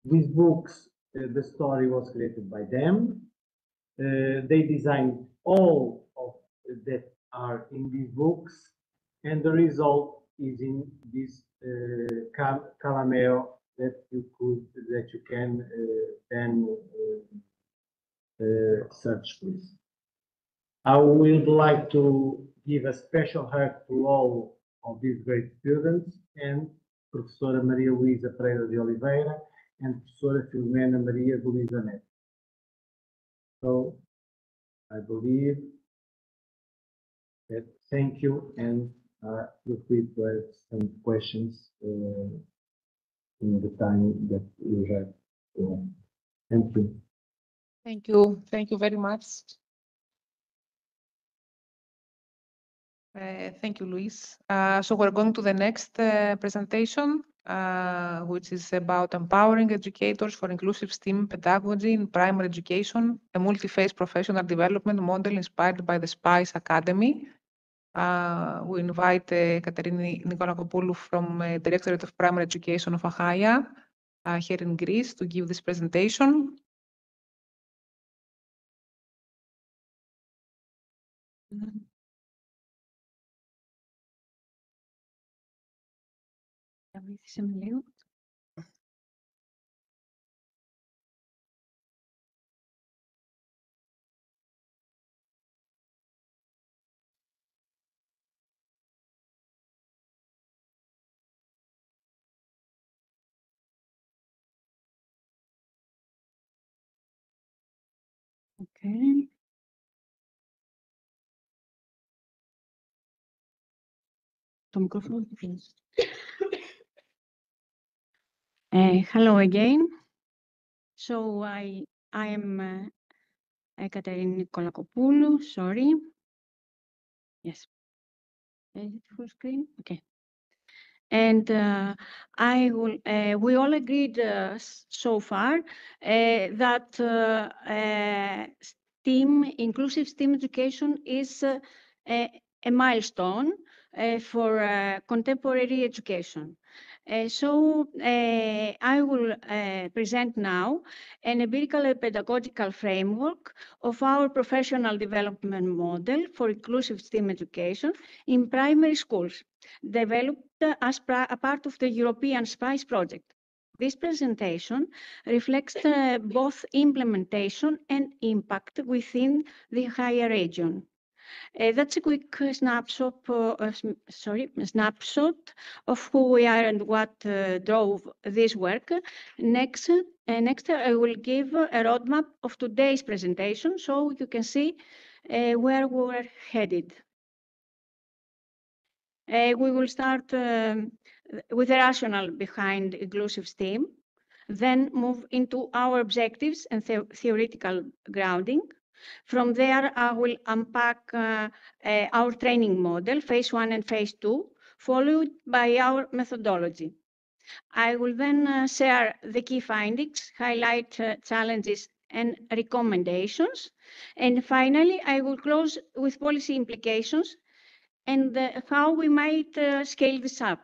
These books, the story was created by them. They designed all of that are in these books, and the result is in this calameo that you can then search, please. I would like to give a special hug to all of these great students and Professora Maria Luísa Pereira de Oliveira and Professora Filomena Maria de Luísa Neto. So I believe that thank you, and feel free to ask some questions in the time that you have. Thank you. Thank you. Thank you very much. Thank you, Luis. So we're going to the next presentation, which is about empowering educators for inclusive STEAM pedagogy in primary education, a multi-phase professional development model inspired by the SpicE Academy. We invite Katerini Nikolakopoulou from Directorate of Primary Education of Achaia here in Greece to give this presentation. Okay. The microphone, please. Hello again. So I am Katerini Nikolakopoulou. Sorry. Yes. Is it full screen? Okay. And we all agreed so far that inclusive STEAM education is a milestone for contemporary education. So I will present now an empirical and pedagogical framework of our professional development model for inclusive STEAM education in primary schools, developed as a part of the European SpicE project. This presentation reflects both implementation and impact within the higher region. That's a quick snapshot of who we are and what drove this work. Next, I will give a roadmap of today's presentation so you can see where we're headed. We will start with the rationale behind inclusive STEAM, then move into our objectives and theoretical grounding. From there, I will unpack our training model, phase 1 and phase 2, followed by our methodology. I will then share the key findings, highlight challenges and recommendations. And finally, I will close with policy implications and how we might scale this up.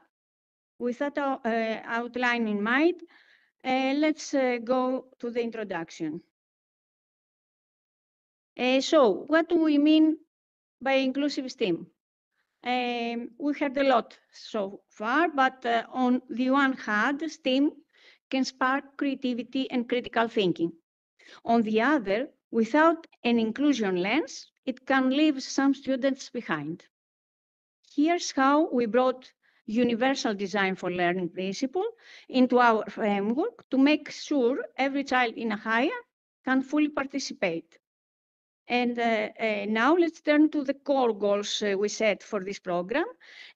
With that outline in mind, let's go to the introduction. So what do we mean by inclusive STEAM? We heard a lot so far, but on the one hand, STEAM can spark creativity and critical thinking. On the other, without an inclusion lens, it can leave some students behind. Here's how we brought universal design for learning principle into our framework to make sure every child in Achaia can fully participate. And now let's turn to the core goals we set for this program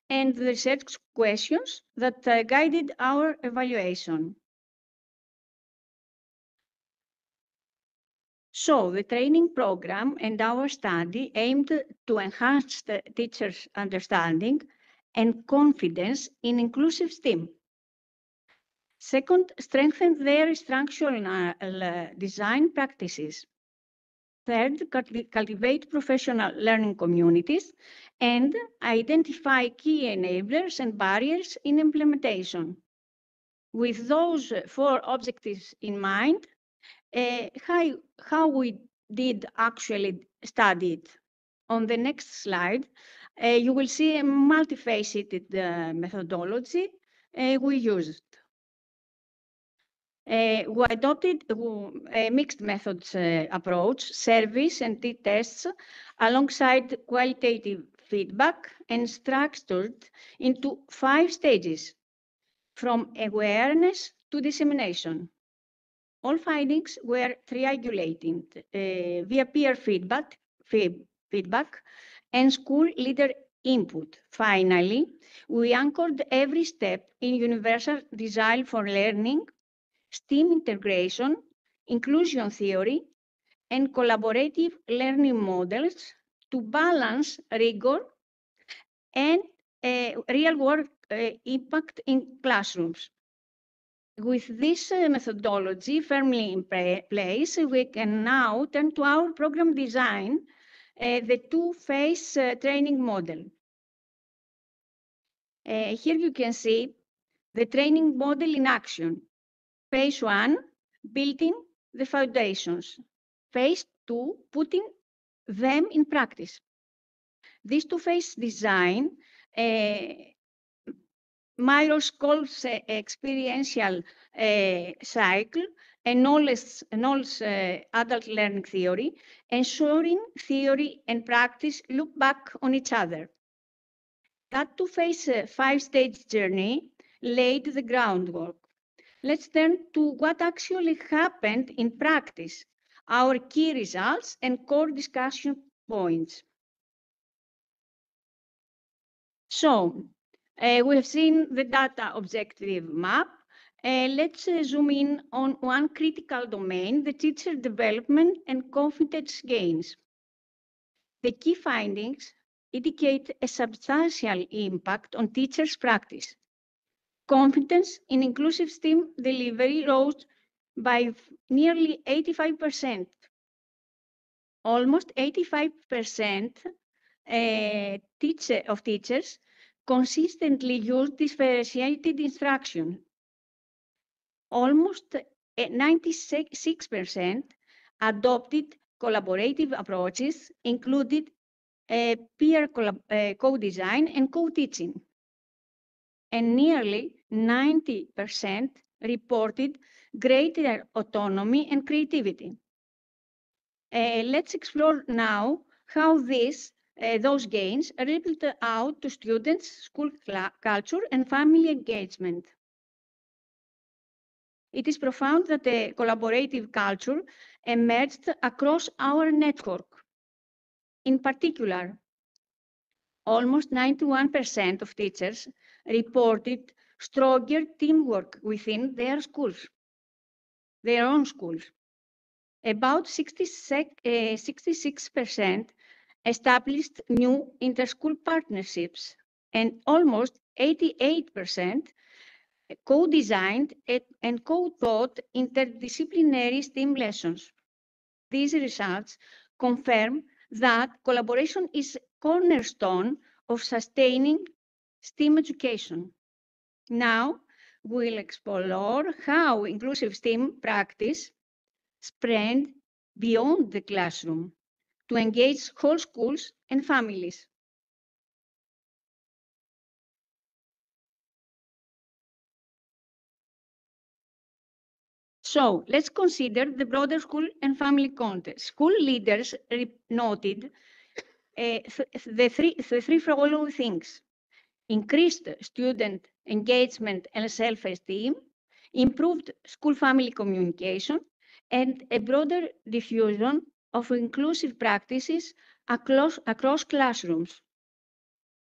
and the research questions that guided our evaluation. So the training program and our study aimed to enhance the teachers' understanding and confidence in inclusive STEAM. Second, strengthen their instructional design practices. Third, cultivate professional learning communities and identify key enablers and barriers in implementation. With those 4 objectives in mind, how we did actually study it. On the next slide, you will see a multifaceted methodology we used. We adopted a mixed methods approach, service and tests, alongside qualitative feedback and structured into 5 stages, from awareness to dissemination. All findings were triangulated via peer feedback and school leader input. Finally, we anchored every step in universal design for learning, STEAM integration, inclusion theory, and collaborative learning models to balance rigor and real-world impact in classrooms. With this methodology firmly in place, we can now turn to our program design, the 2-phase training model. Here you can see the training model in action. Phase 1, building the foundations. Phase 2, putting them in practice. This 2-phase design mirrors Kolb's experiential cycle and knowledge adult learning theory, ensuring theory and practice look back on each other. That 2-phase 5-stage journey laid the groundwork. Let's turn to what actually happened in practice, our key results and core discussion points. So, we have seen the data objective map. Let's zoom in on one critical domain, the teacher development and confidence gains. The key findings indicate a substantial impact on teachers' practice. Confidence in inclusive STEAM delivery rose by nearly 85%. Almost 85% of teachers consistently use differentiated instruction. Almost 96% adopted collaborative approaches, including peer co-design and co-teaching. And nearly 90% reported greater autonomy and creativity. Let's explore now how those gains rippled out to students, school culture, and family engagement. It is profound that a collaborative culture emerged across our network. In particular, almost 91% of teachers reported stronger teamwork within their own schools. About 66% established new inter-school partnerships, and almost 88% co-designed and co-taught interdisciplinary STEAM lessons. These results confirm that collaboration is a cornerstone of sustaining STEAM education. Now, we'll explore how inclusive STEAM practice spread beyond the classroom to engage whole schools and families. So let's consider the broader school and family context. School leaders noted the three following things: increased student engagement and self-esteem, improved school-family communication, and a broader diffusion of inclusive practices across classrooms.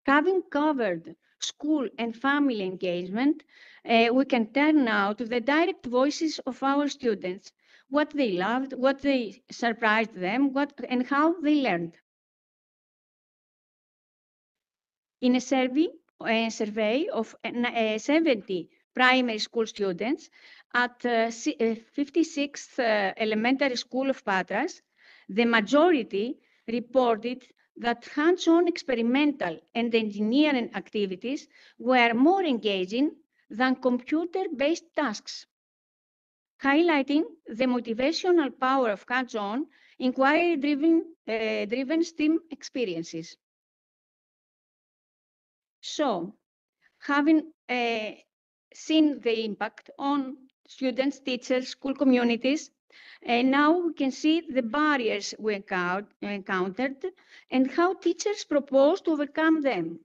Having covered school and family engagement, we can turn now to the direct voices of our students, what they loved, what they surprised them, and how they learned. In a survey of 70 primary school students at 56th Elementary School of Patras, the majority reported that hands-on experimental and engineering activities were more engaging than computer-based tasks, highlighting the motivational power of hands-on, inquiry-driven STEAM experiences. So, having seen the impact on students, teachers, school communities. And now we can see the barriers we encountered and how teachers propose to overcome them.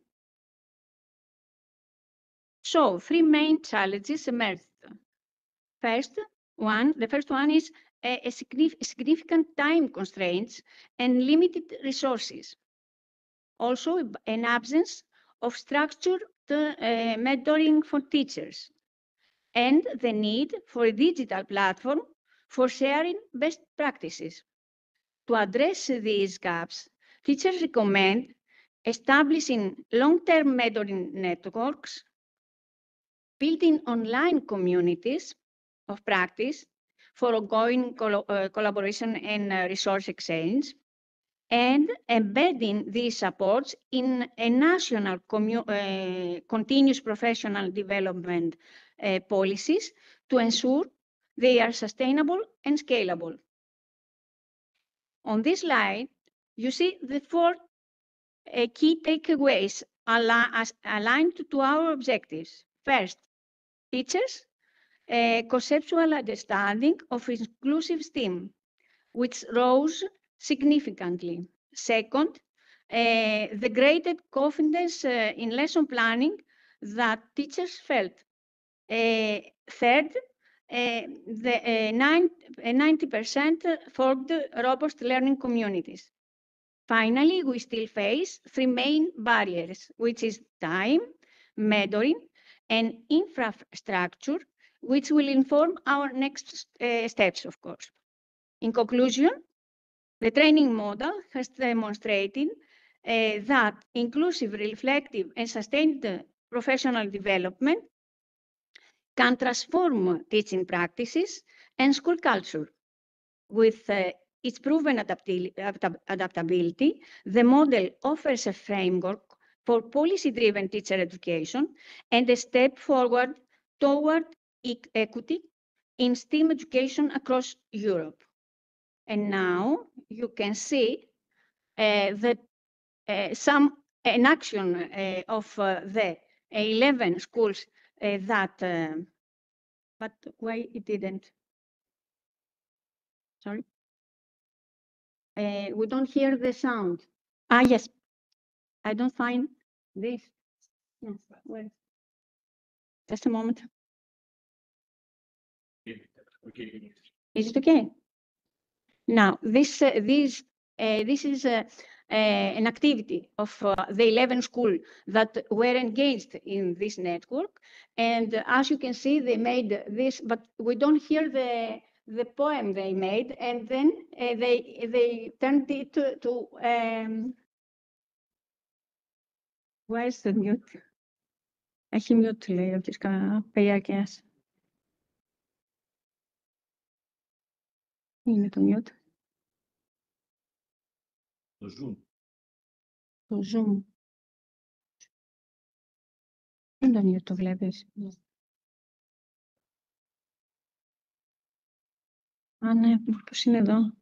So 3 main challenges emerged. The first one is a significant time constraints and limited resources. Also, an absence of structured mentoring for teachers, and the need for a digital platform for sharing best practices. To address these gaps, teachers recommend establishing long-term mentoring networks, building online communities of practice for ongoing collaboration and resource exchange, and embedding these supports in a national continuous professional development policies to ensure they are sustainable and scalable. On this slide, you see the 4 key takeaways aligned to our objectives. First, teachers, conceptual understanding of inclusive STEAM, which rose significantly. Second, the greater confidence in lesson planning that teachers felt. Third, the 90% formed robust learning communities. Finally, we still face 3 main barriers, which is time, mentoring, and infrastructure, which will inform our next steps, of course. In conclusion, the training model has demonstrated that inclusive, reflective, and sustained professional development can transform teaching practices and school culture. With its proven adaptability, the model offers a framework for policy-driven teacher education and a step forward toward equity in STEAM education across Europe. And now you can see an action of the 11 schools but why it didn't? Sorry. We don't hear the sound. Yes. I don't find this. Yes. Where? Just a moment. Is it okay? Now, this is an activity of the 11 schools that were engaged in this network. And as you can see, they made this, but we don't hear the poem they made. And then they turned it to where's the mute? Έχει mute, λέει ο κ. Παγιάκιας. Είναι το mute. Το Zoom. Το Zoom. Δεν το mute το βλέπεις. Α, ναι, πώς είναι εδώ.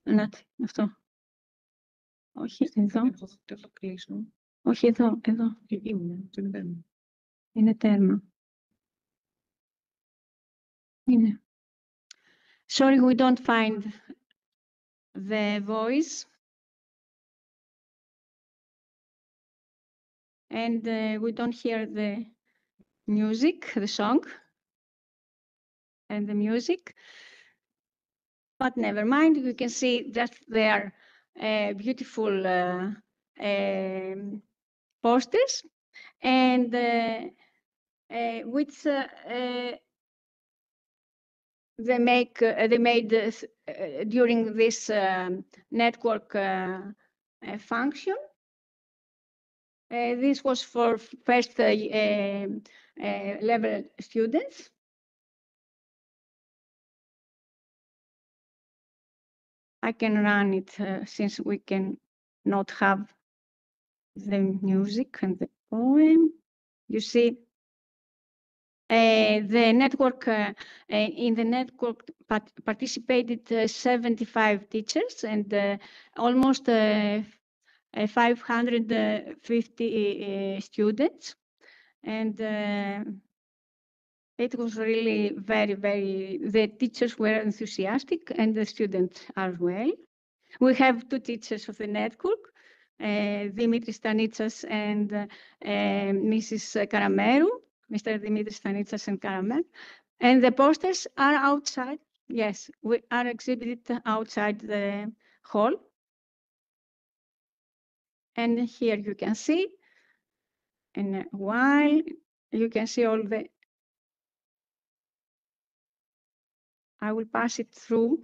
Να, αυτό. Όχι, εδώ. Όχι, εδώ, εδώ. Είναι τέρμα. Είναι. Sorry, we don't find the voice. And we don't hear the music, the song, and the music. But never mind, you can see that there are beautiful posters, and which they made during this network function. This was for first level students. I can run it since we can not have the music and the poem. You see, the network in the network participated 75 teachers and almost 550 students, and It was really the teachers were enthusiastic and the students as well. We have two teachers of the network, Dimitris Stanitsas and Mrs. Karameru, Mr. Dimitris Stanitsas and Karameru. And the posters are outside. Yes, we are exhibited outside the hall. And here you can see, and while you can see all the, I will pass it through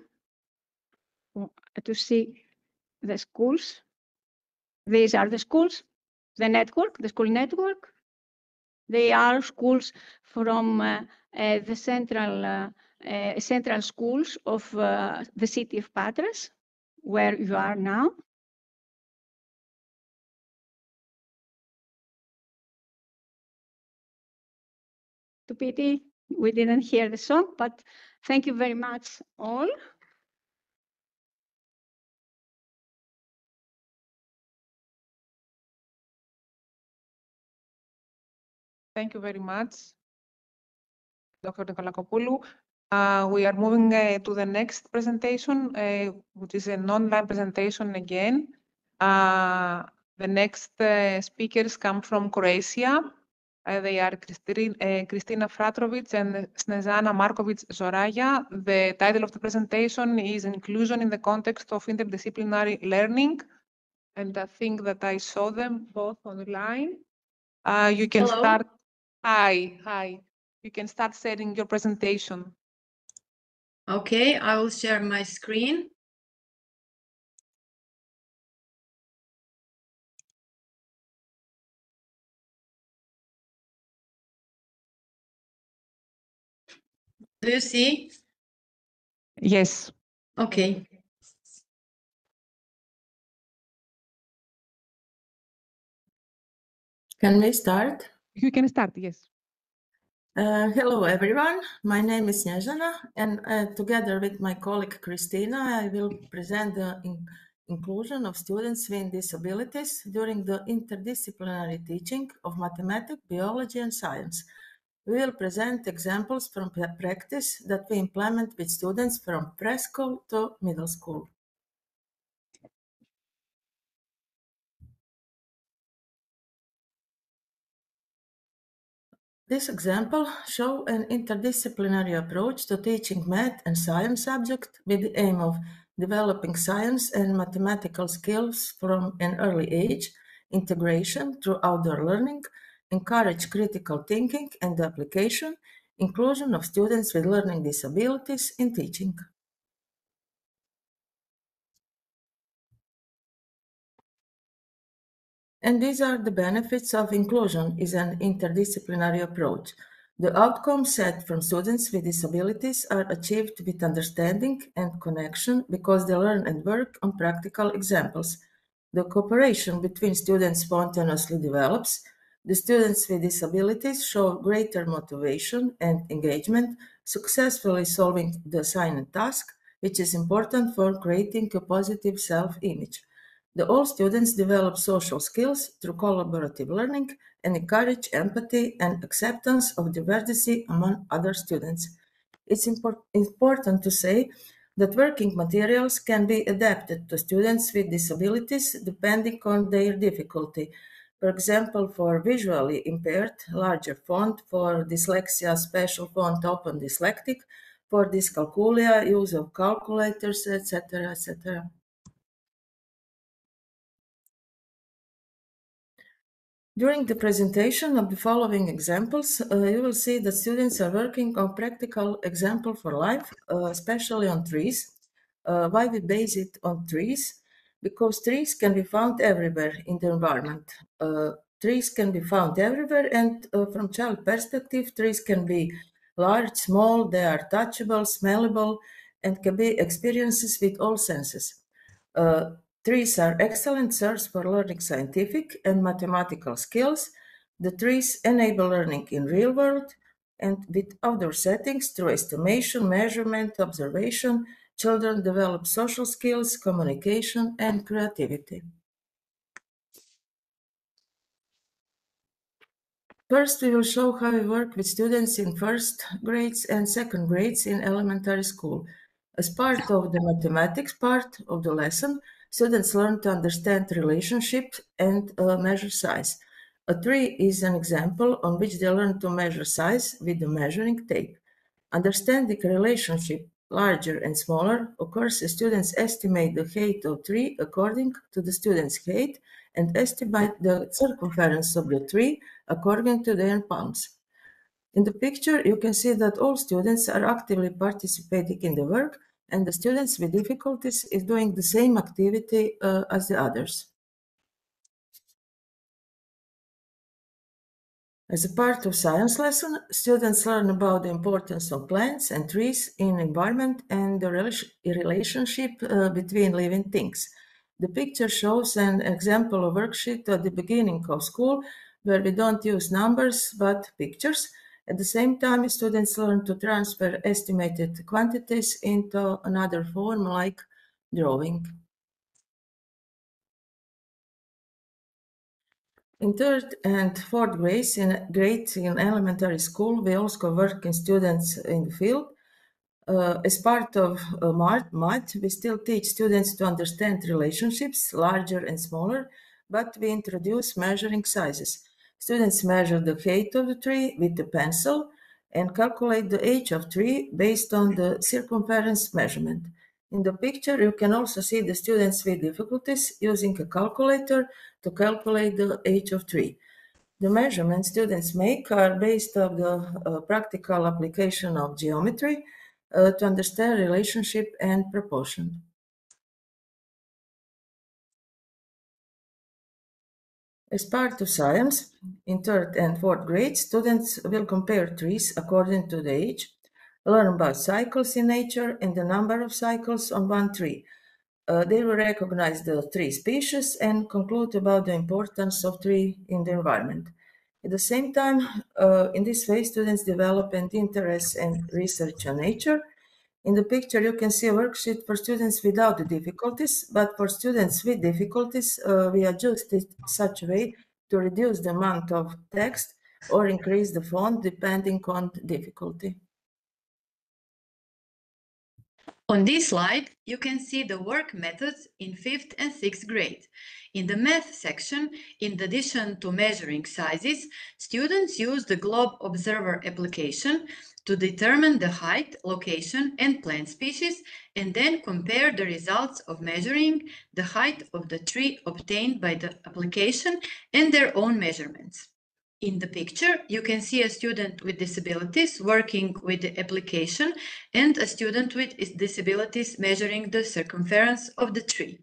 to see the schools. These are the schools, the network, the school network. They are schools from the central schools of the city of Patras, where you are now. To pity, we didn't hear the song, but thank you very much all. Thank you very much, Dr. Nikolakopoulou. We are moving to the next presentation, which is an online presentation again. The next speakers come from Croatia. They are Kristina Fratrovic and Snezana Markovic-Zoraya. The title of the presentation is Inclusion in the Context of Interdisciplinary Learning. And I think that I saw them both online. You can Hello. start. Hi. You can start sharing your presentation. Okay, I will share my screen. Do you see? Yes. Okay. Can we start? You can start, yes. Hello, everyone. My name is Snezana, and together with my colleague Kristina, I will present the inclusion of students with disabilities during the interdisciplinary teaching of mathematics, biology, and science. We will present examples from practice that we implement with students from preschool to middle school. This example shows an interdisciplinary approach to teaching math and science subjects with the aim of developing science and mathematical skills from an early age, integration through outdoor learning, encourage critical thinking and application, inclusion of students with learning disabilities in teaching. And these are the benefits of inclusion is an interdisciplinary approach. The outcomes set from students with disabilities are achieved with understanding and connection because they learn and work on practical examples. The cooperation between students spontaneously develops. The students with disabilities show greater motivation and engagement, successfully solving the assigned task, which is important for creating a positive self-image. All students develop social skills through collaborative learning and encourage empathy and acceptance of diversity among other students. It's important to say that working materials can be adapted to students with disabilities depending on their difficulty. For example, for visually impaired, larger font; for dyslexia, special font open dyslectic; for dyscalculia, use of calculators, etc., etc. During the presentation of the following examples, you will see that students are working on practical example for life, especially on trees. Why we base it on trees? Because trees can be found everywhere in the environment. Trees can be found everywhere, and from child perspective, trees can be large, small, they are touchable, smellable, and can be experiences with all senses. Trees are excellent source for learning scientific and mathematical skills. The trees enable learning in real world and with outdoor settings through estimation, measurement, observation. Children develop social skills, communication, and creativity. First, we will show how we work with students in first grades and second grades in elementary school. As part of the mathematics part of the lesson, students learn to understand relationship and measure size. A tree is an example on which they learn to measure size with the measuring tape. Understanding relationship larger and smaller occurs as students estimate the height of tree according to the student's height and estimate the circumference of the tree according to their palms. In the picture, you can see that all students are actively participating in the work, and the students with difficulties is doing the same activity as the others. As a part of science lesson, students learn about the importance of plants and trees in environment and the relationship between living things. The picture shows an example of worksheet at the beginning of school where we don't use numbers but pictures. At the same time, students learn to transfer estimated quantities into another form like drawing. In third and fourth grades in elementary school, we also work in students in the field. As part of math, we still teach students to understand relationships, larger and smaller, but we introduce measuring sizes. Students measure the height of the tree with the pencil and calculate the age of tree based on the circumference measurement. In the picture, you can also see the students with difficulties using a calculator to calculate the age of tree. The measurements students make are based on the practical application of geometry to understand relationship and proportion. As part of science, in third and fourth grades, students will compare trees according to the age, learn about cycles in nature and the number of cycles on one tree. They will recognize the tree species and conclude about the importance of tree in the environment. At the same time, in this way, students develop an interest and research on nature. In the picture, you can see a worksheet for students without the difficulties, but for students with difficulties, we adjust it such a way to reduce the amount of text or increase the font depending on the difficulty. On this slide, you can see the work methods in 5th and 6th grade. In the math section, in addition to measuring sizes, students use the Globe Observer application to determine the height, location, and plant species, and then compare the results of measuring the height of the tree obtained by the application and their own measurements. In the picture, you can see a student with disabilities working with the application and a student with disabilities measuring the circumference of the tree.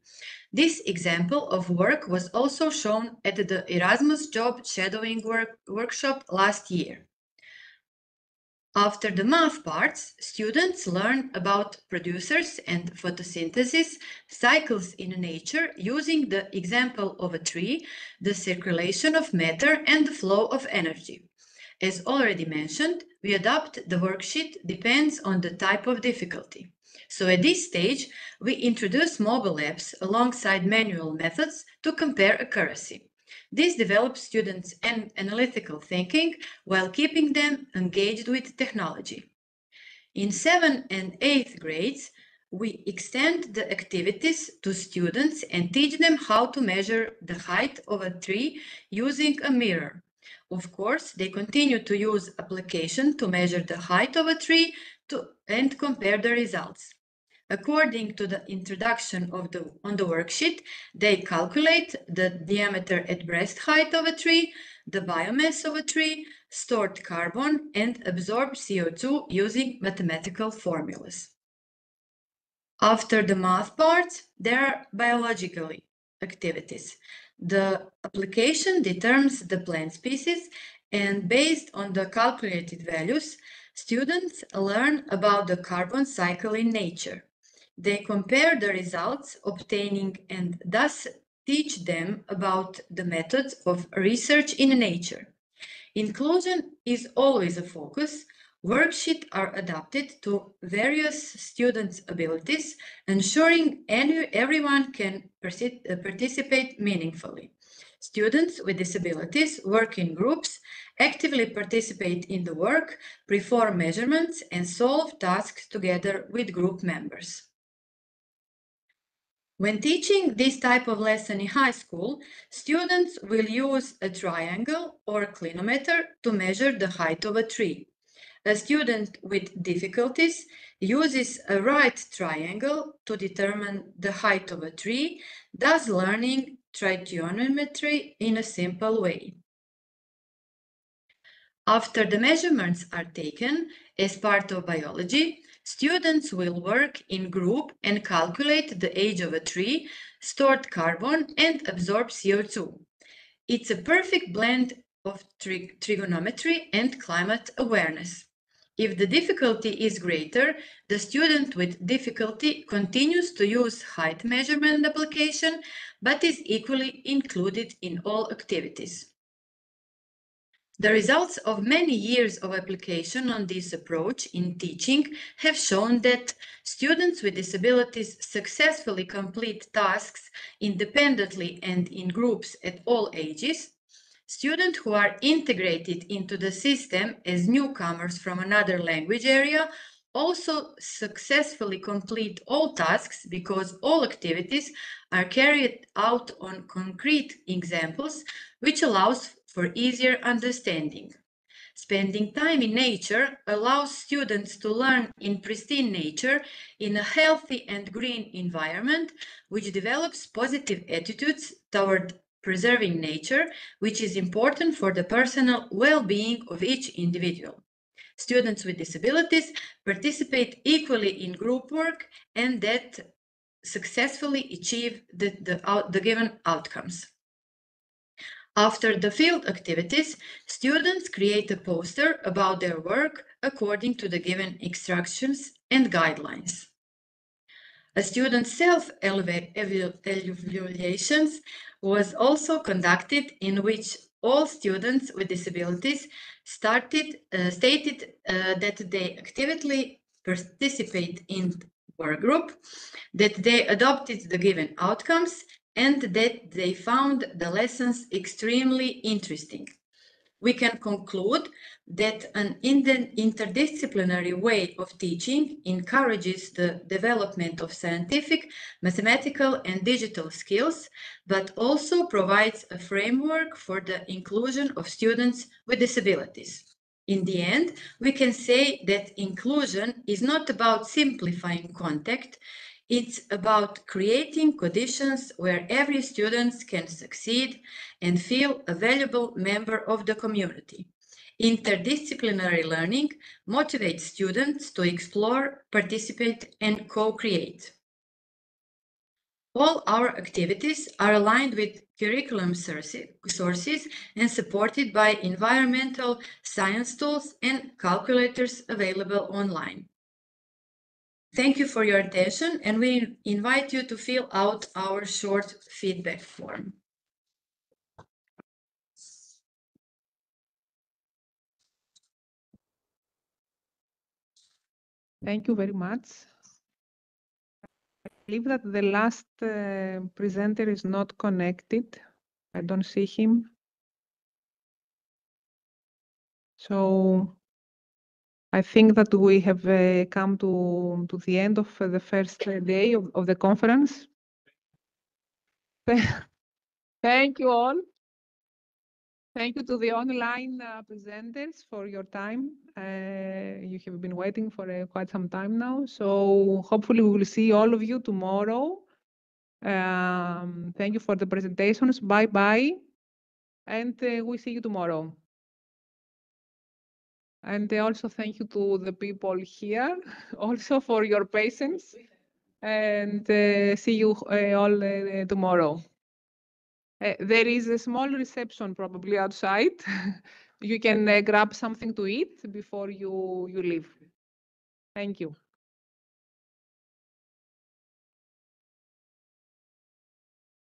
This example of work was also shown at the Erasmus Job Shadowing Workshop last year. After the math parts, students learn about producers and photosynthesis cycles in nature using the example of a tree, the circulation of matter, and the flow of energy. As already mentioned, we adapt the worksheet depends on the type of difficulty. So at this stage, we introduce mobile apps alongside manual methods to compare accuracy. This develops students' analytical thinking while keeping them engaged with technology. In 7th and 8th grades, we extend the activities to students and teach them how to measure the height of a tree using a mirror. Of course, they continue to use application to measure the height of a tree and compare the results. According to the introduction on the worksheet, they calculate the diameter at breast height of a tree, the biomass of a tree, stored carbon, and absorbed CO2 using mathematical formulas. After the math part, there are biological activities. The application determines the plant species, and based on the calculated values, students learn about the carbon cycle in nature. They compare the results obtaining and thus teach them about the methods of research in nature. Inclusion is always a focus. Worksheets are adapted to various students' abilities, ensuring everyone can participate meaningfully. Students with disabilities work in groups, actively participate in the work, perform measurements, and solve tasks together with group members. When teaching this type of lesson in high school, students will use a triangle or a clinometer to measure the height of a tree. A student with difficulties uses a right triangle to determine the height of a tree, thus learning trigonometry in a simple way. After the measurements are taken as part of biology, students will work in group and calculate the age of a tree, stored carbon, and absorb CO2. It's a perfect blend of trigonometry and climate awareness. If the difficulty is greater, the student with difficulty continues to use height measurement application, but is equally included in all activities. The results of many years of application on this approach in teaching have shown that students with disabilities successfully complete tasks independently and in groups at all ages. Students who are integrated into the system as newcomers from another language area also successfully complete all tasks because all activities are carried out on concrete examples, which allows for easier understanding. Spending time in nature allows students to learn in pristine nature in a healthy and green environment, which develops positive attitudes toward preserving nature, which is important for the personal well-being of each individual. Students with disabilities participate equally in group work and that successfully achieve the given outcomes. After the field activities, students create a poster about their work according to the given instructions and guidelines. A student self-evaluations was also conducted in which all students with disabilities stated that they actively participate in work group, that they adopted the given outcomes, and that they found the lessons extremely interesting. We can conclude that an interdisciplinary way of teaching encourages the development of scientific, mathematical, and digital skills, but also provides a framework for the inclusion of students with disabilities. In the end, we can say that inclusion is not about simplifying content, it's about creating conditions where every student can succeed and feel a valuable member of the community. Interdisciplinary learning motivates students to explore, participate, and co-create. All our activities are aligned with curriculum sources and supported by environmental science tools and calculators available online. Thank you for your attention, and we invite you to fill out our short feedback form. Thank you very much. I believe that the last presenter is not connected. I don't see him. So I think that we have come to the end of the first day of the conference. Thank you all. Thank you to the online presenters for your time. You have been waiting for quite some time now. So hopefully we will see all of you tomorrow. Thank you for the presentations. Bye-bye. And we see you tomorrow. And also thank you to the people here also for your patience. And see you all tomorrow. There is a small reception probably outside. You can grab something to eat before you leave. Thank you.